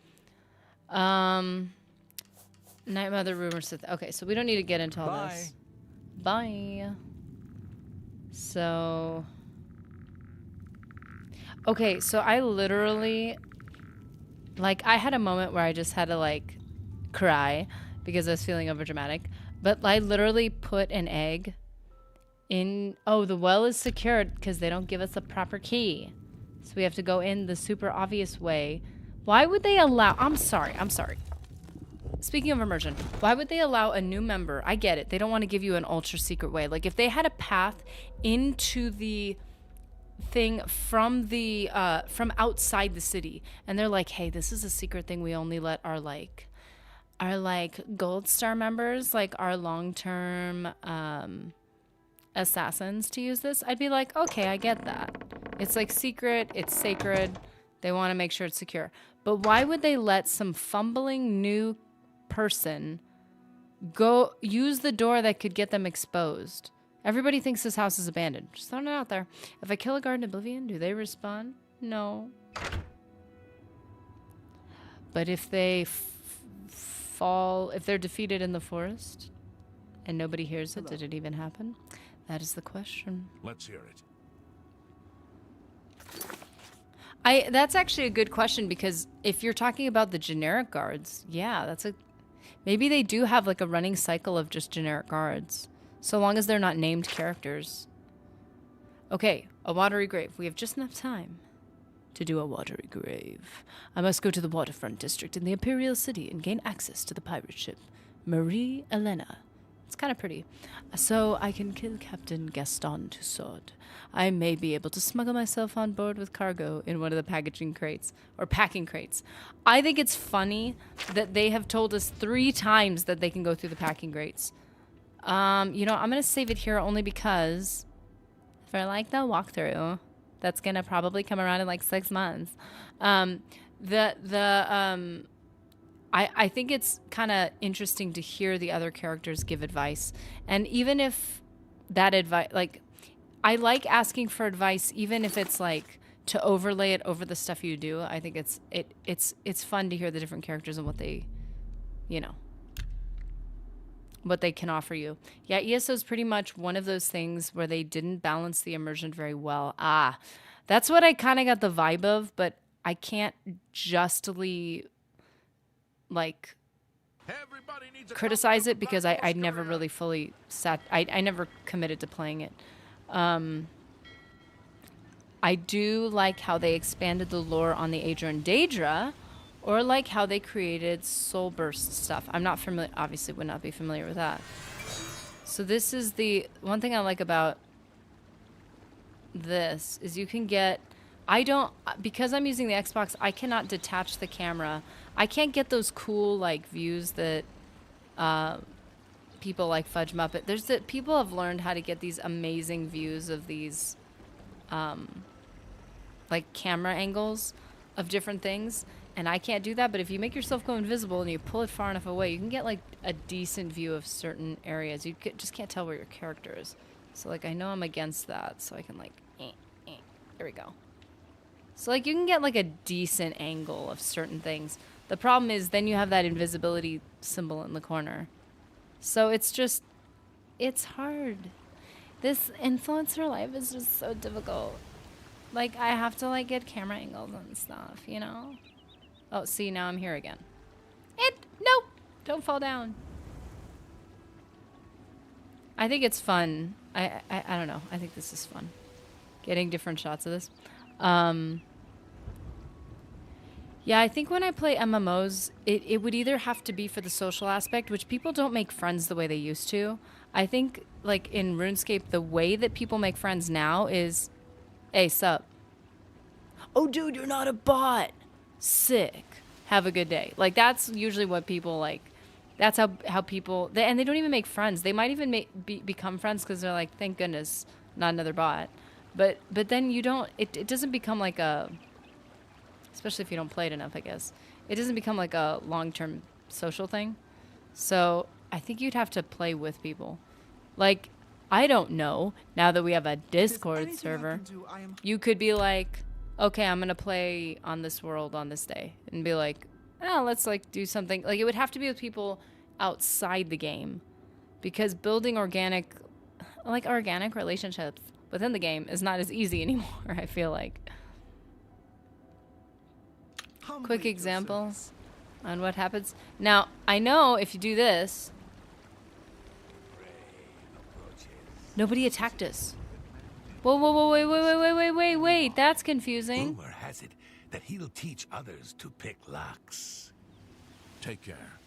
Night Mother rumors. Okay, so we don't need to get into all this. Bye. So, okay, so I literally, like, I had a moment where I just had to like cry because I was feeling overdramatic. But I literally put an egg in. Oh, the well is secured because they don't give us a proper key. So we have to go in the super obvious way. Why would they allow... I'm sorry. Speaking of immersion, why would they allow a new member? I get it. They don't want to give you an ultra secret way. Like, if they had a path into the thing from outside the city, and they're like, hey, this is a secret thing. We only let our gold star members, like our long-term assassins to use this, I'd be like, okay, I get that. It's like secret, it's sacred. They want to make sure it's secure. But why would they let some fumbling new person go use the door that could get them exposed? Everybody thinks this house is abandoned. Just throwing it out there. If I kill a guard in Oblivion, do they respawn? No. But if they fall, if they're defeated in the forest and nobody hears it, did it even happen? That is the question. Let's hear it. That's actually a good question, because if you're talking about the generic guards, yeah, maybe they do have like a running cycle of just generic guards, so long as they're not named characters. Okay, a watery grave. We have just enough time to do a watery grave. I must go to the waterfront district in the Imperial City and gain access to the pirate ship Marie Elena. It's kind of pretty. So I can kill Captain Gaston Tussaud. I may be able to smuggle myself on board with cargo in one of the packaging crates, or packing crates. I think it's funny that they have told us 3 times that they can go through the packing crates. You know, I'm going to save it here only because for like the walkthrough, that's going to probably come around in like 6 months. I think it's kind of interesting to hear the other characters give advice. And even if that advice, like, I like asking for advice, even if it's like to overlay it over the stuff you do. I think it's fun to hear the different characters and what they, you know, what they can offer you. Yeah, ESO is pretty much one of those things where they didn't balance the immersion very well. That's what I kind of got the vibe of, but I can't justly like criticize it because I never really fully I never committed to playing it. I do like how they expanded the lore on the Aedra and Daedra, or like how they created soul burst stuff. I'm not familiar, obviously would not be familiar with that. So this is the one thing I like about this is you can get, because I'm using the Xbox, I cannot detach the camera. I can't get those cool like views that people like Fudge Muppet. People have learned how to get these amazing views of these like camera angles of different things, and I can't do that. But if you make yourself go invisible and you pull it far enough away, you can get like a decent view of certain areas. You just can't tell where your character is. So like I know I'm against that, so I can like there we go. So like you can get like a decent angle of certain things. The problem is then you have that invisibility symbol in the corner. So it's hard. This influencer life is just so difficult. Like I have to like get camera angles and stuff, you know? Oh, see, now I'm here again. Nope, don't fall down. I think it's fun. I don't know. I think this is fun. Getting different shots of this. Yeah, I think when I play MMOs, it would either have to be for the social aspect, which people don't make friends the way they used to. I think, like, in RuneScape, the way that people make friends now is, hey, sup? Oh, dude, you're not a bot. Sick. Have a good day. Like, that's usually what people, like, that's how people, and they don't even make friends. They might even become friends because they're like, thank goodness, not another bot. But then you don't, it doesn't become like a, especially if you don't play it enough, I guess. It doesn't become like a long-term social thing. So I think you'd have to play with people. Like, I don't know, now that we have a Discord server, you could be like, okay, I'm going to play on this world on this day. And be like, oh, let's like do something. Like it would have to be with people outside the game. Because building organic relationships within the game is not as easy anymore, I feel like. Quick examples on what happens. Now, I know if you do this, nobody attacked us. Whoa, wait, that's confusing. Rumor has it that he'll teach others to pick locks. Take care.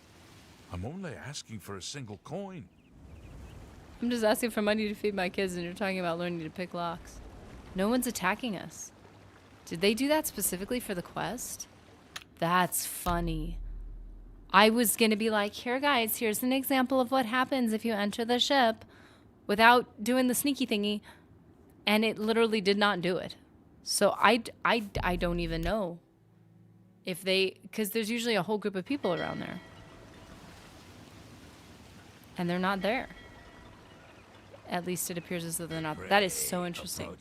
I'm only asking for a single coin. I'm just asking for money to feed my kids, and you're talking about learning to pick locks. No one's attacking us. Did they do that specifically for the quest? That's funny. I was going to be like, here, guys, here's an example of what happens if you enter the ship without doing the sneaky thingy. And it literally did not do it. So I don't even know if they, because there's usually a whole group of people around there. And they're not there. At least it appears as though they're not. That is so interesting.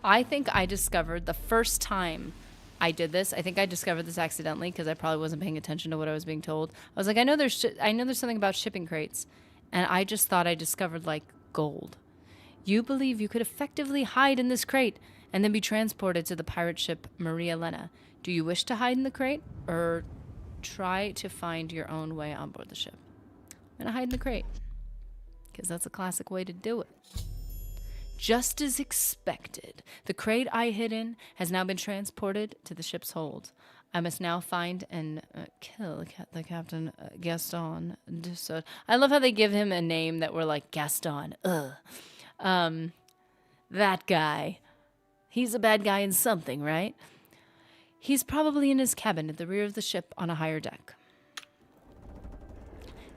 I think I discovered the first time I did this. I think I discovered this accidentally because I probably wasn't paying attention to what I was being told. I was like, I know there's something about shipping crates, and I just thought I discovered like gold. You believe you could effectively hide in this crate and then be transported to the pirate ship Maria Elena. Do you wish to hide in the crate or try to find your own way on board the ship? I'm gonna hide in the crate because that's a classic way to do it. Just as expected, the crate I hid in has now been transported to the ship's hold. I must now find and kill the Captain Gaston Dussault. I love how they give him a name that we're like, Gaston, that guy. He's a bad guy in something, right? He's probably in his cabin at the rear of the ship on a higher deck.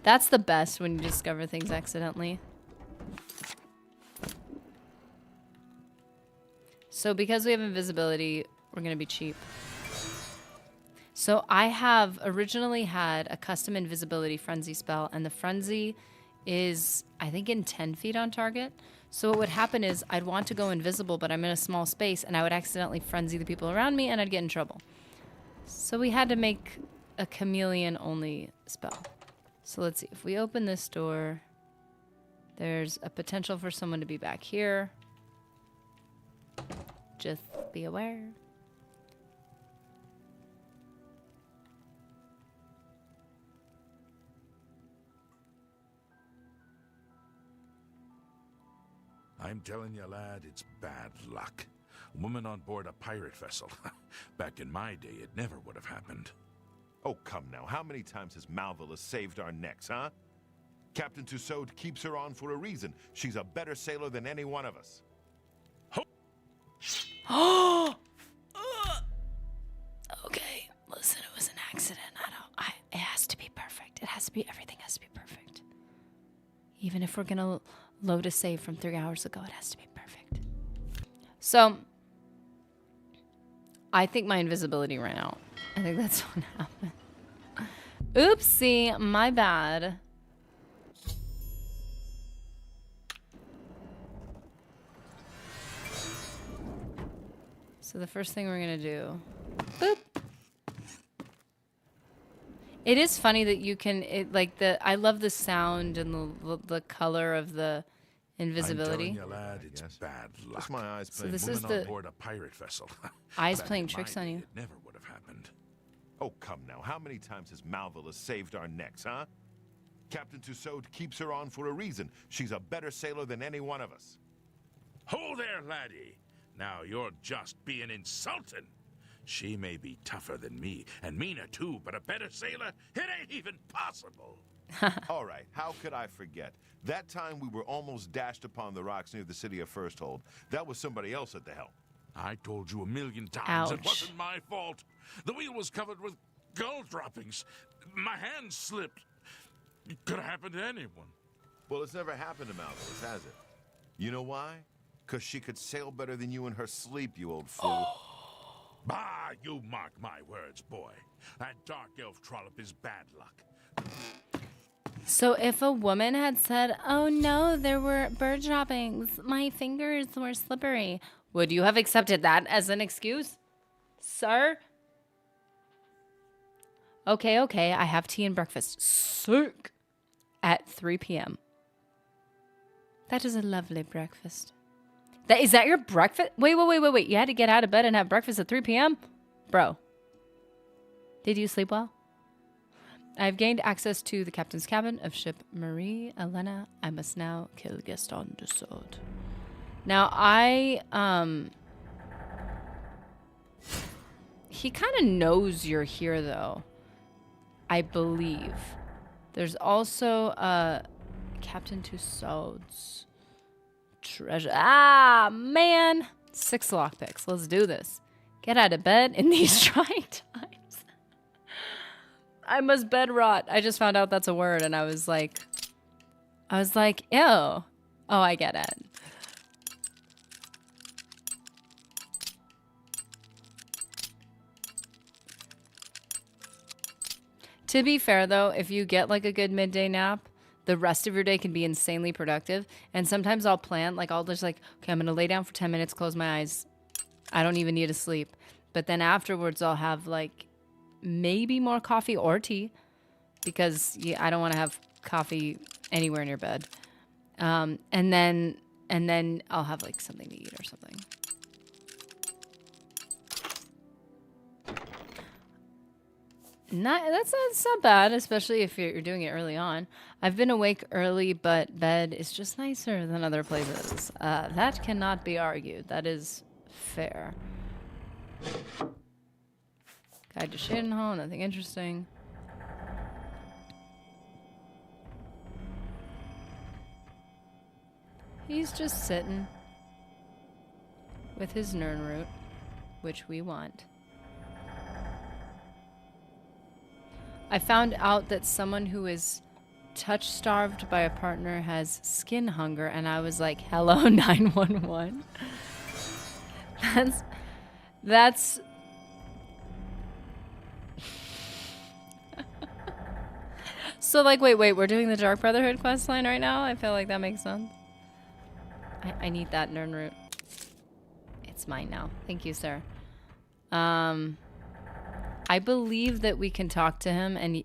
That's the best when you discover things accidentally. So because we have invisibility, we're going to be cheap. So I have originally had a custom invisibility frenzy spell, and the frenzy is, I think, in 10 feet on target. So what would happen is I'd want to go invisible, but I'm in a small space, and I would accidentally frenzy the people around me, and I'd get in trouble. So we had to make a chameleon-only spell. So let's see. If we open this door, there's a potential for someone to be back here. Just be aware. I'm telling you, lad, it's bad luck. Woman on board a pirate vessel. Back in my day, it never would have happened. Oh, come now. How many times has Malvola saved our necks, huh? Captain Tussaud keeps her on for a reason. She's a better sailor than any one of us. Oh! Okay, listen, it was an accident. It has to be perfect. Everything has to be perfect. Even if we're gonna load a save from 3 hours ago, it has to be perfect. So, I think my invisibility ran out. I think that's what happened. Oopsie, my bad. So the first thing we're gonna do, boop. It is funny that you can, I love the sound and the color of the invisibility. I'm telling you, lad, it's bad luck. Just my eyes playing. So this Woman is the on board a pirate vessel. eyes Back playing in tricks my on day, you. It never would have happened. Oh, come now. How many times has Malvola saved our necks, huh? Captain Tussaud keeps her on for a reason. She's a better sailor than any one of us. Hold there, laddie. Now you're just being insulting. She may be tougher than me, and meaner too, but a better sailor? It ain't even possible. All right, how could I forget? That time we were almost dashed upon the rocks near the city of Firsthold. That was somebody else at the helm. I told you a million times Ouch. it wasn't my fault. The wheel was covered with gold droppings. My hand slipped. It could have happened to anyone. Well, it's never happened to Malvola, has it? You know why? Because she could sail better than you in her sleep, you old fool. Bah, you mark my words, boy. That dark elf trollop is bad luck. So if a woman had said, oh no, there were bird droppings, my fingers were slippery, would you have accepted that as an excuse? Sir? Okay, I have tea and breakfast. Sick. At 3 p.m. That is a lovely breakfast. Is that your breakfast? Wait. You had to get out of bed and have breakfast at 3 p.m.? Bro. Did you sleep well? I've gained access to the captain's cabin of ship Marie Elena. I must now kill Gaston Dussault. Now, he kind of knows you're here, though. I believe. There's also Captain Tussaud's treasure. Ah, man. 6 lockpicks. Let's do this. Get out of bed in these trying times. I must bed rot. I just found out that's a word, and I was like, ew. Oh, I get it. To be fair, though, if you get like a good midday nap, the rest of your day can be insanely productive. And sometimes I'll plan, like I'll just like, okay, I'm going to lay down for 10 minutes, close my eyes. I don't even need to sleep. But then afterwards I'll have like maybe more coffee or tea because I don't want to have coffee anywhere near bed. And then I'll have like something to eat or something. That's not bad, especially if you're doing it early on. I've been awake early, but bed is just nicer than other places. That cannot be argued. That is fair. Guide to Shadenhall, nothing interesting. He's just sitting with his Nirnroot, which we want. I found out that someone who is touch-starved by a partner has skin hunger, and I was like, hello, 911. That's... So, like, wait, we're doing the Dark Brotherhood questline right now? I feel like that makes sense. I need that Nirnroot. It's mine now. Thank you, sir. I believe that we can talk to him, and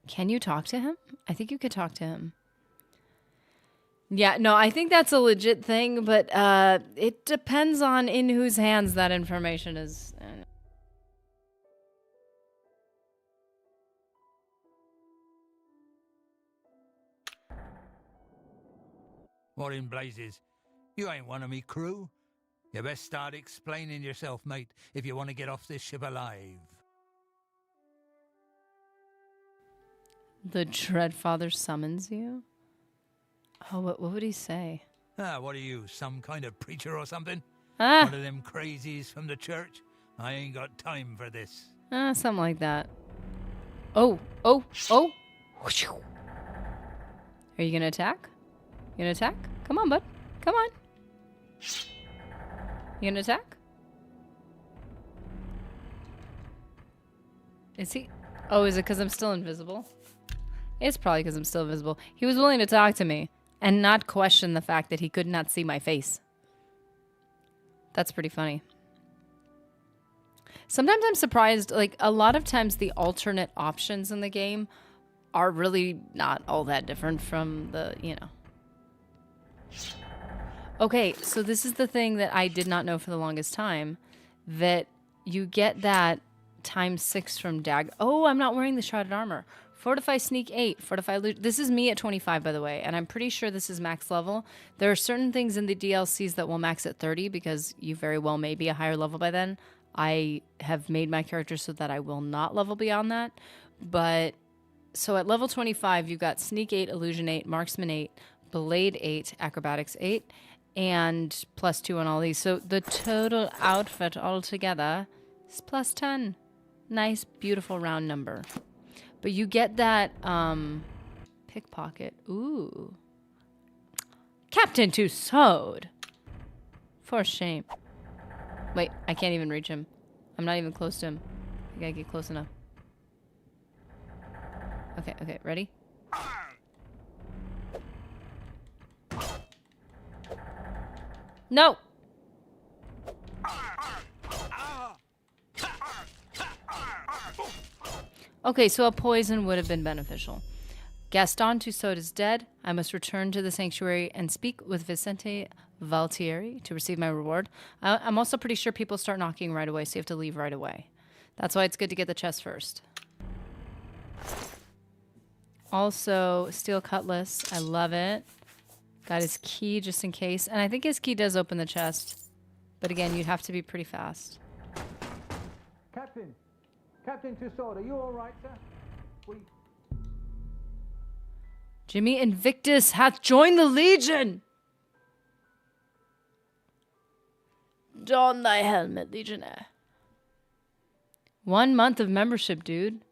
Can you talk to him? I think you could talk to him. Yeah, no, I think that's a legit thing, but it depends on in whose hands that information is. What in blazes? You ain't one of me crew. You best start explaining yourself, mate, if you want to get off this ship alive. The Dreadfather summons you? Oh, what would he say? What are you, some kind of preacher or something? One of them crazies from the church? I ain't got time for this. Something like that. Oh! Are you gonna attack? You gonna attack? Come on, bud. Come on. You gonna attack? Is he? Oh, is it because I'm still invisible? It's probably because I'm still invisible. He was willing to talk to me and not question the fact that he could not see my face. That's pretty funny. Sometimes I'm surprised, like, a lot of times the alternate options in the game are really not all that different from the, Okay, so this is the thing that I did not know for the longest time, that you get that ×6 from Dag. Oh, I'm not wearing the Shrouded Armor. Fortify Sneak 8, Fortify Loot. This is me at 25, by the way, and I'm pretty sure this is max level. There are certain things in the DLCs that will max at 30 because you very well may be a higher level by then. I have made my character so that I will not level beyond that. But, so at level 25, you've got Sneak 8, Illusion 8, Marksman 8, Blade 8, Acrobatics 8, and +2 on all these. So the total outfit altogether is +10. Nice, beautiful round number. But you get that pickpocket. Ooh. Captain Tussaud. For shame. Wait, I can't even reach him. I'm not even close to him. I gotta get close enough. Okay, ready? No! Okay, so a poison would have been beneficial. Gaston Tussaud is dead. I must return to the sanctuary and speak with Vicente Valtieri to receive my reward. I'm also pretty sure people start knocking right away, so you have to leave right away. That's why it's good to get the chest first. Also, Steel Cutlass. I love it. Got his key just in case. And I think his key does open the chest. But again, you'd have to be pretty fast. Captain Tussaud, are you all right, sir? Jimmy Invictus hath joined the Legion! Don thy helmet, Legionnaire. 1 month of membership, dude.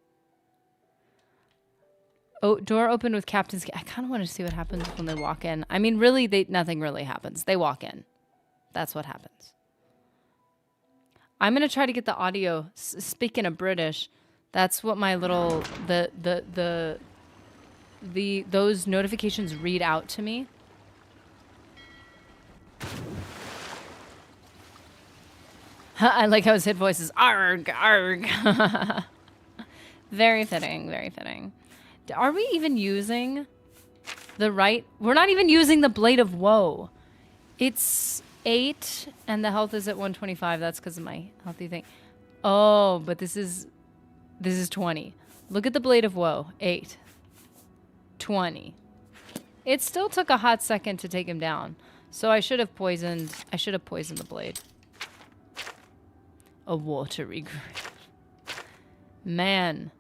Oh, door opened with Captain's key. I kind of want to see what happens when they walk in. I mean, really, nothing really happens. They walk in. That's what happens. I'm going to try to get the audio. Speaking of British, that's what my little, the those notifications read out to me. I like how his hit voice is arg, arg. Very fitting, very fitting. Are we even using the right? We're not even using the Blade of Woe. It's 8 and the health is at 125. That's because of my healthy thing. Oh, but this is 20. Look at the Blade of Woe. 8. 20. It still took a hot second to take him down. So I should have poisoned the blade. A watery grave. Man.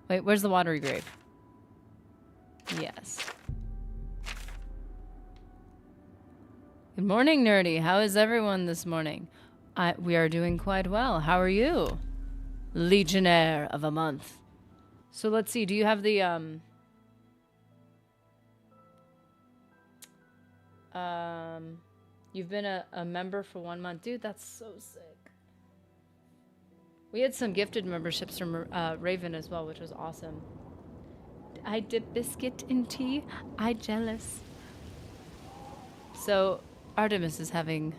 Wait, where's the watery grave? Yes. Good morning, Nerdy. How is everyone this morning? We are doing quite well. How are you? Legionnaire of a month. So let's see. Do you have the you've been a member for 1 month. Dude, that's so sick. We had some gifted memberships from Raven as well, which was awesome. I dip biscuit in tea. I jealous. So Artemis is having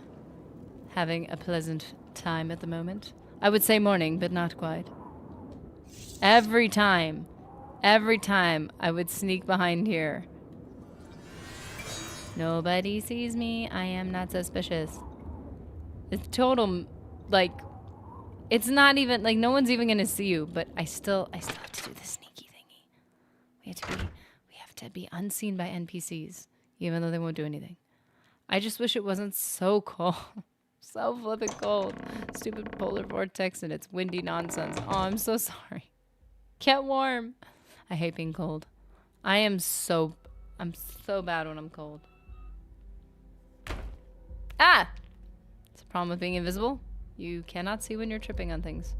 a pleasant time at the moment. I would say morning, but not quite. Every time I would sneak behind here. Nobody sees me. I am not suspicious. It's total, like, it's not even, like, no one's even gonna see you, but I still have to do the sneaky thingy. We have to be unseen by NPCs, even though they won't do anything. I just wish it wasn't so cold. So flippin' cold. Stupid polar vortex and it's windy nonsense. Oh, I'm so sorry. Get warm. I hate being cold. I'm so bad when I'm cold. Ah! It's a problem with being invisible. You cannot see when you're tripping on things.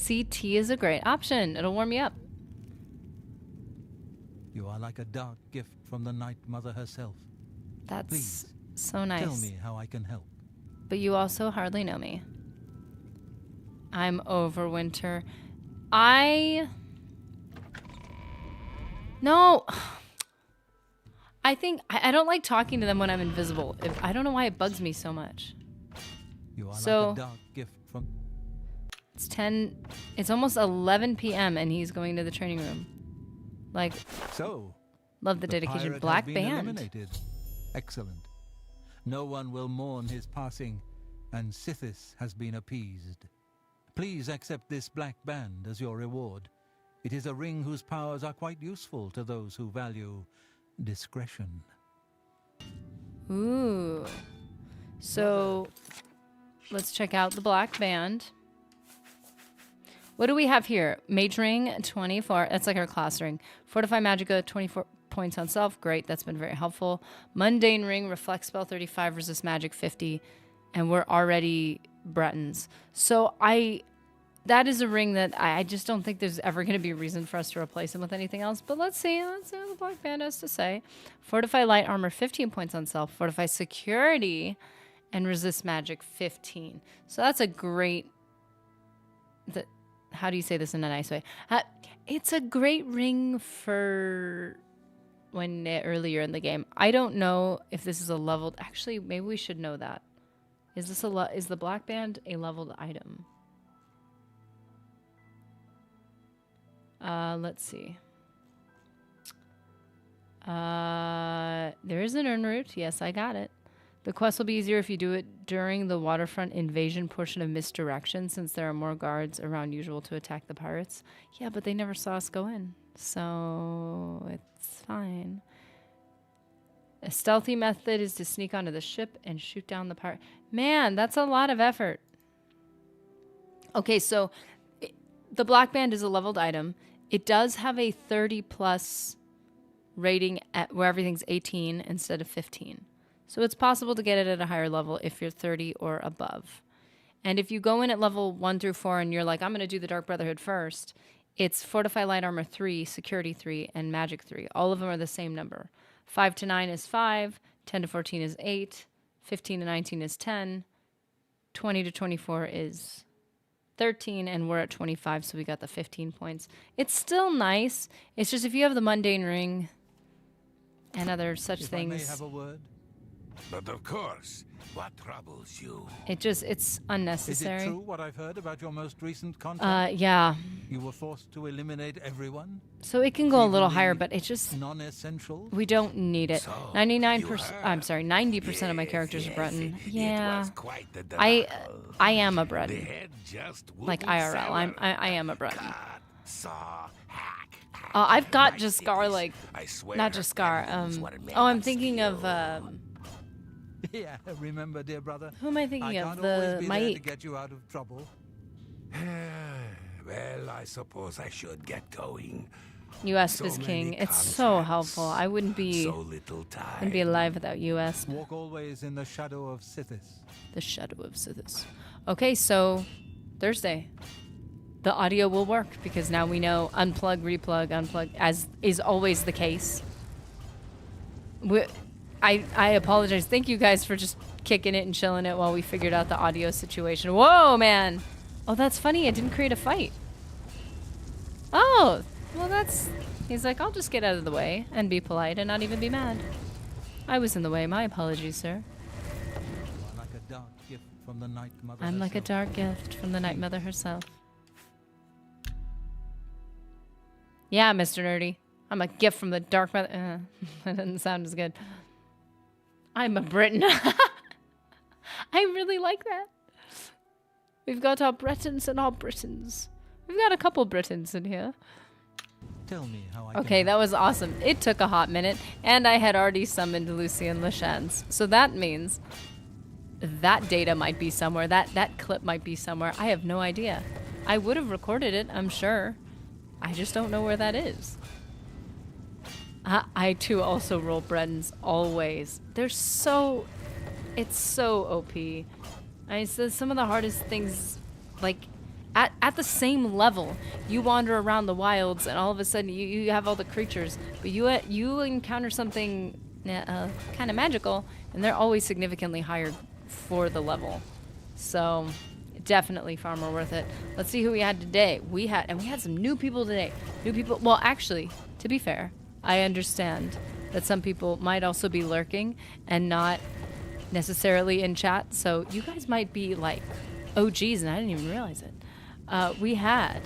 CT is a great option. It'll warm you up. You are like a dark gift from the Night Mother herself. That's Please, so nice. Tell me how I can help. But you also hardly know me. I'm Overwinter. No. I think I don't like talking to them when I'm invisible. I don't know why it bugs me so much. You are like a dark gift from... It's 10... It's almost 11 p.m. and he's going to the training room. Like... So... Love the dedication. Black Band. Eliminated. Excellent. No one will mourn his passing, and Sithis has been appeased. Please accept this black band as your reward. It is a ring whose powers are quite useful to those who value discretion. Ooh. So, let's check out the black band. What do we have here? Mage ring, 24. That's like our class ring. Fortify Magicka, 24 points on self. Great, that's been very helpful. Mundane ring, reflect spell 35, resist magic 50. And we're already Bretons. So that is a ring that I just don't think there's ever going to be a reason for us to replace him with anything else. But let's see what the black band has to say. Fortify light armor, 15 points on self. Fortify security and resist magic 15. So that's a great... How do you say this in a nice way? It's a great ring for when earlier in the game. I don't know if this is a leveled... Actually, maybe we should know that. Is the black band a leveled item? Let's see. There is an earn route. Yes, I got it. The quest will be easier if you do it during the waterfront invasion portion of Misdirection, since there are more guards around usual to attack the pirates. Yeah, but they never saw us go in, so it's fine. A stealthy method is to sneak onto the ship and shoot down the pirate. Man, that's a lot of effort. Okay, so the black band is a leveled item. It does have a 30+ rating where everything's 18 instead of 15. So it's possible to get it at a higher level if you're 30 or above. And if you go in at level 1 through 4 and you're like, I'm going to do the Dark Brotherhood first, it's Fortify Light Armor 3, Security 3, and Magic 3. All of them are the same number. 5 to 9 is 5, 10 to 14 is 8, 15 to 19 is 10, 20 to 24 is 13, and we're at 25, so we got the 15 points. It's still nice. It's just if you have the mundane ring and other such things. I may have a word. But of course, what troubles you? It's unnecessary. Is it true what I've heard about your most recent contract? Yeah. You were forced to eliminate everyone? So it can go a little higher, but it just non-essential. We don't need it. So 99%. I'm sorry, 90% of my characters are Breton. Yeah. It was quite the I debacle. am a The Breton. head just Like wouldn't IRL. settle. I am a Breton. Cut, saw, hack. I've got My Jaskar, cities, like, I swear not her Jaskar. penance what it made Oh, I'm us thinking of feel. Yeah, remember, dear brother. who am I thinking I of? can't always The be there to Maik. get you out of trouble. Well, I suppose I should get going. U.S. So is many king. It's so contracts, helpful. I wouldn't be so little time. wouldn't be alive without U.S. Walk always in the shadow of Sithis. The shadow of Sithis. Okay, so Thursday. The audio will work because now we know unplug, replug, unplug, as is always the case. I apologize. Thank you guys for just kicking it and chilling it while we figured out the audio situation. Whoa, man. Oh, that's funny. I didn't create a fight. Oh, well, that's... He's like, I'll just get out of the way and be polite and not even be mad. I was in the way. My apologies, sir. You are like a dark gift from the Night Mother I'm like a herself. dark gift from the Night Mother herself. Yeah, Mr. Nerdy. I'm a gift from the Dark Mother. That doesn't sound as good. I'm a Briton. I really like that. We've got our Bretons and our Britons. We've got a couple Britons in here. Tell me how I Okay, can that was awesome. It took a hot minute, and I had already summoned Lucien Lachance. So that means that data might be somewhere. That clip might be somewhere. I have no idea. I would have recorded it, I'm sure. I just don't know where that is. I too also roll Bretons always. They're so... It's so OP. So some of the hardest things, like, at the same level, you wander around the wilds and all of a sudden you have all the creatures, but you encounter something kind of magical, and they're always significantly higher for the level. So definitely far more worth it. Let's see who we had today. We had some new people today. New people. Well, actually, to be fair, I understand that some people might also be lurking and not necessarily in chat. So you guys might be like OGs, and I didn't even realize it. We had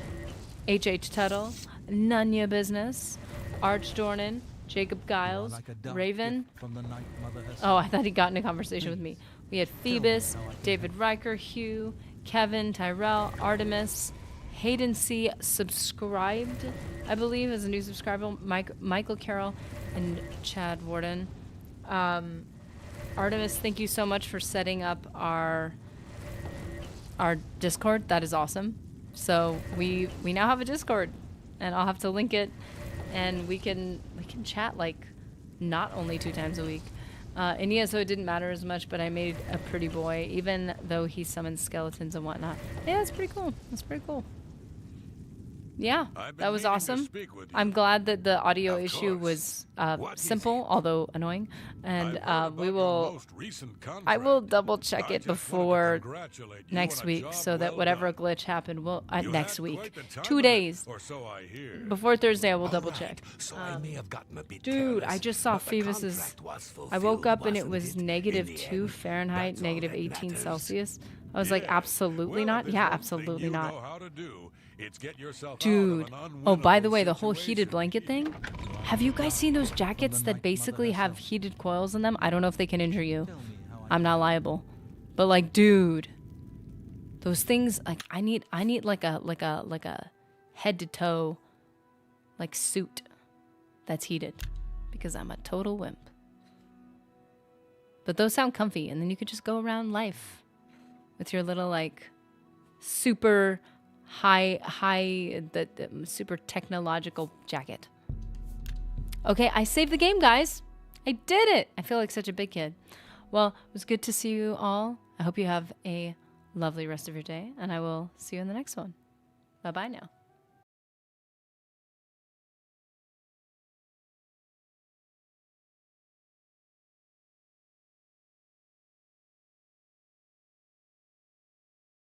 H.H. Tuttle, Nunya Business, Arch Dornan, Jacob Giles, like a dark Raven. gift from the Night Mother herself. Oh, I thought he got in a conversation with me. We had Phoebus, David Riker, Hugh, Kevin, Tyrell, Artemis, Hayden C. subscribed, I believe, as a new subscriber, Michael Carroll, and Chad Warden. Artemis, thank you so much for setting up our Discord. That is awesome. So we now have a Discord, and I'll have to link it, and we can chat like not only 2 times a week. And yeah, so it didn't matter as much, but I made a pretty boy, even though he summons skeletons and whatnot. Yeah, that's pretty cool. That's pretty cool. Yeah, that was awesome. I'm glad that the audio issue was simple, although annoying. And I will double check it before next week, so that whatever glitch happened will next week, 2 days before Thursday, I will double check. Dude, I just saw Phoebus's. I woke up and it was -2 Fahrenheit, -18 Celsius. I was like, absolutely not. Yeah, absolutely not. Dude. Oh, by the way, the whole heated blanket thing. Have you guys seen those jackets that basically have heated coils in them? I don't know if they can injure you. I'm not liable. But like, dude, those things, like, I need like a head to toe like suit that's heated, because I'm a total wimp. But those sound comfy, and then you could just go around life with your little like super the super technological jacket. Okay, I saved the game, guys. I did it. I feel like such a big kid. Well, it was good to see you all. I hope you have a lovely rest of your day, and I will see you in the next one. Bye-bye now.